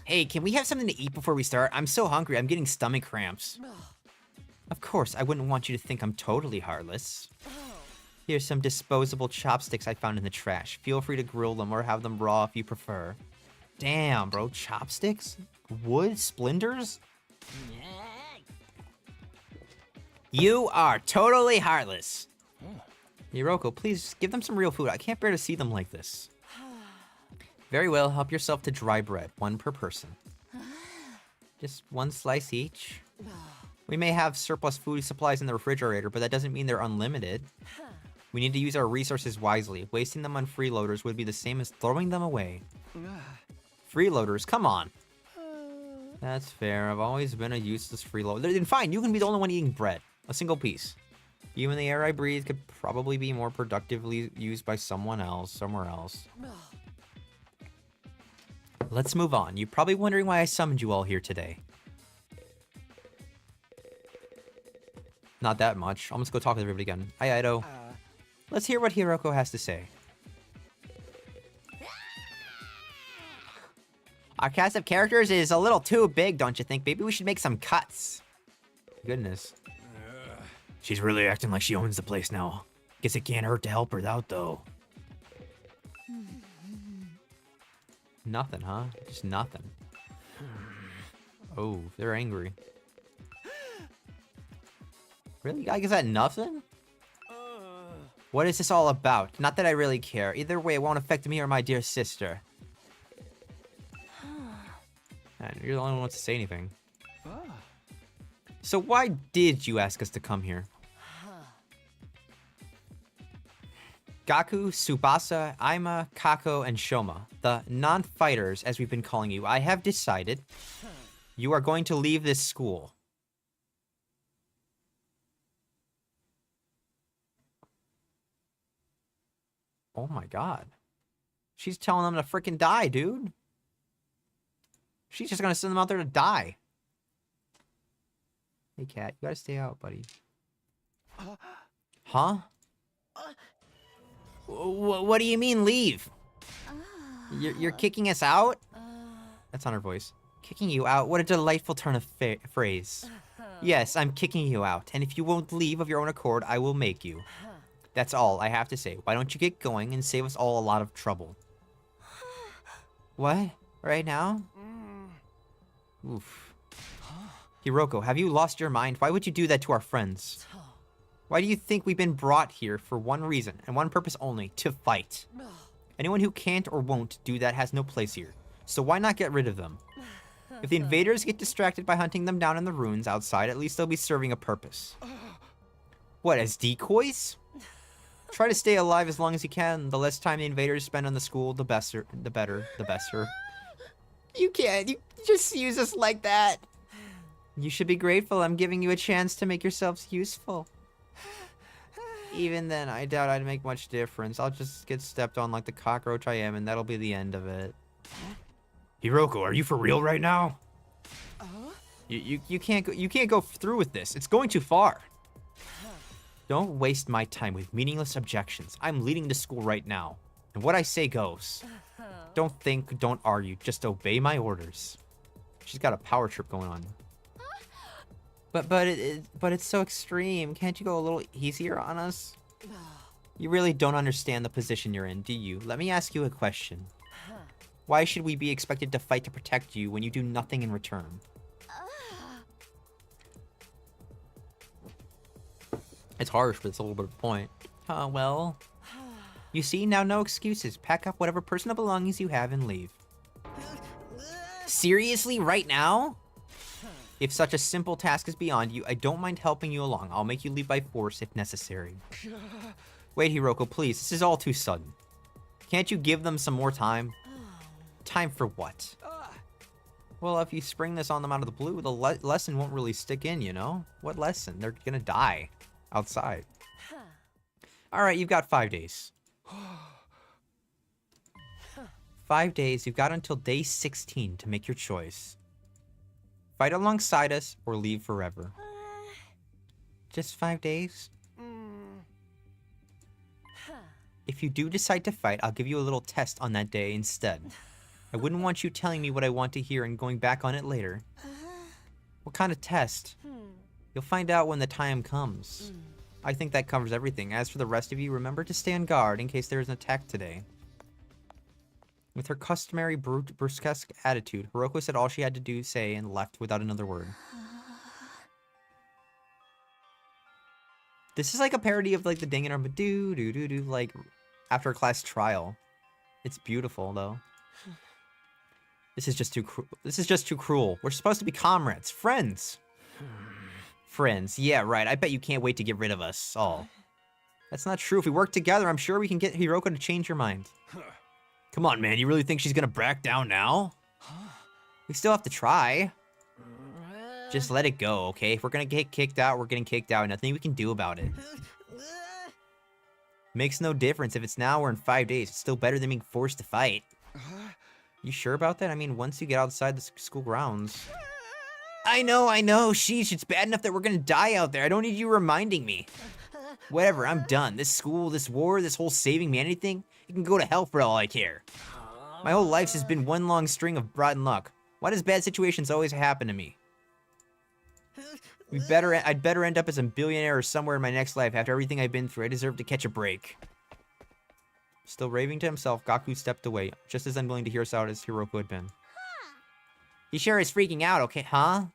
Hey, can we have something to eat before we start? I'm so hungry, I'm getting stomach cramps. Of course, I wouldn't want you to think I'm totally heartless. Here's some disposable chopsticks I found in the trash. Feel free to grill them or have them raw if you prefer. Damn, bro, chopsticks? Wood splinters? You are totally heartless. Hiroko, please give them some real food. I can't bear to see them like this. Very well, help yourself to dry bread. 1 per person. Just 1 slice each. We may have surplus food supplies in the refrigerator, but that doesn't mean they're unlimited. We need to use our resources wisely. Wasting them on freeloaders would be the same as throwing them away. Freeloaders, come on. That's fair. I've always been a useless freeloader. Then fine, you can be the only one eating bread. A single piece. Even the air I breathe could probably be more productively used by someone else, somewhere else. Let's move on. You're probably wondering why I summoned you all here today. Not that much. I'll just go talk with everybody again. Hi, Ido. Let's hear what Hiroko has to say. Our cast of characters is a little too big, don't you think? Maybe we should make some cuts. Goodness. She's really acting like she owns the place now. Guess it can't hurt to help her out, though. Nothing, huh? Just nothing. Oh, they're angry. Really? I guess that nothing? What is this all about? Not that I really care. Either way, it won't affect me or my dear sister. Man, you're the only one who wants to say anything. So why did you ask us to come here? Gaku, Tsubasa, Aima, Kako, and Shoma, the non-fighters, as we've been calling you, I have decided you are going to leave this school. Oh my god. She's telling them to freaking die, dude. She's just gonna send them out there to die. Hey, Cat, you gotta stay out, buddy. Huh? What do you mean, leave? You're kicking us out? That's not her voice. Kicking you out? What a delightful turn of phrase. Yes, I'm kicking you out, and if you won't leave of your own accord, I will make you. That's all I have to say. Why don't you get going and save us all a lot of trouble? What? Right now? Oof. Hiroko, have you lost your mind? Why would you do that to our friends? Why do you think we've been brought here for one reason, and one purpose only, to fight? Anyone who can't or won't do that has no place here, so why not get rid of them? If the invaders get distracted by hunting them down in the ruins outside, at least they'll be serving a purpose. What, as decoys? Try to stay alive as long as you can. The less time the invaders spend on the school, the better. You can't. You just use us like that. You should be grateful I'm giving you a chance to make yourselves useful. Even then, I doubt I'd make much difference. I'll just get stepped on like the cockroach I am, and that'll be the end of it. Hiroko, are you for real right now? You can't go through with this. It's going too far. Don't waste my time with meaningless objections. I'm leading the school right now, and what I say goes. Don't think, don't argue, just obey my orders. She's got a power trip going on. But it's so extreme. Can't you go a little easier on us? You really don't understand the position you're in, do you? Let me ask you a question. Why should we be expected to fight to protect you when you do nothing in return? It's harsh, but it's a little bit of a point. Well... You see, now no excuses. Pack up whatever personal belongings you have and leave. Seriously, right now? If such a simple task is beyond you, I don't mind helping you along. I'll make you leave by force if necessary. Wait, Hiroko, please. This is all too sudden. Can't you give them some more time? Time for what? Well, if you spring this on them out of the blue, the lesson won't really stick in, you know? What lesson? They're gonna die outside. Alright, you've got 5 days. 5 days, you've got until day 16 to make your choice. Fight alongside us or leave forever. Just 5 days? If you do decide to fight, I'll give you a little test on that day instead. I wouldn't want you telling me what I want to hear and going back on it later. What kind of test? You'll find out when the time comes. I think that covers everything. As for the rest of you, remember to stay on guard in case there is an attack today. With her customary brusque attitude, Hiroko said all she had to say and left without another word. This is like a parody of like the Danganronpa like after class trial. It's beautiful though. This is just too cruel. We're supposed to be comrades, friends. Friends, yeah, right. I bet you can't wait to get rid of us all. That's not true. If we work together, I'm sure we can get Hiroko to change her mind. Come on, man. You really think she's gonna back down now? We still have to try. Just let it go, okay? If we're gonna get kicked out, we're getting kicked out. Nothing we can do about it. Makes no difference if it's now or in 5 days. It's still better than being forced to fight. You sure about that? I mean, once you get outside the school grounds. I know. Sheesh, it's bad enough that we're gonna die out there. I don't need you reminding me. Whatever, I'm done. This school, this war, this whole saving me anything, it can go to hell for all I care. My whole life has been one long string of rotten luck. Why does bad situations always happen to me? I'd better end up as a billionaire or somewhere in my next life. After everything I've been through, I deserve to catch a break. Still raving to himself, Gaku stepped away, just as unwilling to hear us out as Hiroko had been. He sure is freaking out, okay, huh?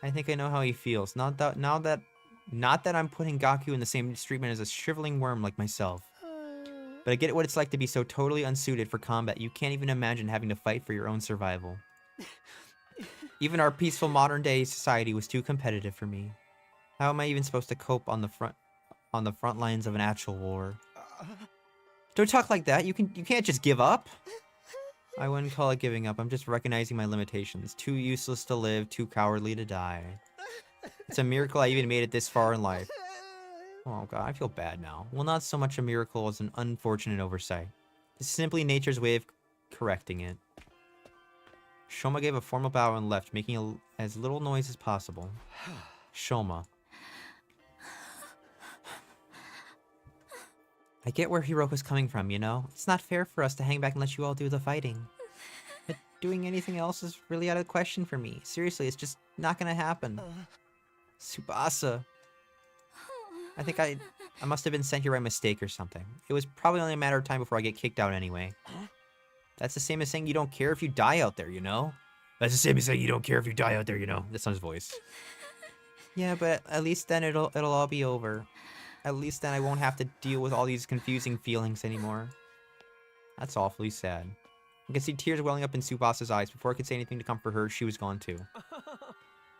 I think I know how he feels. Not that I'm putting Gaku in the same treatment as a shriveling worm like myself. But I get what it's like to be so totally unsuited for combat. You can't even imagine having to fight for your own survival. Even our peaceful modern-day society was too competitive for me. How am I even supposed to cope on the front lines of an actual war? Don't talk like that. You can't just give up. I wouldn't call it giving up. I'm just recognizing my limitations. Too useless to live, too cowardly to die. It's a miracle I even made it this far in life. Oh god, I feel bad now. Well, not so much a miracle as an unfortunate oversight. It's simply nature's way of correcting it. Shoma gave a formal bow and left, making as little noise as possible. Shoma. I get where Hiroko's coming from, you know? It's not fair for us to hang back and let you all do the fighting. But doing anything else is really out of the question for me. Seriously, it's just not gonna happen. Tsubasa. I think I must have been sent here by mistake or something. It was probably only a matter of time before I get kicked out anyway. That's the same as saying you don't care if you die out there, you know? That's the same as saying you don't care if you die out there, you know? That's not his voice. Yeah, but at least then it'll all be over. At least then I won't have to deal with all these confusing feelings anymore. That's awfully sad. I can see tears welling up in Tsubasa's eyes. Before I could say anything to comfort her, she was gone too.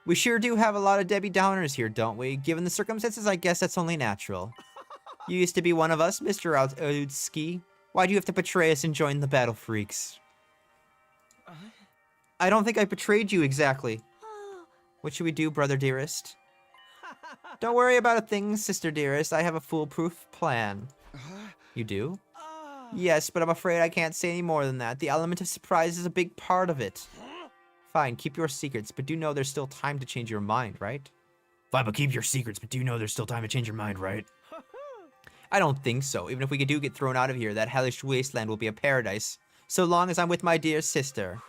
We sure do have a lot of Debbie Downers here, don't we? Given the circumstances, I guess that's only natural. You used to be one of us, Mr. Utsuki. Why do you have to betray us and join the Battle Freaks? I don't think I betrayed you exactly. What should we do, brother dearest? Don't worry about a thing, sister dearest. I have a foolproof plan. You do? Yes, but I'm afraid I can't say any more than that. The element of surprise is a big part of it. Fine, keep your secrets, but do know there's still time to change your mind, right? Fine, but keep your secrets, but do know there's still time to change your mind, right? I don't think so. Even if we do get thrown out of here, that hellish wasteland will be a paradise. So long as I'm with my dear sister.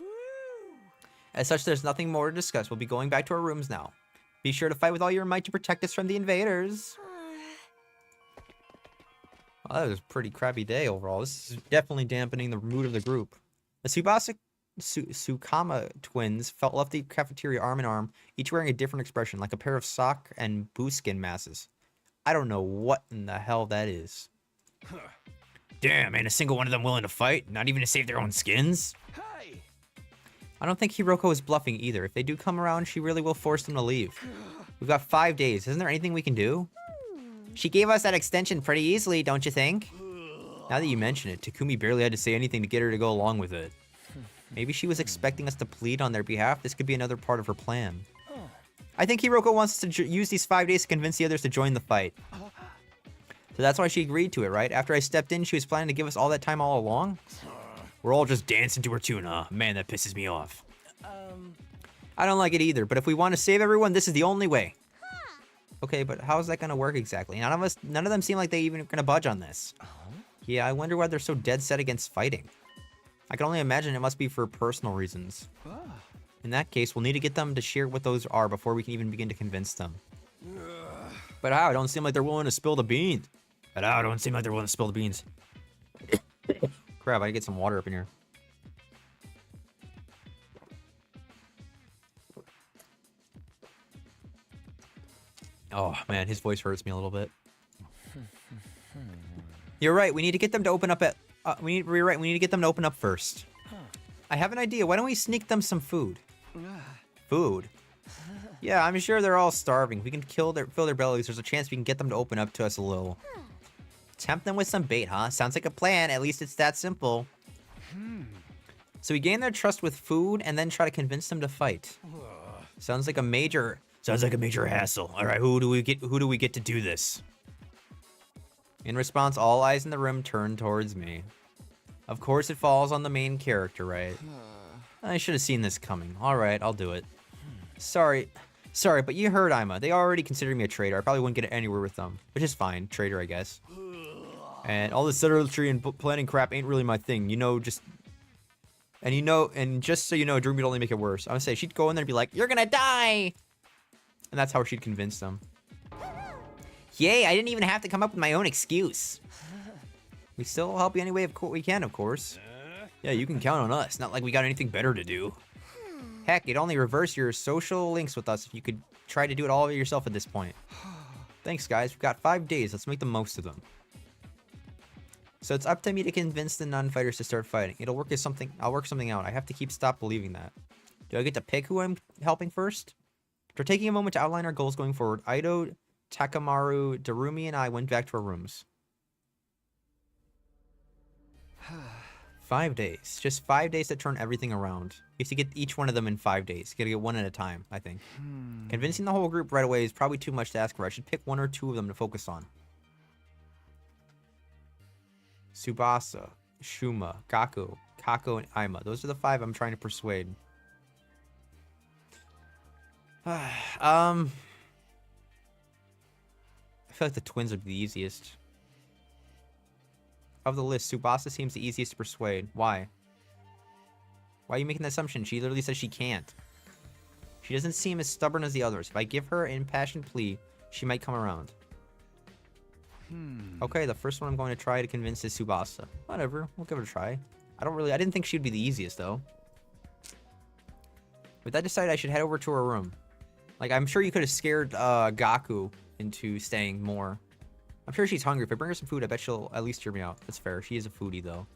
As such, there's nothing more to discuss. We'll be going back to our rooms now. Be sure to fight with all your might to protect us from the invaders. Well, that was a pretty crappy day overall. This is definitely dampening the mood of the group. The Sukama twins left the cafeteria arm in arm, each wearing a different expression, like a pair of sock and booskin masses. I don't know what in the hell that is. Damn, ain't a single one of them willing to fight? Not even to save their own skins? Hey! I don't think Hiroko is bluffing either. If they do come around, she really will force them to leave. We've got 5 days. Isn't there anything we can do? She gave us that extension pretty easily, don't you think? Now that you mention it, Takumi barely had to say anything to get her to go along with it. Maybe she was expecting us to plead on their behalf. This could be another part of her plan. I think Hiroko wants us to use these 5 days to convince the others to join the fight. So that's why she agreed to it, right? After I stepped in, she was planning to give us all that time all along? We're all just dancing to her tune, huh? Man, that pisses me off. I don't like it either, but if we want to save everyone, this is the only way. Okay, but how is that gonna work exactly? None of them seem like they even gonna budge on this. Yeah, I wonder why they're so dead set against fighting. I can only imagine it must be for personal reasons. In that case, we'll need to get them to share what those are before we can even begin to convince them. But how? It don't seem like they're willing to spill the beans. Crap, I gotta get some water up in here. Oh man, his voice hurts me a little bit. You're right. We need to get them to open up at. You're right. We need to get them to open up first. I have an idea. Why don't we sneak them some food? Food. Yeah, I'm sure they're all starving. If we can fill their bellies, there's a chance we can get them to open up to us a little. Tempt them with some bait, huh? Sounds like a plan. At least it's that simple. So we gain their trust with food and then try to convince them to fight. Sounds like a major hassle. All right, who do we get to do this? In response, all eyes in the room turn towards me. Of course, it falls on the main character, right? I should have seen this coming. All right, I'll do it. Sorry, but you heard Ima. They already considered me a traitor. I probably wouldn't get anywhere with them, which is fine. Traitor, I guess. And all this subtlety and planning crap ain't really my thing. And just so you know, Dream would only make it worse. I would say she'd go in there and be like, "You're gonna die," and that's how she'd convince them. Yay! I didn't even have to come up with my own excuse. We still help you any way we can, of course. Yeah, you can count on us. Not like we got anything better to do. Heck, it'd only reverse your social links with us if you could try to do it all yourself at this point. Thanks, guys. We've got 5 days. Let's make the most of them. So it's up to me to convince the non-fighters to start fighting. I'll work something out. I have to stop believing that. Do I get to pick who I'm helping first? After taking a moment to outline our goals going forward, Aido, Takamaru, Darumi, and I went back to our rooms. 5 days. Just 5 days to turn everything around. You have to get each one of them in 5 days. You gotta get one at a time, I think. Convincing the whole group right away is probably too much to ask for. I should pick one or two of them to focus on. Tsubasa, Shuma, Gaku, Kako, and Ima. Those are the 5 I'm trying to persuade. I feel like the twins would be the easiest. Of the list, Tsubasa seems the easiest to persuade. Why? Why are you making that assumption? She literally says she can't. She doesn't seem as stubborn as the others. If I give her an impassioned plea, she might come around. Okay, the first one I'm going to try to convince is Tsubasa. Whatever, we'll give it a try. I didn't think she'd be the easiest, though. With that decided, I should head over to her room. Like, I'm sure you could have scared Gaku into staying more. I'm sure she's hungry. If I bring her some food, I bet she'll at least hear me out. That's fair. She is a foodie, though.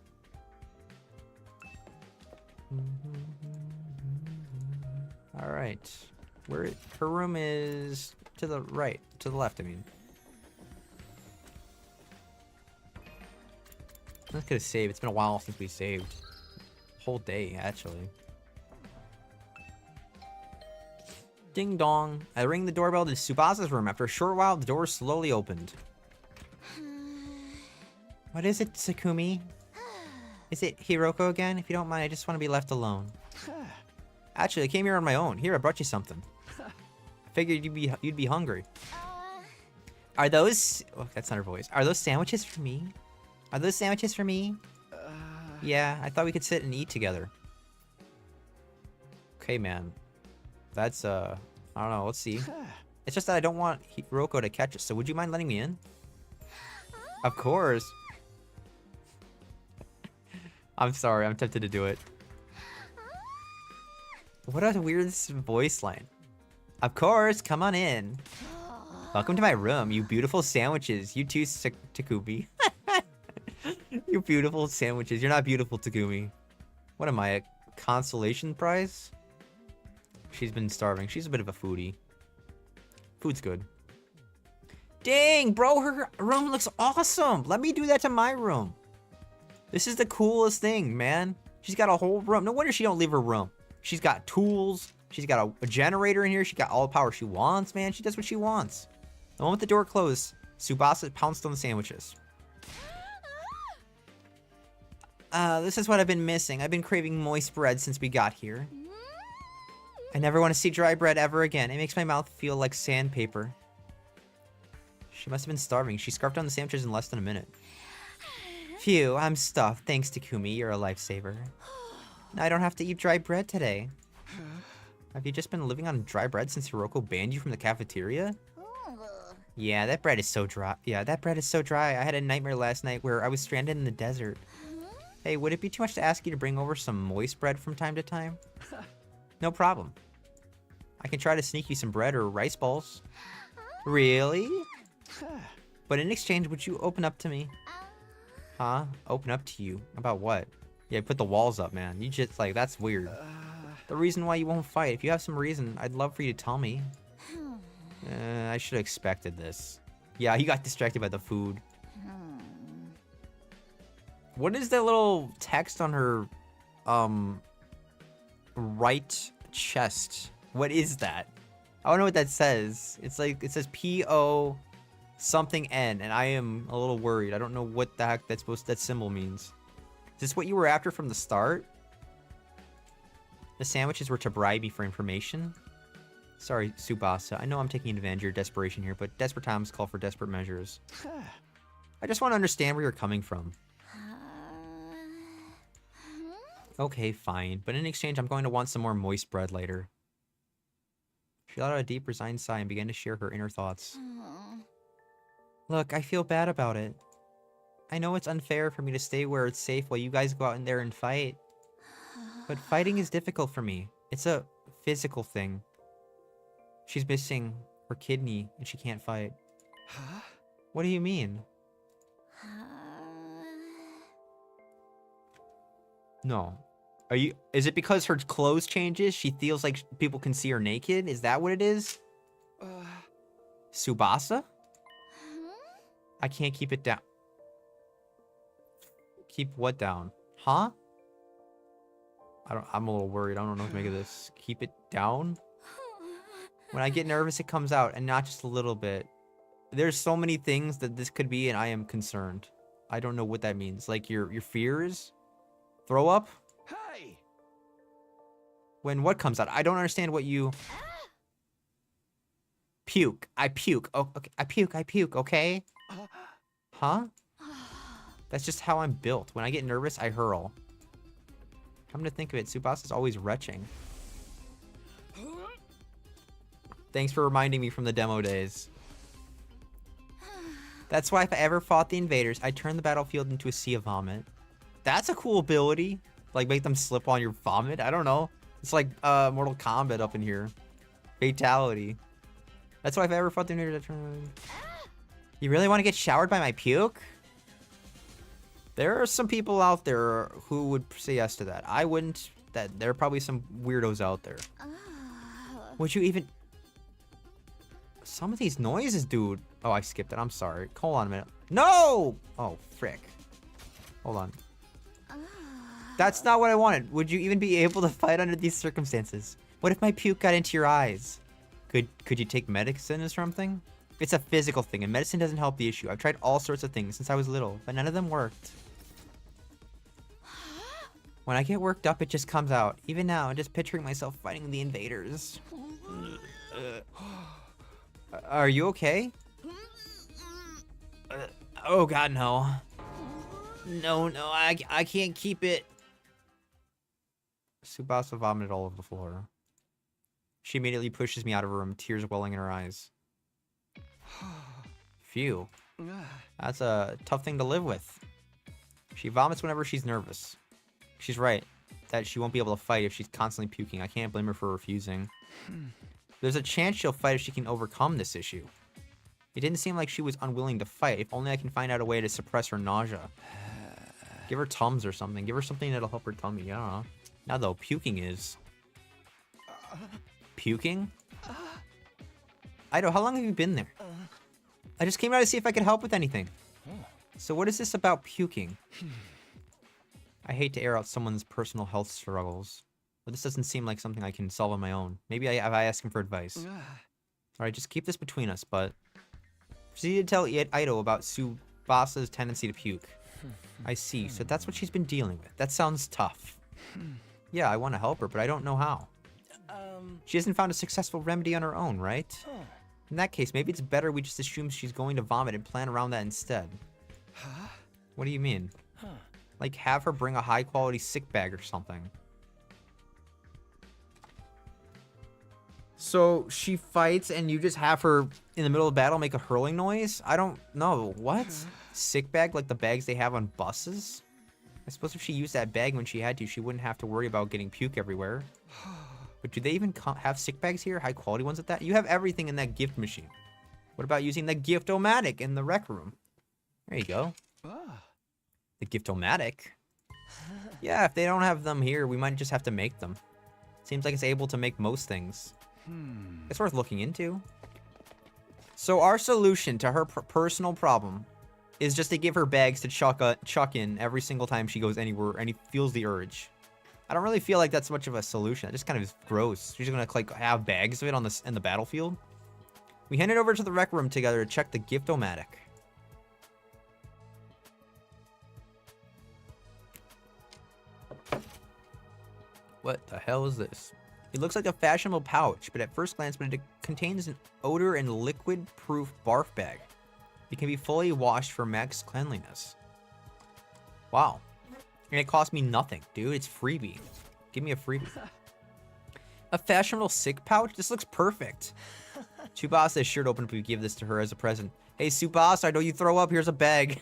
Alright. Her room is to the right. To the left, I mean. Let's get a save. It's been a while since we saved. Whole day, actually. Ding dong. I ring the doorbell to Tsubasa's room. After a short while, the door slowly opened. What is it, Tsukumi? Is it Hiroko again? If you don't mind, I just want to be left alone. Actually, I came here on my own. Here, I brought you something. I figured you'd be hungry. Are those... Oh, that's not her voice. Are those sandwiches for me? Are those sandwiches for me? Yeah, I thought we could sit and eat together. Okay, man. That's, I don't know. Let's see. It's just that I don't want Hiroko to catch us, so would you mind letting me in? Of course. I'm sorry, I'm tempted to do it. What a weird voice line. Of course, come on in. Welcome to my room, you beautiful sandwiches. You too, Takumi. You beautiful sandwiches. You're not beautiful, Takumi. What am I, a consolation prize? She's been starving. She's a bit of a foodie. Food's good. Dang, bro, her room looks awesome. Let me do that to my room. This is the coolest thing, man. She's got a whole room. No wonder she don't leave her room. She's got tools. She's got a generator in here. She got all the power she wants, man. She does what she wants. The moment the door closed, Tsubasa pounced on the sandwiches. This is what I've been missing. I've been craving moist bread since we got here. I never want to see dry bread ever again. It makes my mouth feel like sandpaper. She must have been starving. She scarfed down the sandwiches in less than a minute. Phew, I'm stuffed. Thanks, Takumi. You're a lifesaver. Now I don't have to eat dry bread today. Have you just been living on dry bread since Hiroko banned you from the cafeteria? Yeah, that bread is so dry. I had a nightmare last night where I was stranded in the desert. Hey, would it be too much to ask you to bring over some moist bread from time to time? No problem. I can try to sneak you some bread or rice balls. Really? But in exchange, would you open up to me? Huh? Open up to you? About what? Yeah, put the walls up, man. You just, like, that's weird. The reason why you won't fight. If you have some reason, I'd love for you to tell me. I should have expected this. Yeah, he got distracted by the food. What is that little text on her, right chest? What is that? I don't know what that says. It's like, it says P-O something N, and I am a little worried. I don't know what the heck that symbol means. Is this what you were after from the start? The sandwiches were to bribe me for information? Sorry, Tsubasa. I know I'm taking advantage of your desperation here, but desperate times call for desperate measures. I just want to understand where you're coming from. Okay, fine. But in exchange, I'm going to want some more moist bread later. She let out a deep, resigned sigh and began to share her inner thoughts. Look, I feel bad about it. I know it's unfair for me to stay where it's safe while you guys go out in there and fight. But fighting is difficult for me. It's a physical thing. She's missing her kidney and she can't fight. Huh? What do you mean? No. Is it because her clothes changes? She feels like people can see her naked? Is that what it is? Tsubasa? I can't keep it down. Keep what down? Huh? I'm a little worried. I don't know what to make of this. Keep it down? When I get nervous, it comes out, and not just a little bit. There's so many things that this could be, and I am concerned. I don't know what that means. Like your fears? Throw up? Hey! When what comes out? I don't understand what you... Puke. I puke. Oh, okay. I puke, okay? Huh? That's just how I'm built. When I get nervous, I hurl. Come to think of it, Tsubasa's always retching. Thanks for reminding me from the demo days. That's why if I ever fought the invaders, I'd turn the battlefield into a sea of vomit. That's a cool ability. Like, make them slip on your vomit? I don't know. It's like Mortal Kombat up in here. Fatality. That's why if I ever fought the invaders, I'd turn... You really want to get showered by my puke? There are some people out there who would say yes to that. I wouldn't. There are probably some weirdos out there. Would you even... Some of these noises, dude. Oh, I skipped it. I'm sorry. Hold on a minute. No! Oh, frick. Hold on. That's not what I wanted. Would you even be able to fight under these circumstances? What if my puke got into your eyes? Could you take medicine or something? It's a physical thing, and medicine doesn't help the issue. I've tried all sorts of things since I was little, but none of them worked. When I get worked up, it just comes out. Even now, I'm just picturing myself fighting the invaders. Are you okay? Oh god, no. No, I can't keep it. Tsubasa vomited all over the floor. She immediately pushes me out of her room, tears welling in her eyes. Phew. That's a tough thing to live with. She vomits whenever she's nervous. She's right, that she won't be able to fight if she's constantly puking. I can't blame her for refusing. There's a chance she'll fight if she can overcome this issue. It didn't seem like she was unwilling to fight. If only I can find out a way to suppress her nausea. Give her Tums or something. Give her something that'll help her tummy. I don't know. Now though, puking is... Puking? Ido, how long have you been there? I just came out to see if I could help with anything. So what is this about puking? I hate to air out someone's personal health struggles, but this doesn't seem like something I can solve on my own. Maybe I ask him for advice. Alright, just keep this between us, but... Proceed to tell Ido about Tsubasa's tendency to puke. I see, so that's what she's been dealing with. That sounds tough. Yeah, I want to help her, but I don't know how. She hasn't found a successful remedy on her own, right? In that case, maybe it's better we just assume she's going to vomit and plan around that instead. What do you mean? Like, have her bring a high-quality sick bag or something. So, she fights and you just have her, in the middle of battle, make a hurling noise? I don't know. What? Sick bag like the bags they have on buses? I suppose if she used that bag when she had to, she wouldn't have to worry about getting puke everywhere. But do they even have sick bags here? High quality ones at that? You have everything in that gift machine. What about using the Gift-O-Matic in the rec room? There you go. The Gift-O-Matic? Yeah, if they don't have them here, we might just have to make them. Seems like it's able to make most things. It's worth looking into. So our solution to her personal problem is just to give her bags to chuck in every single time she goes anywhere and he feels the urge. I don't really feel like that's much of a solution. It just kind of is gross. She's gonna like have bags of it on in the battlefield. We headed over to the rec room together to check the gift-o-matic. What the hell is this? It looks like a fashionable pouch, but at first glance, it contains an odor and liquid-proof barf bag. It can be fully washed for max cleanliness. Wow. And it cost me nothing, dude. It's freebie. Give me a freebie. A fashionable sick pouch? This looks perfect. Tsubasa is sure to open up if we give this to her as a present. Hey, Tsubasa, I know you throw up. Here's a bag.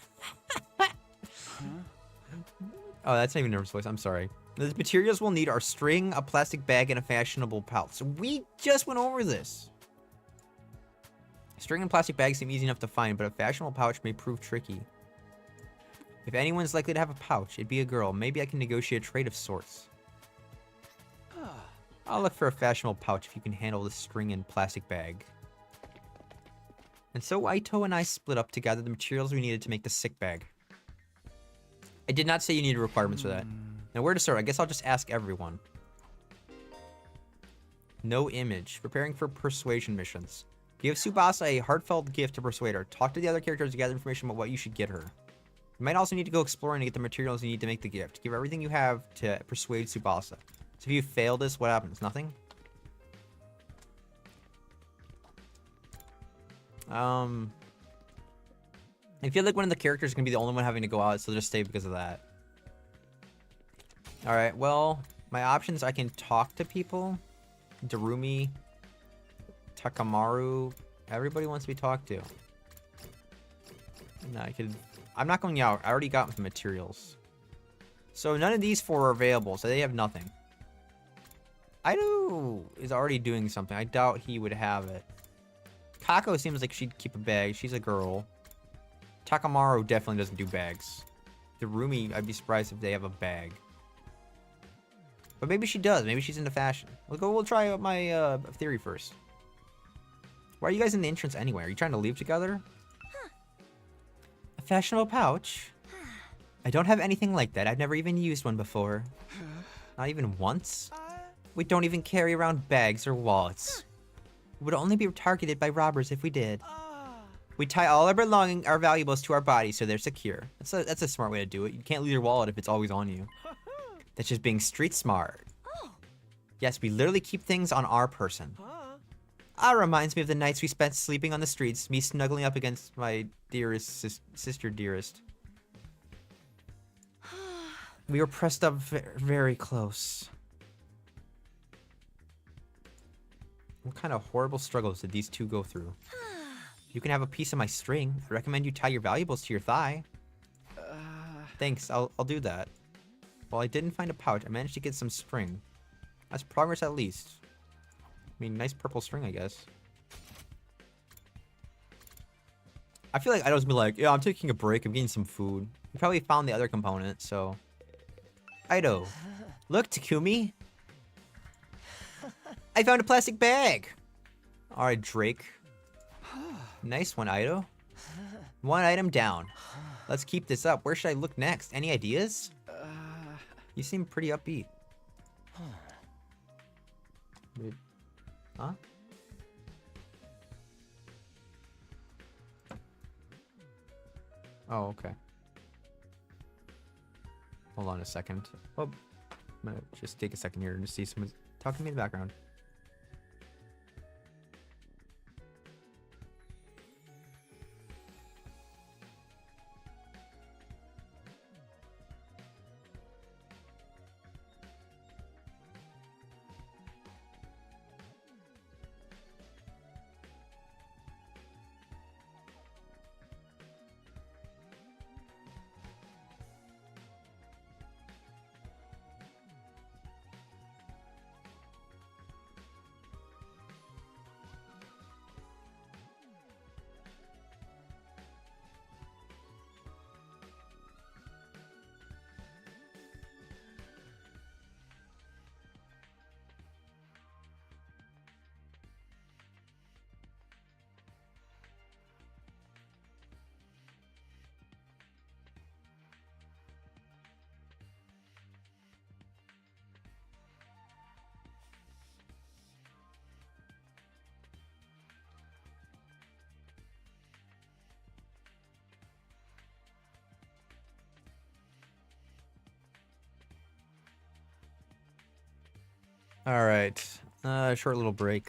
Oh, that's not even Nervous voice. I'm sorry. The materials we'll need are string, a plastic bag, and a fashionable pouch. We just went over this. String and plastic bags seem easy enough to find, but a fashionable pouch may prove tricky. If anyone's likely to have a pouch, it'd be a girl. Maybe I can negotiate a trade of sorts. I'll look for a fashionable pouch if you can handle the string and plastic bag. And so Aito and I split up to gather the materials we needed to make the sick bag. I did not say you needed requirements for that. Now where to start? I guess I'll just ask everyone. No image. Preparing for persuasion missions. Give Tsubasa a heartfelt gift to persuade her. Talk to the other characters to gather information about what you should get her. You might also need to go exploring to get the materials you need to make the gift. Give everything you have to persuade Tsubasa. So if you fail this, what happens? Nothing? I feel like one of the characters is going to be the only one having to go out, so just stay because of that. Alright, well, my options, I can talk to people. Darumi, Takamaru, everybody wants to be talked to. No, I'm not going out. I already got the materials. So none of these four are available, so they have nothing. Aito is already doing something. I doubt he would have it. Kako seems like she'd keep a bag. She's a girl. Takamaru definitely doesn't do bags. Darumi, I'd be surprised if they have a bag. But maybe she does. Maybe she's into fashion. We'll try out my theory first. Why are you guys in the entrance anyway? Are you trying to leave together? A fashionable pouch? I don't have anything like that. I've never even used one before. Not even once? We don't even carry around bags or wallets. We would only be targeted by robbers if we did. We tie all our valuables to our bodies so they're secure. That's a smart way to do it. You can't lose your wallet if it's always on you. That's just being street smart. Yes, we literally keep things on our person. Reminds me of the nights we spent sleeping on the streets, me snuggling up against my dearest sister dearest. We were pressed up very close. What kind of horrible struggles did these two go through? You can have a piece of my string. I recommend you tie your valuables to your thigh. Thanks, I'll do that. While I didn't find a pouch, I managed to get some string. That's progress at least. I mean, nice purple string, I guess. I feel like Aido's be like, yeah, I'm taking a break. I'm getting some food. He probably found the other component, so... Aido. Look, Takumi. I found a plastic bag. Alright, Drake. Nice one, Aido. One item down. Let's keep this up. Where should I look next? Any ideas? You seem pretty upbeat. Huh? Oh, okay. Hold on a second. Oh, I'm gonna just take a second here and just see someone talking to me in the background. All right. Short little break.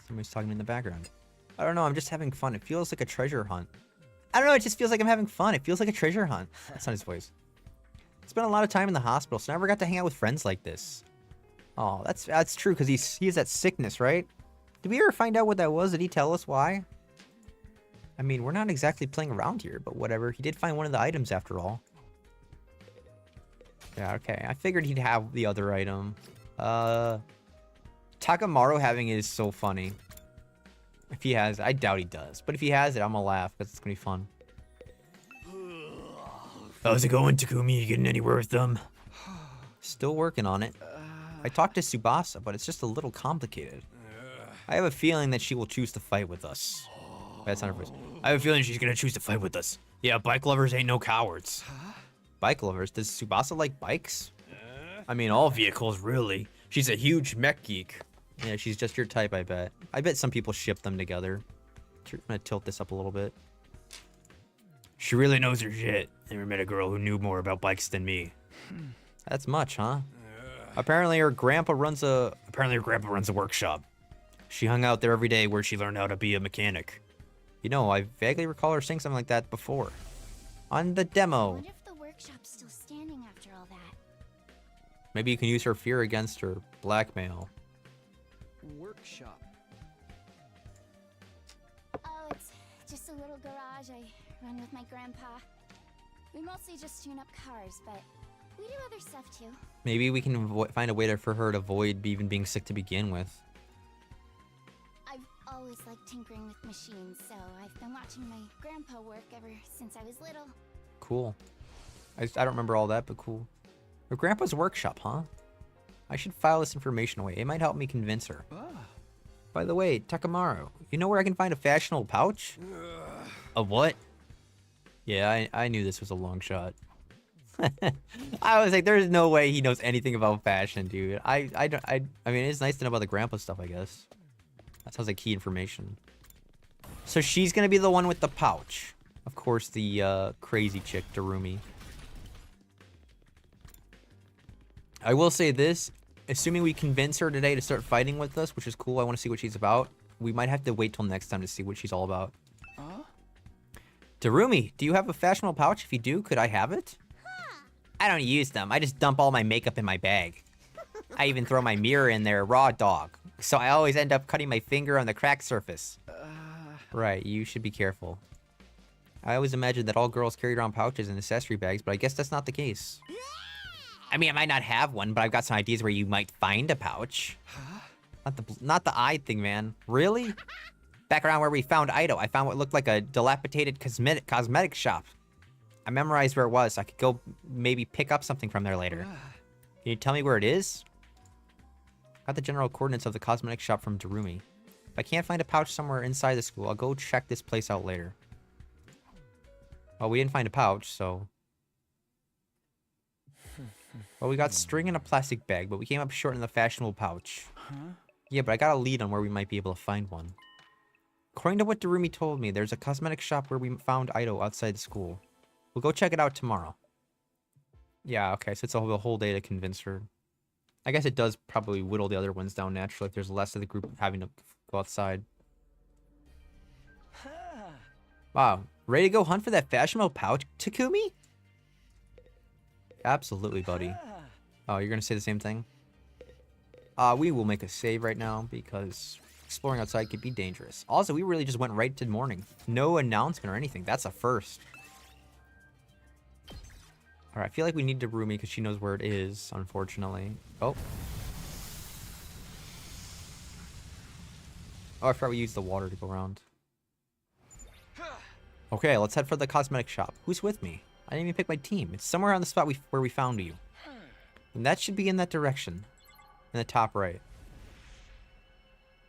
Somebody's talking in the background. I don't know. I'm just having fun. It feels like a treasure hunt. I don't know. It just feels like I'm having fun. It feels like a treasure hunt. That's not his voice. Spent a lot of time in the hospital, so I never got to hang out with friends like this. Oh, that's true, because he has that sickness, right? Did we ever find out what that was? Did he tell us why? I mean, we're not exactly playing around here, but whatever. He did find one of the items after all. Yeah, okay. I figured he'd have the other item. Takamaru having it is so funny. If he has it, I doubt he does. But if he has it, I'm gonna laugh, because it's gonna be fun. How's it going, Takumi? You getting anywhere with them? Still working on it. I talked to Tsubasa, but it's just a little complicated. I have a feeling that she will choose to fight with us. That's not her voice. I have a feeling she's gonna choose to fight with us. Yeah, bike lovers ain't no cowards. Bike lovers? Does Tsubasa like bikes? I mean, all vehicles, really. She's a huge mech geek. Yeah, she's just your type, I bet. I bet some people ship them together. I'm gonna tilt this up a little bit. She really knows her shit. Never met a girl who knew more about bikes than me. That's much, huh? Apparently her grandpa runs a workshop. She hung out there every day where she learned how to be a mechanic. You know, I vaguely recall her saying something like that before. On the I demo. wonder if the workshop's still standing after all that. Maybe you can use her fear against her. Blackmail. Workshop. Oh, it's just a little garage I run with my grandpa. We mostly just tune up cars, but we do other stuff too. Maybe we can find a way for her to avoid even being sick to begin with. I've always liked tinkering with machines, so I've been watching my grandpa work ever since I was little. Cool. I don't remember all that, but cool. Her grandpa's workshop, huh? I should file this information away. It might help me convince her. By the way, Takamaru, you know where I can find a fashionable pouch? A what? Yeah, I knew this was a long shot. I was like, there's no way he knows anything about fashion, dude. I mean, it's nice to know about the grandpa stuff, I guess. That sounds like key information. So she's gonna be the one with the pouch. Of course, the crazy chick, Darumi. I will say this, assuming we convince her today to start fighting with us, which is cool, I want to see what she's about. We might have to wait till next time to see what she's all about. Darumi, do you have a fashionable pouch? If you do, could I have it? I don't use them. I just dump all my makeup in my bag. I even throw my mirror in there, raw dog. So I always end up cutting my finger on the cracked surface. Right, you should be careful. I always imagined that all girls carried around pouches and accessory bags, but I guess that's not the case. I mean, I might not have one, but I've got some ideas where you might find a pouch. Not the eye thing, man. Really? Back around where we found Ido, I found what looked like a dilapidated cosmetic shop. I memorized where it was, so I could go maybe pick up something from there later. Can you tell me where it is? Got the general coordinates of the cosmetic shop from Darumi. If I can't find a pouch somewhere inside the school, I'll go check this place out later. Well, we didn't find a pouch, so... Well, we got string in a plastic bag, but we came up short in the fashionable pouch. Yeah, but I got a lead on where we might be able to find one. According to what Darumi told me, there's a cosmetic shop where we found Ido outside the school. We'll go check it out tomorrow. Yeah, okay, so it's a whole day to convince her. I guess it does probably whittle the other ones down naturally if there's less of the group having to go outside. Wow, ready to go hunt for that fashionable pouch, Takumi? Absolutely, buddy. Oh, you're gonna say the same thing? We will make a save right now because exploring outside could be dangerous. Also, we really just went right to morning. No announcement or anything. That's a first. Alright, I feel like we need Darumi because she knows where it is, unfortunately. Oh. Oh, I forgot we used the water to go around. Okay, let's head for the cosmetic shop. Who's with me? I didn't even pick my team. It's somewhere on the spot where we found you. And that should be in that direction. In the top right.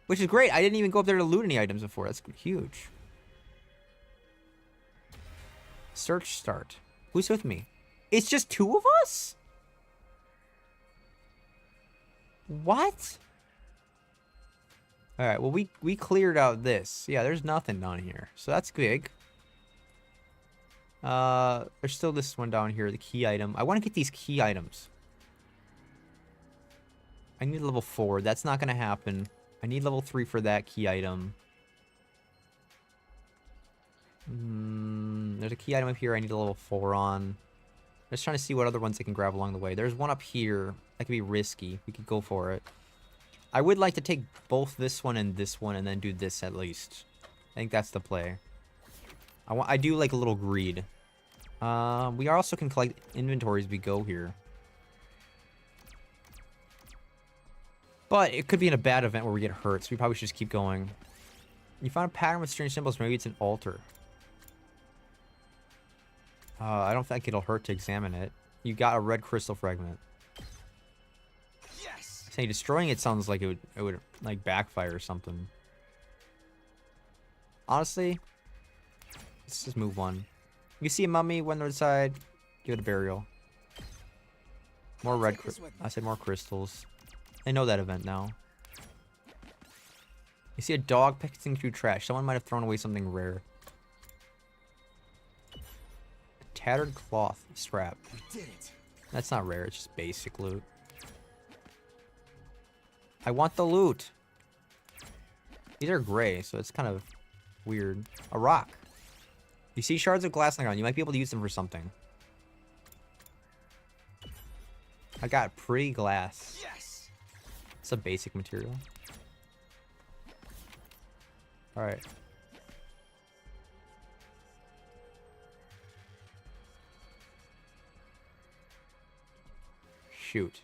Which is great. I didn't even go up there to loot any items before. That's huge. Search start. Who's with me? It's just two of us? What? Alright, well, we cleared out this. Yeah, there's nothing down here. So that's big. There's still this one down here, the key item. I want to get these key items. I need level 4. That's not going to happen. I need level 3 for that key item. There's a key item up here I need a level 4 on. Just trying to see what other ones I can grab along the way. There's one up here. That could be risky. We could go for it. I would like to take both this one and then do this at least. I think that's the play. I do like a little greed. We also can collect inventories as we go here. But it could be in a bad event where we get hurt, so we probably should just keep going. You found a pattern with strange symbols. Maybe it's an altar. I don't think it'll hurt to examine it. You got a red crystal fragment. Yes. Say destroying it sounds like it would like backfire or something. Honestly, let's just move one. You see a mummy, one other side, give it a burial. More red I said more crystals. I know that event now. You see a dog picking through trash. Someone might have thrown away something rare. A tattered cloth strap. We did it. That's not rare, it's just basic loot. I want the loot. These are gray, so it's kind of weird. A rock. You see shards of glass on the ground. You might be able to use them for something. I got pretty glass. Yes. It's a basic material. Alright. Shoot.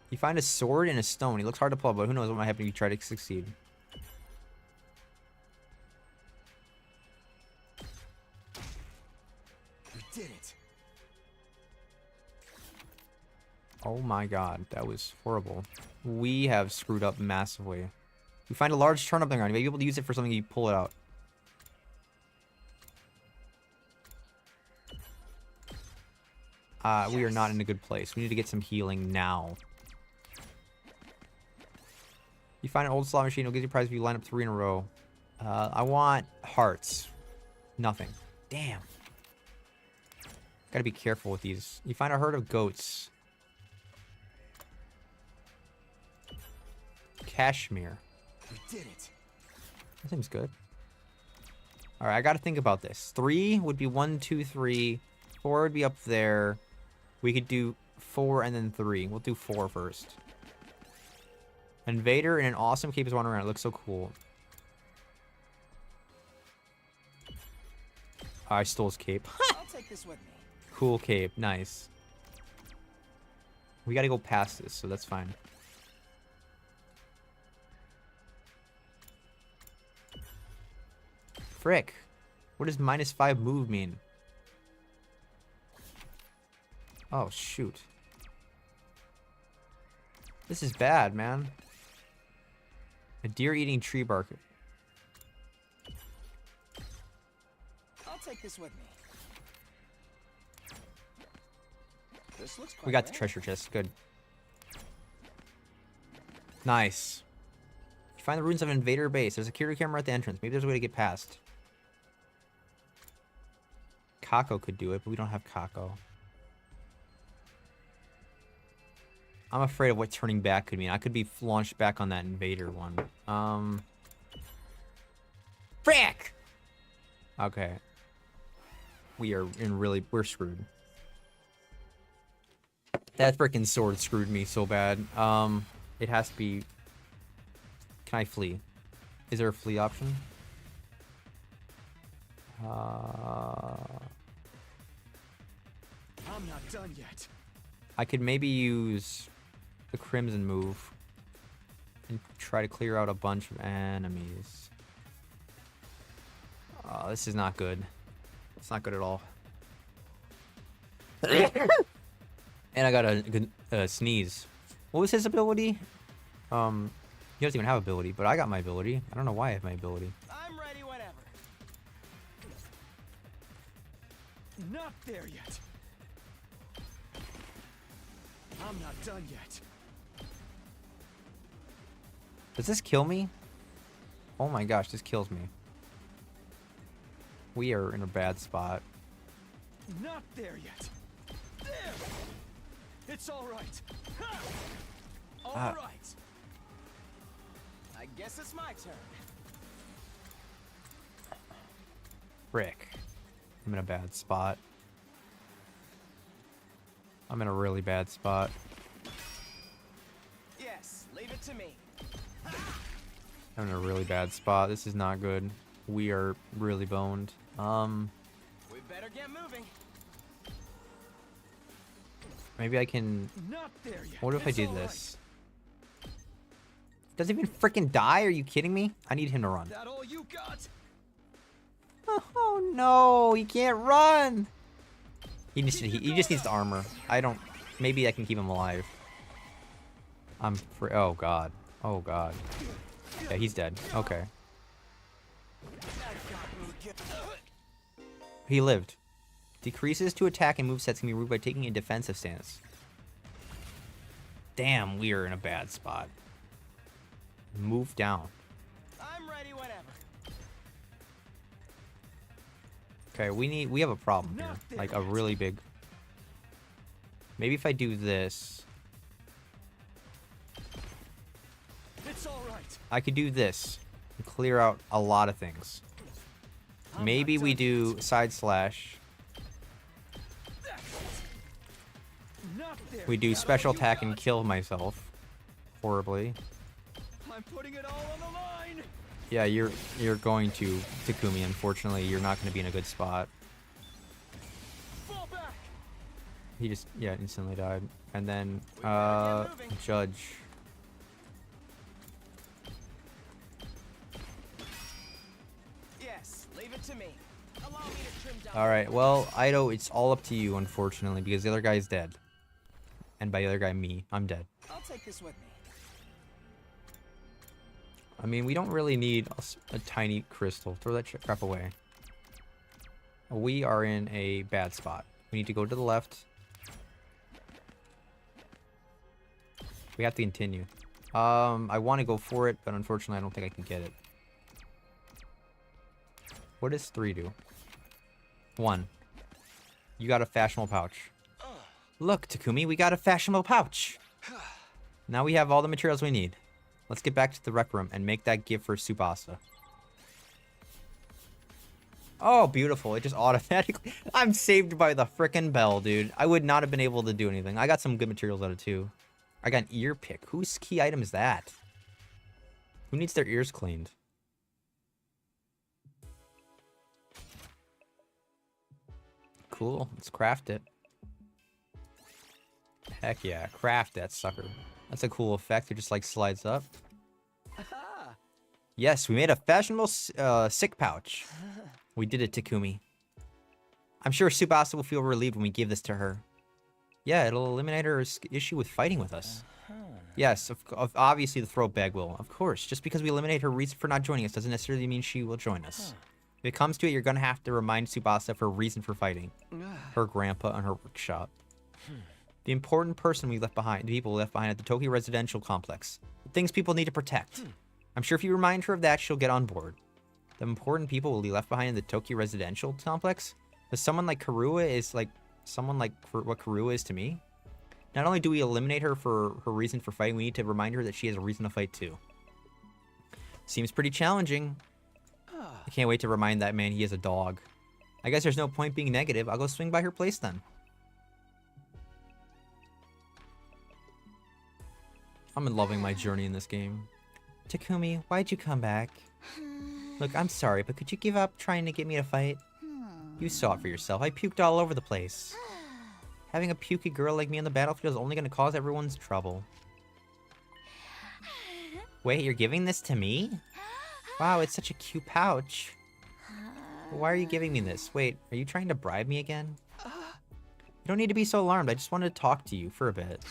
You find a sword and a stone. He looks hard to pull, but who knows what might happen if you try to succeed. We did it. Oh my god, that was horrible. We have screwed up massively. You find a large turnip thing on you. You may be able to use it for something, you pull it out. We are not in a good place. We need to get some healing now. You find an old slot machine. It'll give you a prize if you line up 3 in a row. I want hearts. Nothing. Damn. Gotta be careful with these. You find a herd of goats. Cashmere. We did it. That seems good. Alright, I gotta think about this. 3 would be 1, 2, 3. 4 would be up there. We could do 4 and then 3. We'll do 4 first. Invader in an awesome cape is wandering around. It looks so cool. I stole his cape. I'll take this with me. Cool cape. Nice. We gotta go past this, so that's fine. Frick. What does -5 move mean? Oh, shoot. This is bad, man. A deer eating tree bark. I'll take this with me. This looks quite We got the rare. treasure chest. Good. Nice. You find the ruins of Invader Base. There's a security camera at the entrance. Maybe there's a way to get past. Kako could do it, but we don't have Kako. I'm afraid of what turning back could mean. I could be launched back on that Invader one. Frick! Okay. We're screwed. That frickin' sword screwed me so bad. It has to be... Can I flee? Is there a flee option? I'm not done yet. I could maybe use the Crimson move and try to clear out a bunch of enemies. Oh, this is not good. It's not good at all. And I got a sneeze. What was his ability? He doesn't even have ability, but I got my ability. I don't know why I have my ability. I'm ready whenever. Not there yet. I'm not done yet. Does this kill me? Oh my gosh, this kills me. We are in a bad spot. Not there yet. It's all right. All Ah. right. I guess it's my turn. Frick. I'm in a bad spot. I'm in a really bad spot. Yes, leave it to me. I'm in a really bad spot. This is not good. We are really boned. We better get moving. Maybe I can... Not there yet. What if I It's do all this? Doesn't even freaking die? Are you kidding me? I need him to run. Right. That all you got? Oh no, he can't run. He just needs the armor. I don't. Maybe I can keep him alive. I'm free. Oh god. Oh god. Yeah, he's dead. Okay. He lived. Decreases to attack and movesets can be removed by taking a defensive stance. Damn, we are in a bad spot. Move down. I'm ready whenever. Okay, we have a problem here. Like a really big. Maybe if I do this, It's all right. I could do this and clear out a lot of things. I'm Maybe not we done do yet. side slash. Not there We do yet. special All you attack and got. kill myself horribly. I'm putting it all on the line. Yeah, you're going to Takumi. Unfortunately, you're not going to be in a good spot. Fall back. He just instantly died. And then We better get moving. Judge. Yes, leave it to me. Allow me to trim down. All right. Well, Ido, it's all up to you, unfortunately, because the other guy's dead. And by the other guy, me, I'm dead. I'll take this with me. I mean, we don't really need a tiny crystal. Throw that crap away. We are in a bad spot. We need to go to the left. We have to continue. I want to go for it, but unfortunately, I don't think I can get it. What does 3 do? 1. You got a fashionable pouch. Look, Takumi, we got a fashionable pouch. Now we have all the materials we need. Let's get back to the rec room and make that gift for Tsubasa. Oh, beautiful. It just automatically... I'm saved by the frickin' bell, dude. I would not have been able to do anything. I got some good materials out of it, too. I got an ear pick. Whose key item is that? Who needs their ears cleaned? Cool. Let's craft it. Heck yeah. Craft that sucker. That's a cool effect. It just, like, slides up. Aha. Yes, we made a fashionable sick pouch. We did it, Takumi. I'm sure Tsubasa will feel relieved when we give this to her. Yeah, it'll eliminate her issue with fighting with us. Yes, obviously the throw bag will. Of course, just because we eliminate her reason for not joining us doesn't necessarily mean she will join us. If it comes to it, you're going to have to remind Tsubasa of her reason for fighting. Her grandpa and her workshop. The important person we left behind, the people we left behind at the Tokyo residential complex. The things people need to protect. I'm sure if you remind her of that, she'll get on board. The important people will be left behind in the Tokyo residential complex? Because someone like Karua is like, someone like what Karua is to me? Not only do we eliminate her for her reason for fighting, we need to remind her that she has a reason to fight too. Seems pretty challenging. I can't wait to remind that man he is a dog. I guess there's no point being negative. I'll go swing by her place then. I'm loving my journey in this game. Takumi, why'd you come back? Look, I'm sorry, but could you give up trying to get me to fight? You saw it for yourself. I puked all over the place. Having a pukey girl like me on the battlefield is only going to cause everyone's trouble. Wait, you're giving this to me? Wow, it's such a cute pouch. Why are you giving me this? Wait, are you trying to bribe me again? You don't need to be so alarmed. I just wanted to talk to you for a bit.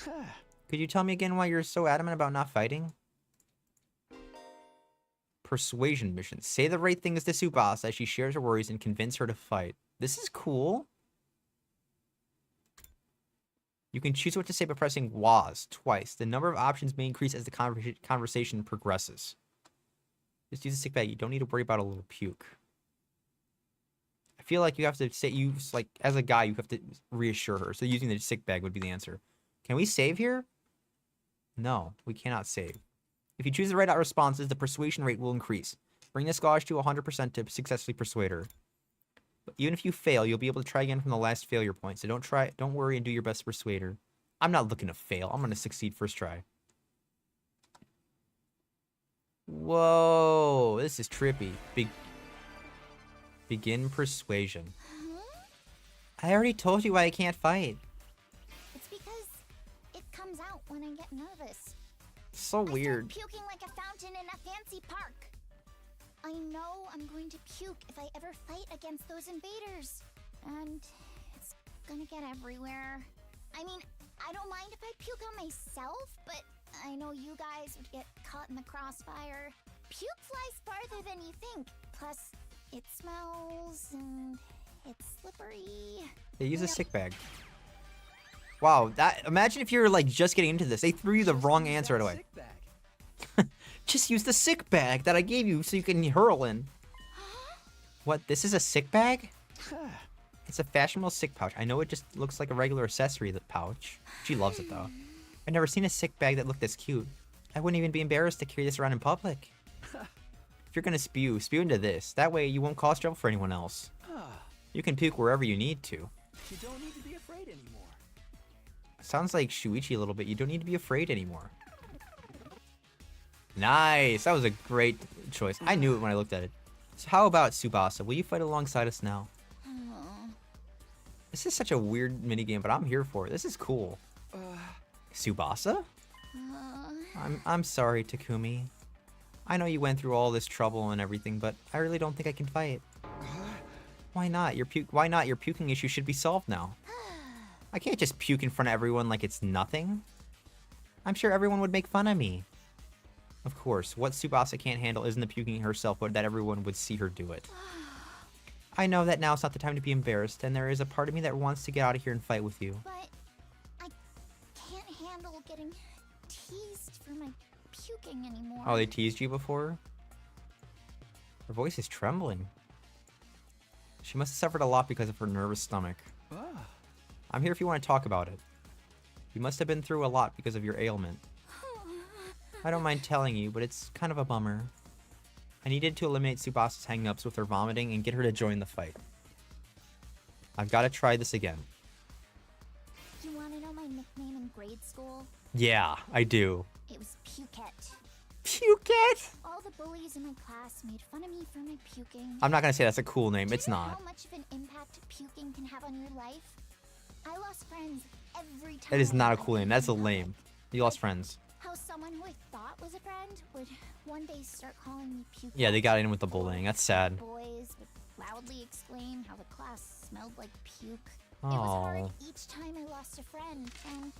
Could you tell me again why you're so adamant about not fighting? Persuasion mission. Say the right things to Tsubasa as she shares her worries and convince her to fight. This is cool. You can choose what to say by pressing WAS twice. The number of options may increase as the conversation progresses. Just use a sick bag. You don't need to worry about a little puke. I feel like you have to say, like, as a guy, you have to reassure her. So using the sick bag would be the answer. Can we save here? No, we cannot save. If you choose the right responses, the persuasion rate will increase. Bring this gauge to 100% to successfully persuade her. But even if you fail, you'll be able to try again from the last failure point. So don't worry and do your best to persuade her. I'm not looking to fail. I'm going to succeed first try. Whoa, this is trippy. Begin persuasion. I already told you why I can't fight. It's because it comes out when I get nervous. So weird. I start puking like a fountain in a fancy park. I know I'm going to puke if I ever fight against those invaders. And it's gonna get everywhere. I mean, I don't mind if I puke on myself, but I know you guys would get caught in the crossfire. Puke flies farther than you think. Plus, it smells and it's slippery. They use a sick bag. Wow, imagine if you're like just getting into this. They threw you the wrong answer right away. Just use the sick bag that I gave you so you can hurl in. What? This is a sick bag? It's a fashionable sick pouch. I know it just looks like a regular accessory pouch. She loves it though. I've never seen a sick bag that looked this cute. I wouldn't even be embarrassed to carry this around in public. If you're gonna spew into this. That way you won't cause trouble for anyone else. You can puke wherever you need to. You don't need to be afraid anymore. Sounds like Shuichi a little bit. You don't need to be afraid anymore. Nice. That was a great choice. I knew it when I looked at it. So how about Tsubasa? Will you fight alongside us now? This is such a weird minigame, but I'm here for it. This is cool. Tsubasa? I'm sorry, Takumi. I know you went through all this trouble and everything, but I really don't think I can fight. Why not? Your puking issue should be solved now. I can't just puke in front of everyone like it's nothing. I'm sure everyone would make fun of me. Of course, what Tsubasa can't handle isn't the puking herself, but that everyone would see her do it. I know that now's not the time to be embarrassed, and there is a part of me that wants to get out of here and fight with you. But I can't handle getting teased for my puking anymore. Oh, they teased you before? Her voice is trembling. She must have suffered a lot because of her nervous stomach. I'm here if you want to talk about it. You must have been through a lot because of your ailment. I don't mind telling you, but it's kind of a bummer. I needed to eliminate Tsubasa's hang-ups with her vomiting and get her to join the fight. I've got to try this again. You want to know my nickname in grade school? Yeah, I do. It was Pukette. Pukette? All the bullies in my class made fun of me for my puking. I'm not going to say that's a cool name. It's Do you know not. how much of an impact puking can have on your life? I lost friends every time. That is I not a went cool name. in That's a public. lame. You lost friends. How someone who I thought was a friend would one day start calling me Pukette. Yeah, they got in with the bullying. That's sad. Boys would loudly exclaim how the class smelled like puke. It Aw. was hard each time I lost a friend, and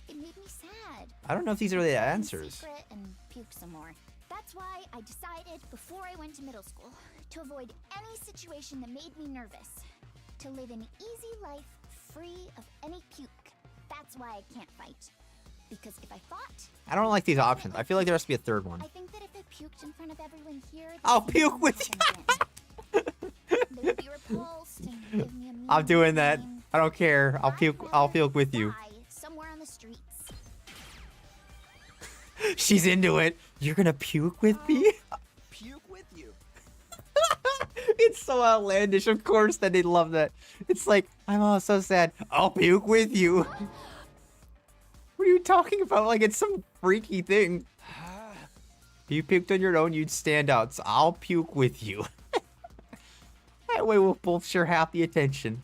it made me sad. I don't know if these are the In answers. secret and puke some more. That's why I decided before I went to middle school to avoid any situation that made me nervous. To live an easy life free of any puke. That's why I can't fight. Because if I fought, I don't like these options. I feel like there has to be a third one. I think that if I puked in front of everyone here, I'll the puke same with would happen again. They would be repulsed and give me a mean I'm doing that. nickname. I don't care. I'll puke with you. Die somewhere on the streets. She's into it. You're gonna puke with me? Puke with you. It's so outlandish. Of course that they love that. It's like, I'm all so sad. I'll puke with you. What are you talking about? Like it's some freaky thing. If you puked on your own, you'd stand out. So I'll puke with you. That way we'll both share half the attention.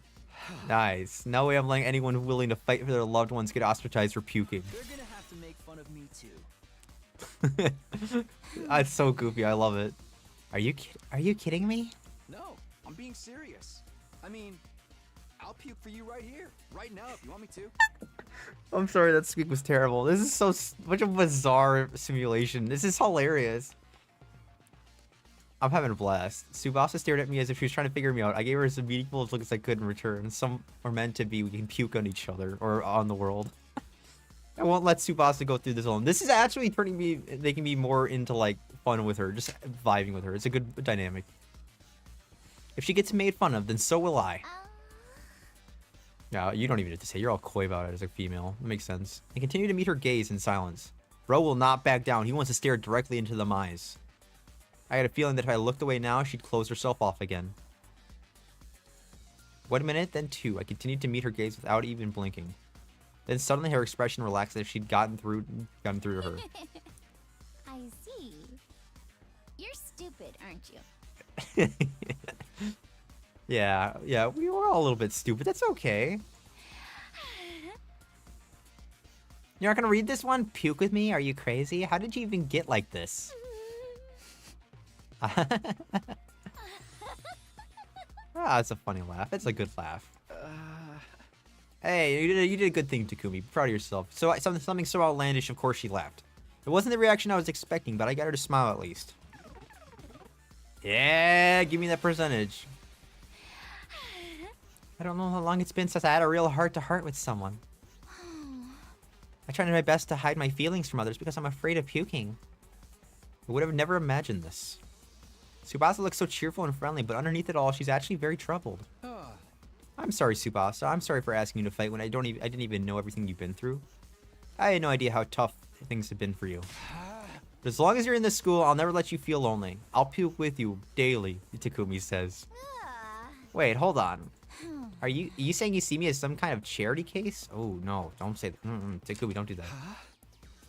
Nice. No way I'm letting anyone willing to fight for their loved ones get ostracized for puking. They're gonna have to make fun of me too. That's so goofy. I love it. Are you kidding me? No, I'm being serious. I mean, I'll puke for you right here, right now, if you want me to. I'm sorry, that squeak was terrible. This is so much of a bizarre simulation. This is hilarious. I'm having a blast. Tsubasa stared at me as if she was trying to figure me out. I gave her as meaningful looks as I could in return. Some are meant to be we can puke on each other or on the world. I won't let Tsubasa go through this alone. This is actually making me more into like fun with her, just vibing with her. It's a good dynamic. If she gets made fun of, then so will I. Uh, No, you don't even have to say. You're all coy about it as a female. It makes sense. And continue to meet her gaze in silence. Bro will not back down. He wants to stare directly into them eyes. I had a feeling that if I looked away now, she'd close herself off again. 1 minute, then 2. I continued to meet her gaze without even blinking. Then suddenly her expression relaxed as if she'd gotten through to her. I see. You're stupid, aren't you? Yeah, we were all a little bit stupid. That's okay. You're not gonna read this one? Puke with me? Are you crazy? How did you even get like this? Ah, it's a funny laugh. It's a good laugh. Hey, you did a good thing, Takumi. Be proud of yourself. So something so outlandish, of course she laughed. It wasn't the reaction I was expecting, but I got her to smile at least. Yeah, give me that percentage. I don't know how long it's been since I had a real heart-to-heart with someone. I tried my best to hide my feelings from others because I'm afraid of puking. I would have never imagined this. Tsubasa looks so cheerful and friendly, but underneath it all, she's actually very troubled. I'm sorry, Tsubasa. I'm sorry for asking you to fight when I didn't even know everything you've been through. I had no idea how tough things have been for you. But as long as you're in this school, I'll never let you feel lonely. I'll puke with you daily, Takumi says. Wait, hold on. Are you saying you see me as some kind of charity case? Oh, no. Don't say that. Takumi, don't do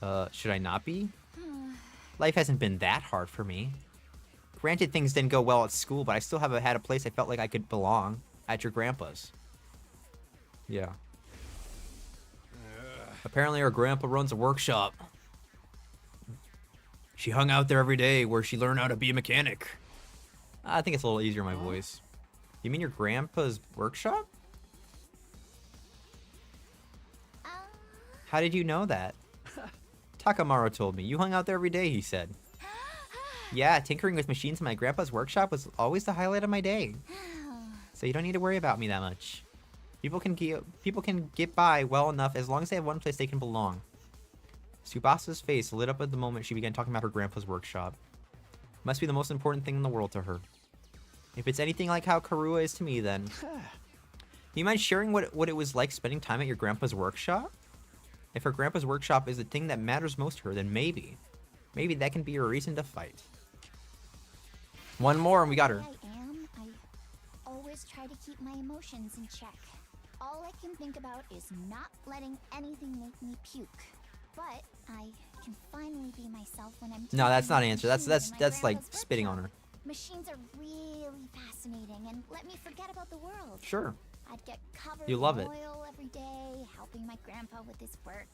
that. Should I not be? Life hasn't been that hard for me. Granted, things didn't go well at school, but I still haven't had a place I felt like I could belong. At your grandpa's. Yeah. Apparently our grandpa runs a workshop. She hung out there every day where she learned how to be a mechanic. I think it's a little easier in my voice. You mean your grandpa's workshop? How did you know that? Takamaru told me. You hung out there every day, he said. Yeah, tinkering with machines in my grandpa's workshop was always the highlight of my day. So you don't need to worry about me that much. People can get by well enough as long as they have one place they can belong. Tsubasa's face lit up at the moment she began talking about her grandpa's workshop. Must be the most important thing in the world to her. If it's anything like how Karua is to me, then... Do you mind sharing what it was like spending time at your grandpa's workshop? If her grandpa's workshop is the thing that matters most to her, then maybe that can be a reason to fight. One more and we got her. I always try to keep my emotions in check. All I can think about is not letting anything make me puke. But I can finally be myself when I'm... No, that's not an answer. That's like spitting on her. Machines are really fascinating and let me forget about the world. Sure. I'd get covered You love in it. oil every day, helping my grandpa with his work.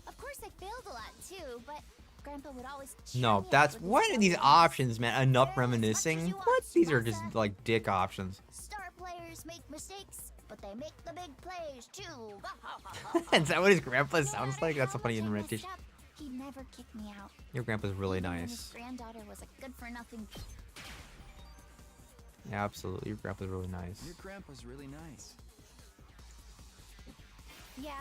Of course, I failed a lot too, but Grandpa would always cheer No, me up that's with his what are these lessons. options, man? Enough Learn as much as reminiscing. you want, What? These are just Tsubasa. like dick options. Star players make mistakes, but they make the big plays too. Is that what his grandpa No sounds matter like? That's a how funny much I messed imitation. up, he'd never kick me out. Your grandpa's really Even when nice. His granddaughter was a good-for-nothing. Yeah, absolutely. Your grandpa's really nice. Your grandpa's really nice. Yeah,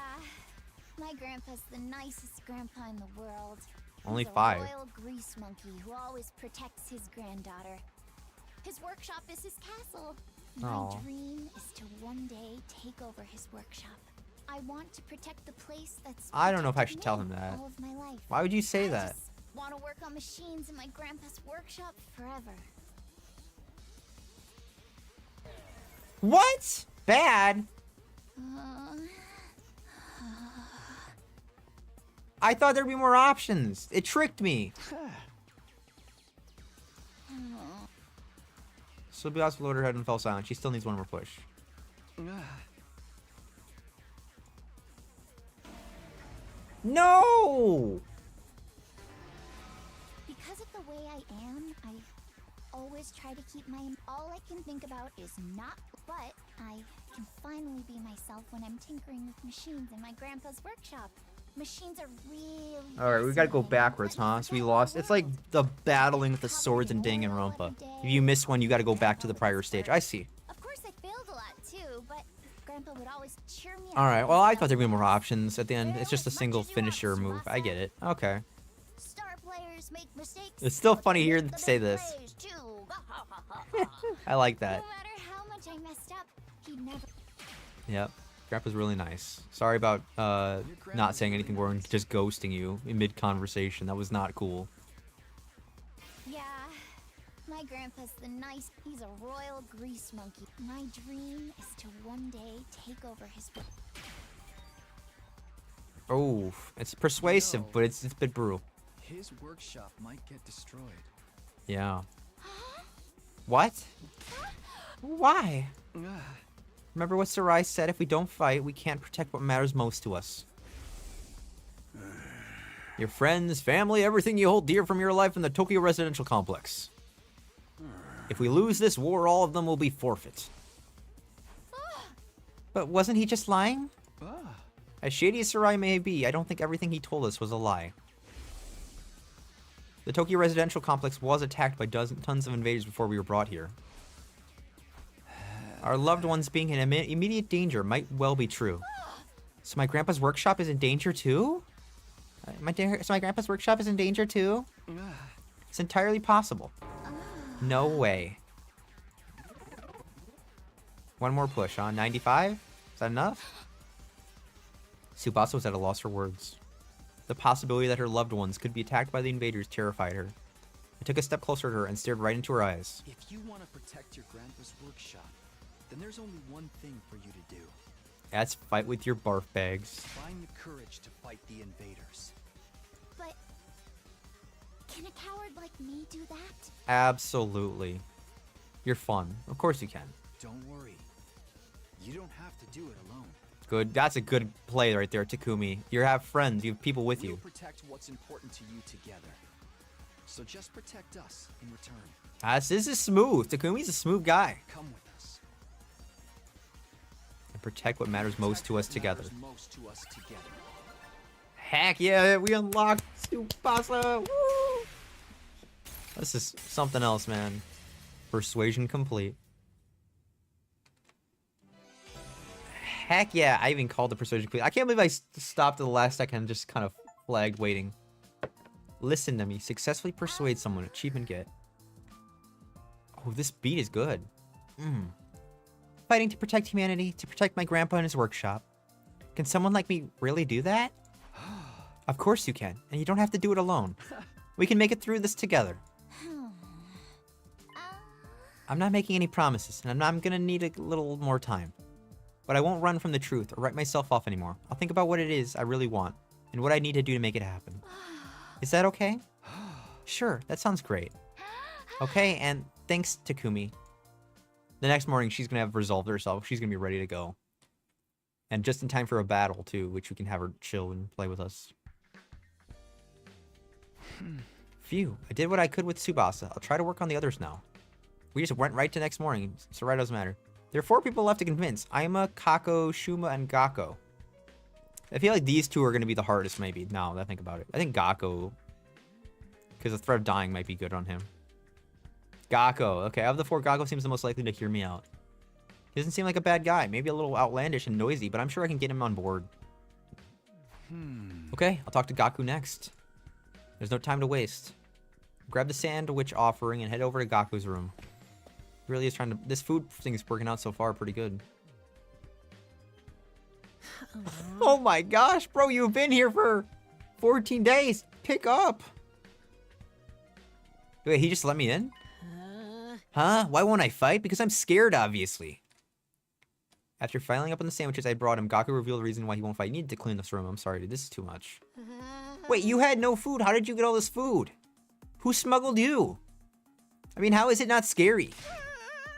my grandpa's the nicest grandpa in the world. Only He's a 5. royal grease monkey who always protects his granddaughter. His workshop is his castle. My Aw. dream is to one day take over his workshop. I want to protect the place that's... I don't know if I protected should tell me him that. all of my life. Why would you say I that? just want to work on machines in my grandpa's workshop forever. What? Bad? I thought there'd be more options. It tricked me. Tsubasa lowered her head and fell silent. She still needs one more push. No! Because of the way I am, I always try to keep my... All I can think about is not... But I can finally be myself when I'm tinkering with machines in my grandpa's workshop. Machines are really... Alright, we gotta go fascinating. backwards, Let me huh? So we forget lost. the It's like world. the battling with the swords and Danganronpa. If you miss one, you gotta go back to the prior stage. I see. Of course, I failed a lot too, but Grandpa would always cheer me up. Alright, with well, his I thought there'd be more lessons. options. At the end, it's just a As much single as you want, finisher move. I get it. Okay. Star players make mistakes. It's still but funny they hearing make them the say big this. plays, too. I like that. No matter I messed up, he'd never. Yep. Grandpa's really nice. Sorry about not saying anything or just ghosting you in mid-conversation. That was not cool. Yeah, my grandpa's the nice. He's a royal grease monkey. My dream is to one day take over his. Oh, it's persuasive, but it's a bit brutal. His workshop might get destroyed. Yeah. What? Why? Remember what Sarai said? If we don't fight, we can't protect what matters most to us. Your friends, family, everything you hold dear from your life in the Tokyo residential complex. If we lose this war, all of them will be forfeit. But wasn't he just lying? As shady as Sarai may be, I don't think everything he told us was a lie. The Tokyo residential complex was attacked by tons of invaders before we were brought here. Our loved ones being in immediate danger might well be true. So my grandpa's workshop is in danger too? So my grandpa's workshop is in danger too? It's entirely possible. No way. One more push, huh? 95? Is that enough? Tsubasa was at a loss for words. The possibility that her loved ones could be attacked by the invaders terrified her. I took a step closer to her and stared right into her eyes. If you want to protect your grandpa's workshop, then there's only one thing for you to do. That's fight with your barf bags. Find the courage to fight the invaders. But can a coward like me do that? Absolutely. You're fun. Of course you can. Don't worry. You don't have to do it alone. Good. That's a good play right there, Takumi. You have friends. You have people with you. We'll protect what's important to you together. So just protect us in return. This is smooth. Takumi's a smooth guy. Come with us. And protect what matters most to us together. Together. Heck yeah, we unlocked Tsubasa. Woo! This is something else, man. Persuasion complete. Heck yeah, I even called the persuasion complete. I can't believe I stopped at the last second and just kind of flagged waiting. Listen to me. Successfully persuade someone. Achievement get. Oh, this beat is good. Fighting to protect humanity, to protect my grandpa and his workshop. Can someone like me really do that? Of course you can, and you don't have to do it alone. We can make it through this together. I'm not making any promises, and I'm gonna need a little more time. But I won't run from the truth or write myself off anymore. I'll think about what it is I really want, and what I need to do to make it happen. Is that okay? Sure, that sounds great. Okay, and thanks, Takumi. The next morning, she's gonna have resolved herself. She's gonna be ready to go. And just in time for a battle, too, which we can have her chill and play with us. Phew, I did what I could with Tsubasa. I'll try to work on the others now. We just went right to next morning, so right doesn't matter. There are 4 people left to convince. Aima, Kako, Shuma, and Gakko. I feel like these 2 are going to be the hardest, maybe, now that I think about it. I think Gakko, because the threat of dying might be good on him. Gakko. Okay, of the 4, Gakko seems the most likely to hear me out. He doesn't seem like a bad guy. Maybe a little outlandish and noisy, but I'm sure I can get him on board. Okay, I'll talk to Gaku next. There's no time to waste. Grab the sandwich offering and head over to Gaku's room. Really is trying to... This food thing is working out so far pretty good. Oh my gosh, bro, you've been here for 14 days. Pick up. Wait, he just let me in? Huh? Why won't I fight? Because I'm scared, obviously. After filing up on the sandwiches I brought him, Gaku revealed the reason why he won't fight. He needed to clean this room. I'm sorry, dude. This is too much. Wait, you had no food. How did you get all this food? Who smuggled you? I mean, how is it not scary?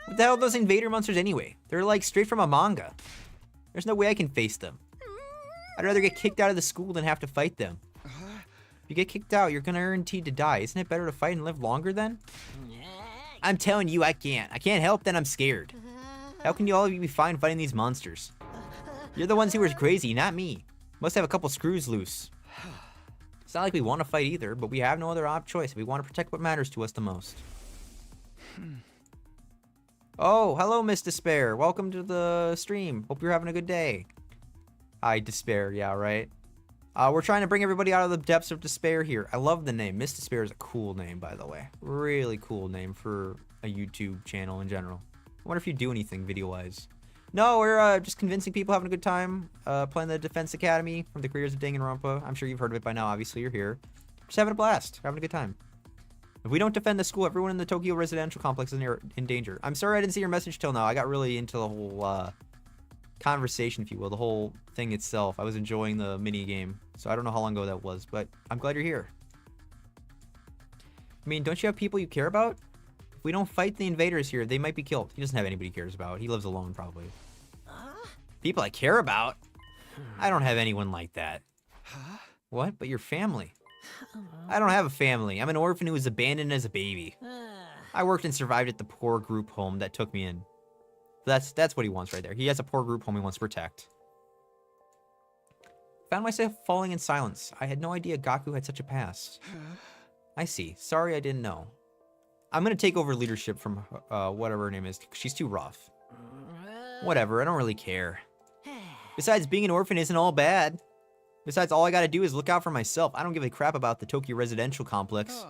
What the hell are those invader monsters anyway? They're like straight from a manga. There's no way I can face them. I'd rather get kicked out of the school than have to fight them. If you get kicked out, you're guaranteed to die. Isn't it better to fight and live longer then? I'm telling you, I can't. I can't help that I'm scared. How can you all be fine fighting these monsters? You're the ones who are crazy, not me. Must have a couple screws loose. It's not like we want to fight either, but we have no other choice. We want to protect what matters to us the most. Oh, hello, Miss Despair. Welcome to the stream. Hope you're having a good day. Hi, Despair. Yeah, right. We're trying to bring everybody out of the depths of despair here. I love the name. Miss Despair is a cool name, by the way. Really cool name for a YouTube channel in general. I wonder if you do anything video-wise. No, we're just convincing people, having a good time, playing the Defense Academy from the creators of Danganronpa. I'm sure you've heard of it by now, obviously you're here. Just having a blast, having a good time. If we don't defend the school, everyone in the Tokyo residential complex is in danger. I'm sorry I didn't see your message till now. I got really into the whole conversation, if you will, the whole thing itself. I was enjoying the mini game, so I don't know how long ago that was, but I'm glad you're here. I mean, don't you have people you care about? If we don't fight the invaders here, they might be killed. He doesn't have anybody he cares about. He lives alone, probably. People I care about? I don't have anyone like that. What? But your family? I don't have a family. I'm an orphan who was abandoned as a baby. I worked and survived at the poor group home that took me in. That's what he wants right there. He has a poor group home he wants to protect. Found myself falling in silence. I had no idea Gaku had such a past. I see. Sorry I didn't know. I'm gonna take over leadership from whatever her name is. She's too rough. Whatever, I don't really care. Besides, being an orphan isn't all bad. Besides, all I gotta do is look out for myself. I don't give a crap about the Tokyo residential complex.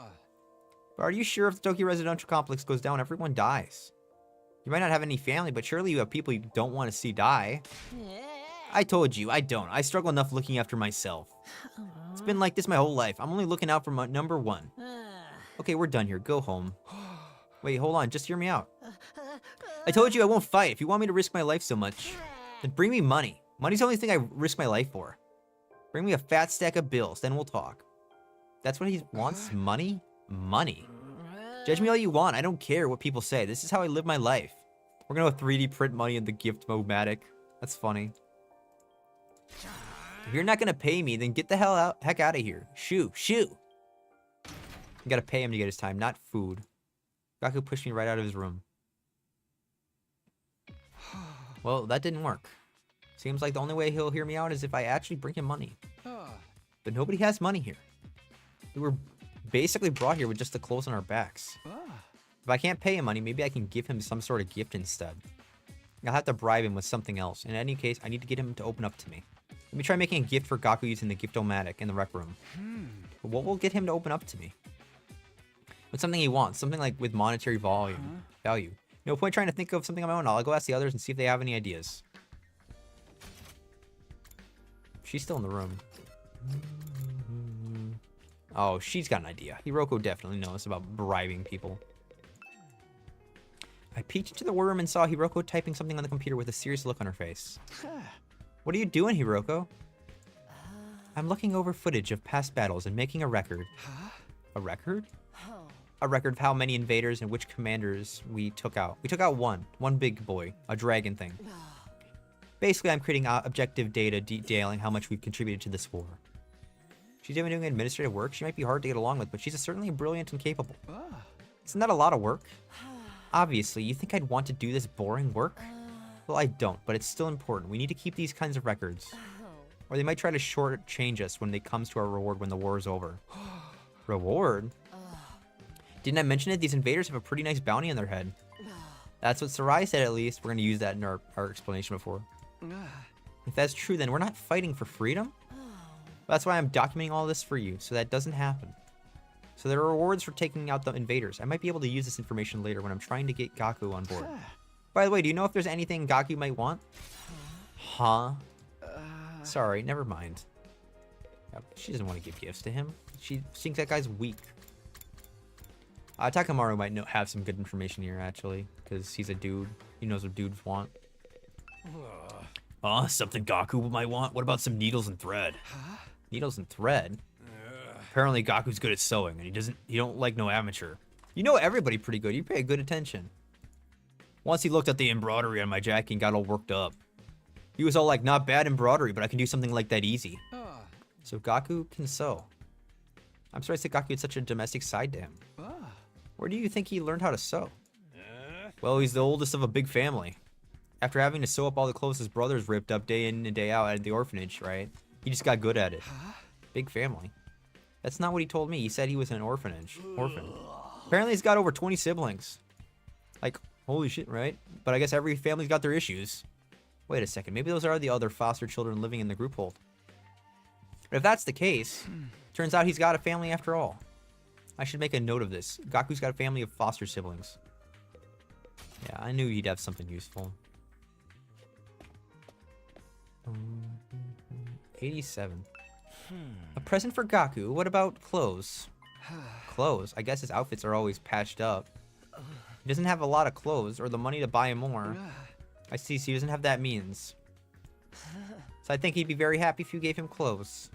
But are you sure if the Tokyo residential complex goes down, everyone dies? You might not have any family, but surely you have people you don't want to see die. I told you, I don't. I struggle enough looking after myself. It's been like this my whole life. I'm only looking out for my number one. Okay, we're done here. Go home. Wait, hold on. Just hear me out. I told you I won't fight. If you want me to risk my life so much, then bring me money. Money's the only thing I risk my life for. Bring me a fat stack of bills, then we'll talk. That's what he wants? Money? Money. Judge me all you want. I don't care what people say. This is how I live my life. We're gonna 3D print money in the gift-o-matic. That's funny. If you're not gonna pay me, then get the heck out of here. Shoo. You gotta pay him to get his time, not food. Gaku pushed me right out of his room. Well, that didn't work. Seems like the only way he'll hear me out is if I actually bring him money. But nobody has money here. We were basically brought here with just the clothes on our backs. If I can't pay him money, maybe I can give him some sort of gift instead. I'll have to bribe him with something else. In any case, I need to get him to open up to me. Let me try making a gift for Gaku using the gift-o-matic in the rec room. But what will get him to open up to me? What's something he wants? Something like with monetary value. No point trying to think of something on my own. I'll go ask the others and see if they have any ideas. She's still in the room. Oh, she's got an idea. Hiroko definitely knows about bribing people. I peeked into the room and saw Hiroko typing something on the computer with a serious look on her face. What are you doing, Hiroko? I'm looking over footage of past battles and making a record. A record? A record of how many invaders and which commanders we took out. We took out one big boy, a dragon thing. Basically, I'm creating objective data detailing how much we've contributed to this war. She's even doing administrative work. She might be hard to get along with, but she's certainly brilliant and capable. Isn't that a lot of work? Obviously, you think I'd want to do this boring work? Well, I don't, but it's still important. We need to keep these kinds of records. Or they might try to shortchange us when it comes to our reward when the war is over. Reward? Didn't I mention it? These invaders have a pretty nice bounty on their head. That's what Sarai said, at least. We're going to use that in our explanation before. If that's true, then we're not fighting for freedom? That's why I'm documenting all this for you, so that doesn't happen. So there are rewards for taking out the invaders. I might be able to use this information later when I'm trying to get Gaku on board. By the way, do you know if there's anything Gaku might want? Huh? Sorry, never mind. She doesn't want to give gifts to him. She thinks that guy's weak. Takamaru might have some good information here, actually, because he's a dude. He knows what dudes want. Something Gaku might want? What about some needles and thread? Needles and thread? Apparently Gaku's good at sewing, and he don't like no amateur. You know everybody pretty good. You pay good attention. Once he looked at the embroidery on my jacket and got all worked up. He was all like, not bad embroidery, but I can do something like that easy. So Gaku can sew. I'm surprised that Gaku had such a domestic side to him. Where do you think he learned how to sew? Well, he's the oldest of a big family. After having to sew up all the clothes his brothers ripped up day in and day out at the orphanage, right? He just got good at it. Big family. That's not what he told me. He said he was an orphan. Apparently he's got over 20 siblings. Like, holy shit, right? But I guess every family's got their issues. Wait a second. Maybe those are the other foster children living in the group hold. But if that's the case, turns out he's got a family after all. I should make a note of this. Gaku's got a family of foster siblings. Yeah, I knew he'd have something useful. 87. A present for Gaku. What about clothes? Clothes? I guess his outfits are always patched up. He doesn't have a lot of clothes or the money to buy more. I see, so he doesn't have that means. So I think he'd be very happy if you gave him clothes.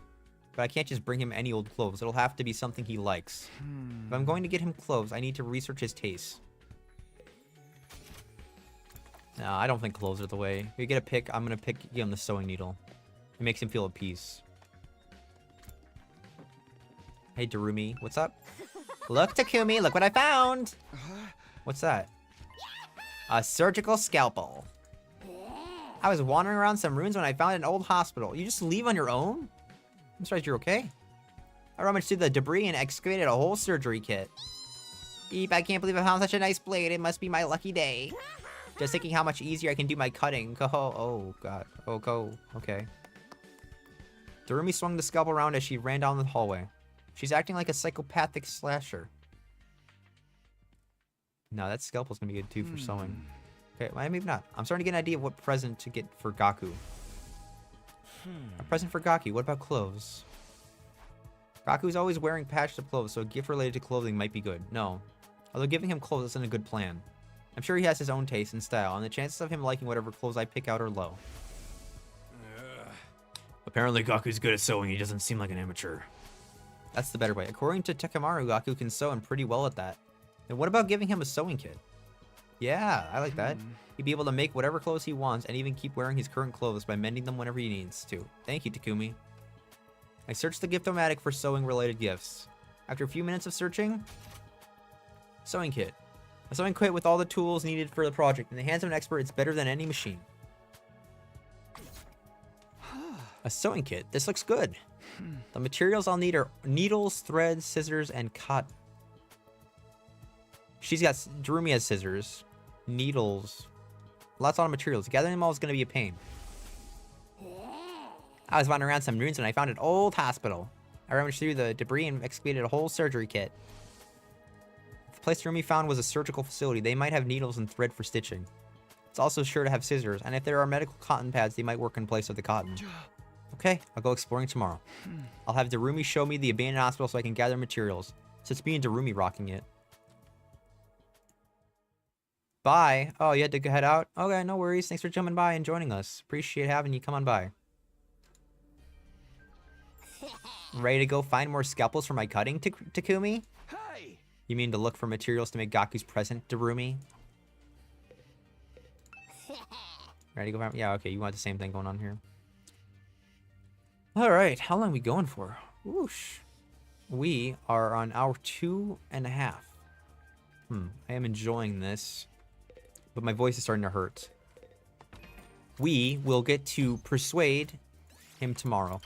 But I can't just bring him any old clothes. It'll have to be something he likes. If I'm going to get him clothes, I need to research his tastes. No, I don't think clothes are the way. If you get a pick, I'm going to pick him the sewing needle. It makes him feel at peace. Hey, Darumi, what's up? Look, Takumi, look what I found! What's that? A surgical scalpel. I was wandering around some ruins when I found an old hospital. You just leave on your own? I'm surprised you're okay. I rummaged through the debris and excavated a whole surgery kit. Eep, I can't believe I found such a nice blade. It must be my lucky day. Just thinking how much easier I can do my cutting. Oh, God. Oh, okay. Darumi swung the scalpel around as she ran down the hallway. She's acting like a psychopathic slasher. No, that scalpel's gonna be good too for sewing. Okay, well, maybe not. I'm starting to get an idea of what present to get for Gaku. A present for Gaku. What about clothes? Gaku's always wearing patched up clothes, so a gift related to clothing might be good. No. Although giving him clothes isn't a good plan. I'm sure he has his own taste and style, and the chances of him liking whatever clothes I pick out are low. Apparently Gaku's good at sewing. He doesn't seem like an amateur. That's the better way. According to Tekamaru, Gaku can sew and pretty well at that. And what about giving him a sewing kit? Yeah, I like that. He'd be able to make whatever clothes he wants and even keep wearing his current clothes by mending them whenever he needs to. Thank you, Takumi. I searched the gift-o-matic for sewing-related gifts. After a few minutes of searching... Sewing kit. A sewing kit with all the tools needed for the project. In the hands of an expert, it's better than any machine. A sewing kit. This looks good. The materials I'll need are needles, threads, scissors, and cotton. Darumi has scissors, needles, lots of materials. Gathering them all is going to be a pain. I was wandering around some ruins when I found an old hospital. I rummaged through the debris and excavated a whole surgery kit. The place Darumi found was a surgical facility. They might have needles and thread for stitching. It's also sure to have scissors, and if there are medical cotton pads, they might work in place of the cotton. Okay, I'll go exploring tomorrow. I'll have Darumi show me the abandoned hospital so I can gather materials. So it's me and Darumi rocking it. Bye. Oh, you had to head out? Okay, no worries. Thanks for coming by and joining us. Appreciate having you come on by. Ready to go find more scalpels for my cutting, Takumi? Hey! You mean to look for materials to make Gaku's present, Darumi? Ready to go find... Yeah, okay, you want the same thing going on here. Alright, how long are we going for? Whoosh. We are on hour 2.5. I am enjoying this. But my voice is starting to hurt. We will get to persuade him tomorrow.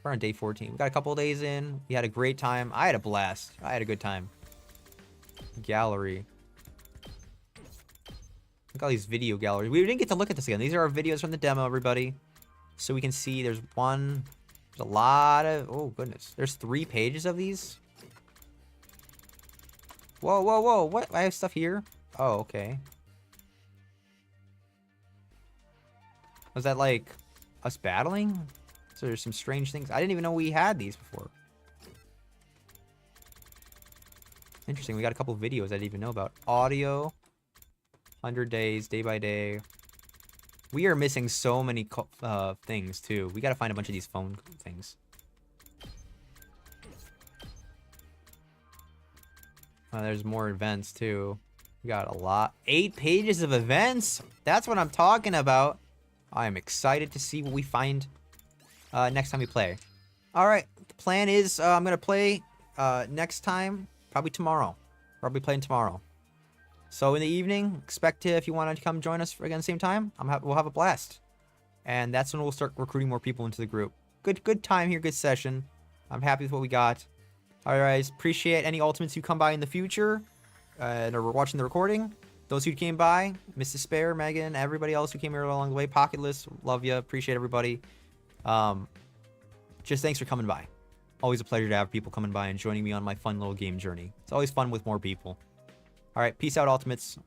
We're on day 14. We got a couple of days in. We had a great time. I had a blast. I had a good time. Gallery. Look at all these video galleries. We didn't get to look at this again. These are our videos from the demo, everybody. So we can see there's one... There's a lot of... Oh, goodness. There's 3 pages of these. Whoa, whoa, whoa. What? I have stuff here? Oh, okay. Was that like us battling? So there's some strange things. I didn't even know we had these before. Interesting. We got a couple videos I didn't even know about. Audio. 100 days, day by day. We are missing so many things too. We got to find a bunch of these phone things. There's more events too. We got a lot. 8 pages of events. That's what I'm talking about. I am excited to see what we find next time we play. All right. The plan is I'm going to play next time. Probably tomorrow. Probably playing tomorrow. So in the evening, expect to, if you want to come join us again the same time, we'll have a blast. And that's when we'll start recruiting more people into the group. Good time here. Good session. I'm happy with what we got. All right, guys. Appreciate any ultimates who come by in the future. And are watching the recording. Those who came by, Mrs. Spare, Megan, everybody else who came here along the way, Pocket List, love you, appreciate everybody. Just thanks for coming by. Always a pleasure to have people coming by and joining me on my fun little game journey. It's always fun with more people. All right, peace out, Ultimates.